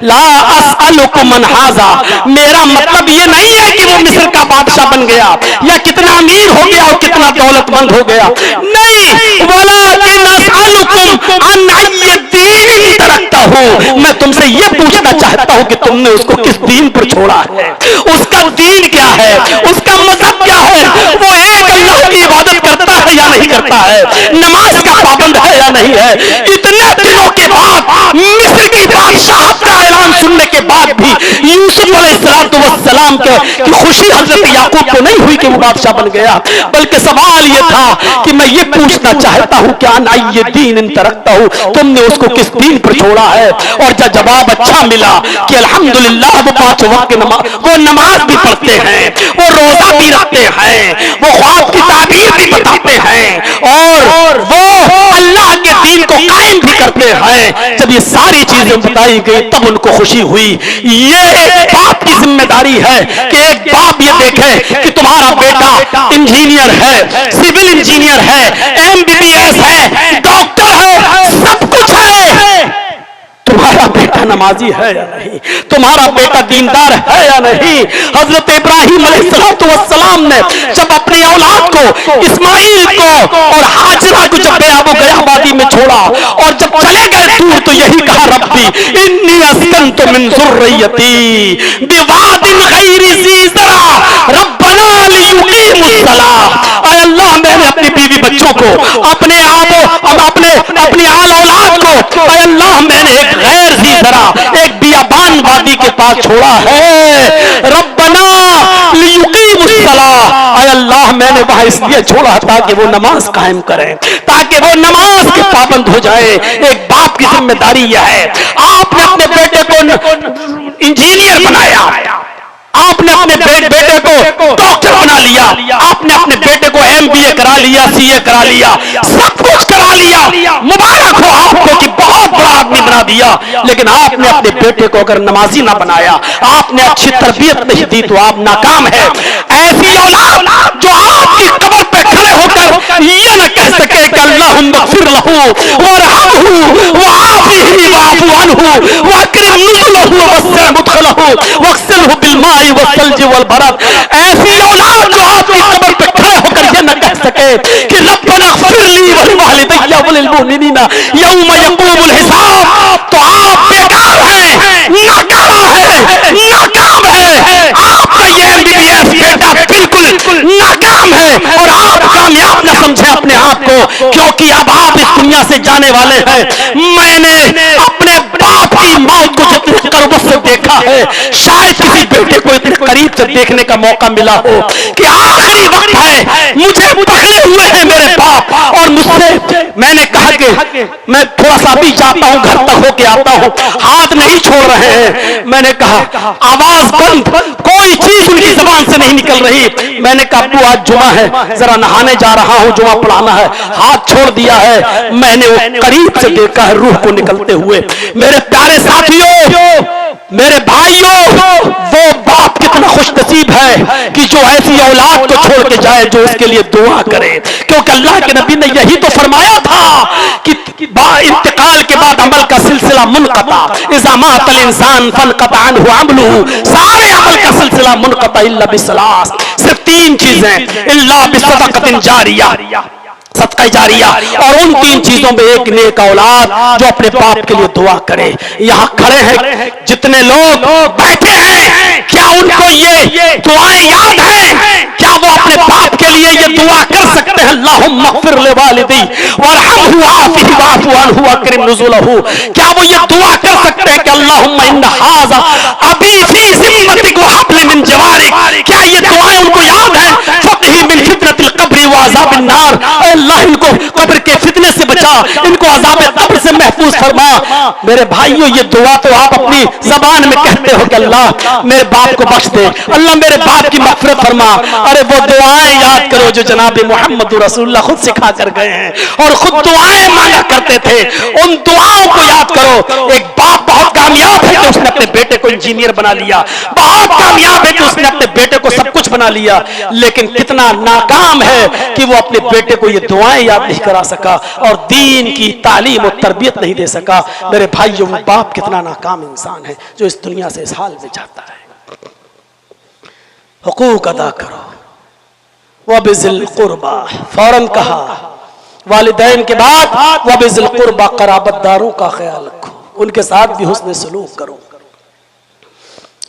ला असअलुकुम मन हाजा, मेरा मतलब ये नहीं है कि वो मिस्र का बादशाह बन गया या कितना अमीर हो गया और कितना दौलतमंद हो गया, नहीं। वलाकिन असअलुकुम अन अय्यि दीन तरकतहू, मैं तुमसे ये पूछना चाहता हूं कि तुमने उसको किस दीन पर छोड़ा है, उसका दीन क्या है, उसका मजहब क्या है, वो एक अल्लाह की इबादत करता है या नहीं करता है, नमाज का पाबंद है या नहीं है। इतने दिनों के बाद मिस्र की बादशाह का ऐलान सुनने के बाद भी यूसुफ अलैहिस्सलाम के खुशी हजरत याकूब को नहीं हुई कि वो बादशाह बन गया, बल्कि सवाल ये था कि मैं ये पूछना चाहता हूं क्या ना ये दीन इन तरकतहू, तुमने उसको किस दीन पर छोड़ा है। और जब जवाब अच्छा मिला कि अल्हम्दुलिल्लाह वो 5 वक्त की नमाज, वो नमाज भी पढ़ते हैं, वो रोजा भी रखते हैं, वो ख्वाब की ताबीर भी बताते हैं और वो अल्लाह के दीन को कायम भी करते हैं, जब ये सारी चीजें बताई गई तब उनको खुशी हुई। ये एक बाप की जिम्मेदारी है कि एक बाप ये देखे कि तुम्हारा बेटा इंजीनियर है, सिविल इंजीनियर है, MBBS है, डॉक्टर है, सब कुछ है, तुम्हारा बेटा नमाजी है या नहीं, तुम्हारा बेटा दीनदार है या नहीं। हजरत इब्राहिम अलैहिस्सलाम ने जब अपनी औलाद को, इस्माइल को और हाजरा को जब बेआबो गयाबादी में छोड़ा और जब चले गए दूर तो यही कहा रब्बी इन्नी अस्कनतु मिन ज़ुर्रियती बिवादिन गैरि ज़ी ज़रा रब्बना लियुक़ीमुस्सलाह। ऐ अल्लाह मैंने अपनी बीवी बच्चों को, अपने अपनी आल औलाद को, ऐ अल्लाह मैंने एक गैर ज़ी ज़रा, एक बियाबान वादी के पास छोड़ा है। रब्बना लियुक़ीमुस्सलाह, ऐ अल्लाह मैंने वहां इसलिए छोड़ा ताकि वो नमाज कायम करें, ताकि वो नमाज के पाबंद हो जाए। एक बाप की जिम्मेदारी यह है। आपने अपने बेटे को इंजीनियर बनाया, आपने अपने बेटे को डॉक्टर बना लिया, आपने अपने बेटे को MBA करा लिया, CA करा लिया, सब कुछ करा लिया, मुबारक हो आपको कि बहुत बड़ा आदमी बना दिया। लेकिन आपने अपने बेटे को अगर नमाजी ना बनाया, आपने अच्छी तरबियत नहीं दी तो आप नाकाम है। ऐसी औलाद जो आपकी कब्र पे खड़े होकर ये न कह सके कि अल्लाहुम्मा ग़फ़िर लहू वरहमहू वआफ़िही वअफ़ू अन्हू वअकरिम नुज़ुलहू ववस्सिअ मुदख़लहू वग़सिलहू बिलमाई वस्सल्ज वलबरद। ऐसी औलाद जो आपकी कब्र पे खड़े होकर ये न कह सके कि रब्बना ग़फ़िर ली वलिवालिदैया वलिलमुमिनीना यौम यक़ूमुल हिसाब, तो आप बेकार हैं, नाकाम है। आपका ये MBBS बेटा बिल्कुल नाकाम है और आप कामयाब न समझे अपने आप को, क्योंकि अब आप इस दुनिया से जाने वाले हैं। मैंने अपने बाप की मौत को जितने करीब से देखा है, शायद किसी बेटे को इतने करीब से देखने का मौका मिला हो कि आखिरी वक्त है, मुझे पकड़े हुए हैं मेरे बाप और मुझसे मैंने कहा कि कि मैं थोड़ा सा भी जाता हूं, घर तक होके आता हूं, हाथ नहीं छोड़ रहे हैं। मैंने कहा आवाज बंद, कोई चीज उनकी जबान से नहीं निकल रही। मैंने कहा अब्बू आज जुमा है, जरा नहाने जा रहा हूं, जुमा पढ़ाना है। हाथ छोड़ दिया है। मैंने वो करीब से देखा है रूह को निकलते हुए। मेरे प्यारे साथियों, मेरे भाइयों, वो बाप कितना खुशनसीब है कि जो ऐसी औलाद को छोड़ के जाए जो उसके लिए दुआ करे, क्योंकि अल्लाह के नबी ने यही तो फरमाया था कि इंतकाल के बाद अमल का सिलसिला मुनक़ता, इज़ा मातल इंसान फनक़ता अन्हु अमलुहु, सारे अमल का सिलसिला मुनक़ता इल्ला बिसलास, सिर्फ 3 चीजें, इल्ला बिसदक़तिन जारिया, सदका जारिया, और उन 3 चीजों में एक नेक औलाद जो अपने बाप के लिए दुआ करे। यहाँ खड़े हैं जितने लोग बैठे हैं, क्या उनको ये दुआएं याद हैं? क्या वो अपने बाप के लिए ये दुआ कर सकते हैं? अल्लाहुम्मा अग़फ़िर लिवालिदी वरहमहु वआफ़िहि वअफ़ु अन्हु वअकरिम नुज़ुलहु। क्या वो ये दुआ कर सकते हैं कि अल्लाहुम्मा इन्ना हाज़ा अबी फ़ी ज़िम्मतिक व हब्ली मिन जवारिक? क्या ये दुआएं उनको याद हैं? फ़क़ही मिन फ़ितनतिल क़ब्रि व अज़ाबिन नार, अल्लाह इनको कब्र के फितने से बचा, इनको अज़ाब कब्र से महफूज फरमा। मेरे भाइयों, ये दुआ तो आप अपनी जबान में कहते हो कि अल्लाह मेरे बाप को बख्श दे, अल्लाह मेरे बाप की मग़फ़िरत फरमा। अरे वो दुआएं याद करो जो जनाब मोहम्मद रसूलुल्लाह खुद सिखा कर गए हैं और खुद दुआएं मांगा करते थे। उन दुआओं को याद करो। एक बाप बहुत कामयाब है कि उसने अपने बेटे को इंजीनियर बना लिया, बहुत कामयाब है कि उसने अपने बेटे को सब कुछ बना लिया, लेकिन कितना नाकाम है कि वो अपने बेटे को ये दुआएं याद नहीं करा सका और दीन की तालीम और तरबियत नहीं दे सका। मेरे भाइयों, बाप कितना नाकाम इंसान है जो इस दुनिया से इस हाल में जाता है। हुकूक अदा करो। वबिज़िल कुर्बा, फौरन कहा वालिदैन के बाद वबिज़िल कुर्बा, क़राबतदारों का ख्याल रखो, उनके साथ भी हुस्न सलूक करो।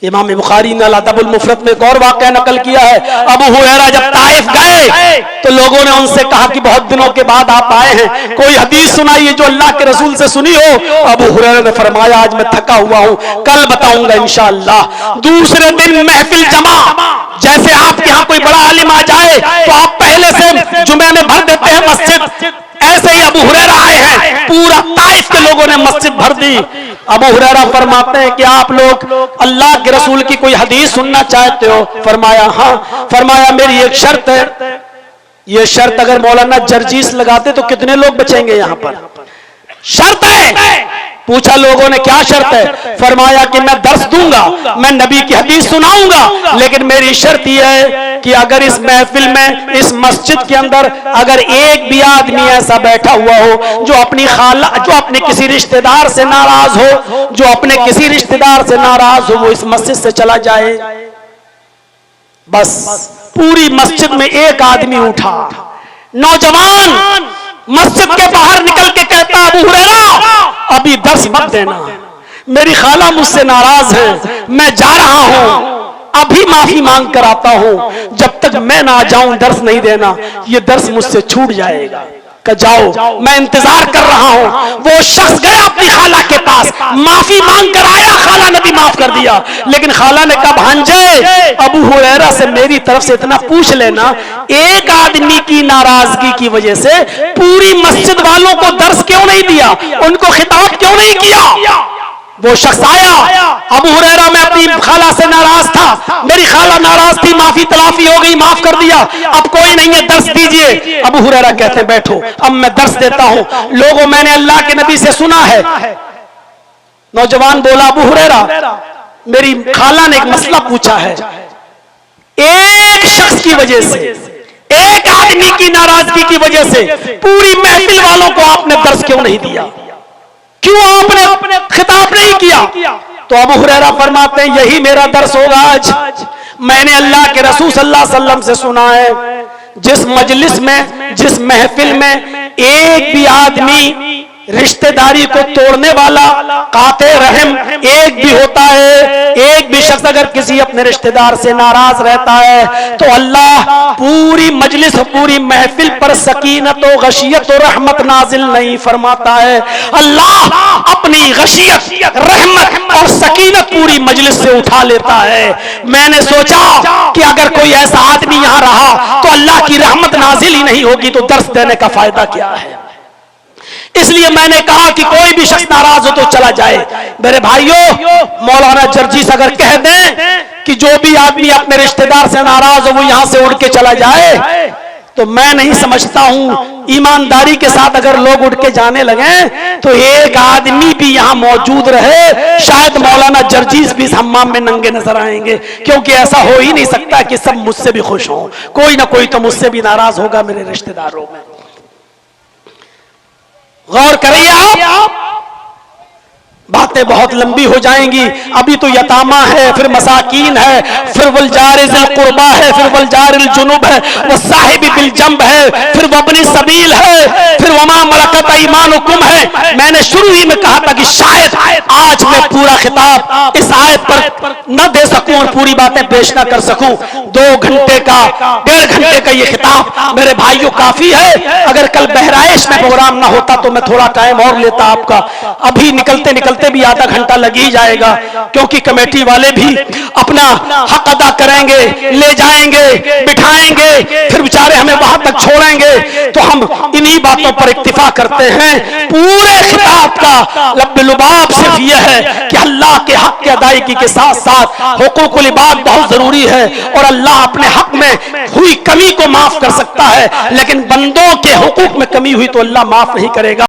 इमाम बुखारी ने अल-अदबुल मुफ़रद में एक और वाक़या नकल किया है। अबू हुरैरा जब ताइफ गए तो लोगों ने उनसे कहा कि बहुत दिनों के बाद आप आए हैं, कोई हदीस सुनाइए जो अल्लाह के रसूल से सुनी हो। अबू हुरैरा ने फरमाया आज मैं थका हुआ हूं, कल बताऊंगा इंशाअल्लाह। दूसरे दिन महफिल जमा, जैसे आपके यहाँ कोई बड़ा आलिम आ जाए तो आप पहले से जुमे में भर देते हैं मस्जिद, ऐसे ही अबू हुरैरा आए हैं, पूरा ताइफ के लोगों ने मस्जिद भर दी। अबू हुरैरा फरमाते हैं कि आप लोग अल्लाह के रसूल की कोई हदीस सुनना चाहते हो? फरमाया हाँ। फरमाया मेरी एक शर्त है, ये शर्त अगर मौलाना जर्जीस लगाते तो कितने लोग बचेंगे यहाँ पर? शर्त है। पूछा लोगों ने क्या शर्त है? फरमाया कि मैं दर्स दूंगा, मैं नबी की हदीस सुनाऊंगा, लेकिन मेरी शर्त यह है कि अगर इस महफिल में, इस मस्जिद के अंदर अगर एक भी आदमी ऐसा बैठा हुआ हो जो अपनी खाला, जो अपने किसी रिश्तेदार से नाराज हो, जो अपने किसी रिश्तेदार से नाराज हो, वो इस मस्जिद से चला जाए। बस पूरी मस्जिद में एक आदमी उठा, नौजवान मस्जिद के बाहर निकल के कहता अबू हुरैरा अभी दर्स मत देना, मेरी खाला मुझसे नाराज है, मैं जा रहा हूं, अभी माफी मांग कर आता हूं, जब तक मैं ना जाऊं दर्स नहीं देना, ये दर्स मुझसे छूट जाएगा। कि जाओ मैं इंतजार कर रहा हूं। वो शख्स गया अपनी खाला के पास, माफी मांग कर आया, खाला ने भी माफ कर दिया, लेकिन खाला ने कहा भांजे अबू हुरैरा से मेरी तरफ से इतना पूछ लेना, एक आदमी की नाराजगी की वजह से पूरी मस्जिद वालों को दर्स क्यों नहीं दिया, उनको खिताब क्यों नहीं किया? वो शख्स आया, अबू हुरैरा मैं अपनी खाला से नाराज था, मेरी खाला नाराज थी, माफी तलाफी हो गई, माफ कर दिया, अब कोई नहीं है, दर्स दीजिए। अबू हुरैरा कहते बैठो, अब मैं दर्स देता हूं। लोगों मैंने अल्लाह के नबी से सुना है। नौजवान बोला अबू हुरैरा मेरी खाला ने एक मसला पूछा है, एक शख्स की वजह से, एक आदमी की नाराजगी की वजह से पूरी महफिल वालों को आपने दर्स क्यों नहीं दिया, क्यों आपने खिताब नहीं किया? तो अबू हुरैरा फरमाते हैं यही मेरा दर्स होगा आज। मैंने अल्लाह के रसूल सल्लल्लाहु अलैहि वसल्लम से सुना है, जिस मजलिस में, जिस महफिल में एक भी आदमी रिश्तेदारी को तोड़ने वाला, काते रहम एक भी होता है, एक भी शख्स अगर किसी अपने रिश्तेदार से नाराज रहता है तो अल्लाह पूरी मजलिस, पूरी महफिल पर सकीनत और गशियत और रहमत नाजिल नहीं फरमाता है। अल्लाह अपनी गशियत, रहमत और सकीनत पूरी मजलिस से उठा लेता है। मैंने सोचा कि अगर कोई ऐसा आदमी यहां रहा तो अल्लाह की रहमत नाजिल ही नहीं होगी, तो दर्स देने का फायदा क्या है? इसलिए मैंने कहा कि कोई भी शख्स नाराज हो तो चला जाए। मेरे भाइयों, मौलाना जर्जीस अगर कह दें कि जो भी आदमी अपने रिश्तेदार से नाराज हो वो यहां से उड़ के चला जाए, तो मैं नहीं समझता हूं ईमानदारी के साथ अगर लोग उठ के जाने लगे तो एक आदमी भी यहां मौजूद रहे, शायद मौलाना जर्जीस भी इस हम्माम में नंगे नजर आएंगे, क्योंकि ऐसा हो ही नहीं सकता कि सब मुझसे भी खुश हों। कोई ना कोई तो मुझसे भी नाराज होगा मेरे रिश्तेदारों में। गौर करिए आप, बातें बहुत लंबी हो जाएंगी। अभी तो यतामा है, फिर मसाकीन है, फिर वलजारिल कुर्बा है, फिर वलजारिल जुनुब है, वो साहिब बिल जंब है, फिर वबनी सबील है, फिर वमा मलकत ईमानुकुम है। मैंने शुरू ही में कहा था कि शायद आज मैं पूरा खिताब इस आयत पर न दे सकूं और पूरी बातें पेश न कर सकूं। 2 घंटे का 1.5 घंटे का ये खिताब मेरे भाइयों काफी है। अगर कल बहराइश में प्रोग्राम ना होता तो मैं थोड़ा टाइम और लेता आपका। अभी निकलते निकलते भी आधा घंटा लग ही जाएगा, क्योंकि कमेटी वाले भी अपना हक अदा करेंगे, ले जाएंगे, बिठाएंगे, फिर बेचारे हमें वहां तक छोड़ेंगे। तो हम इन्हीं बातों पर इक्तिफा करते हैं। पूरे खिताब का लब्बे-लुबाब सिर्फ यह है कि अल्लाह के हक की अदायगी के साथ साथ हुकूकुल इबाद बहुत जरूरी है, और अल्लाह अपने हक में हुई कमी को माफ कर सकता है, लेकिन बंदों के हुकूक में कमी हुई तो अल्लाह माफ नहीं करेगा।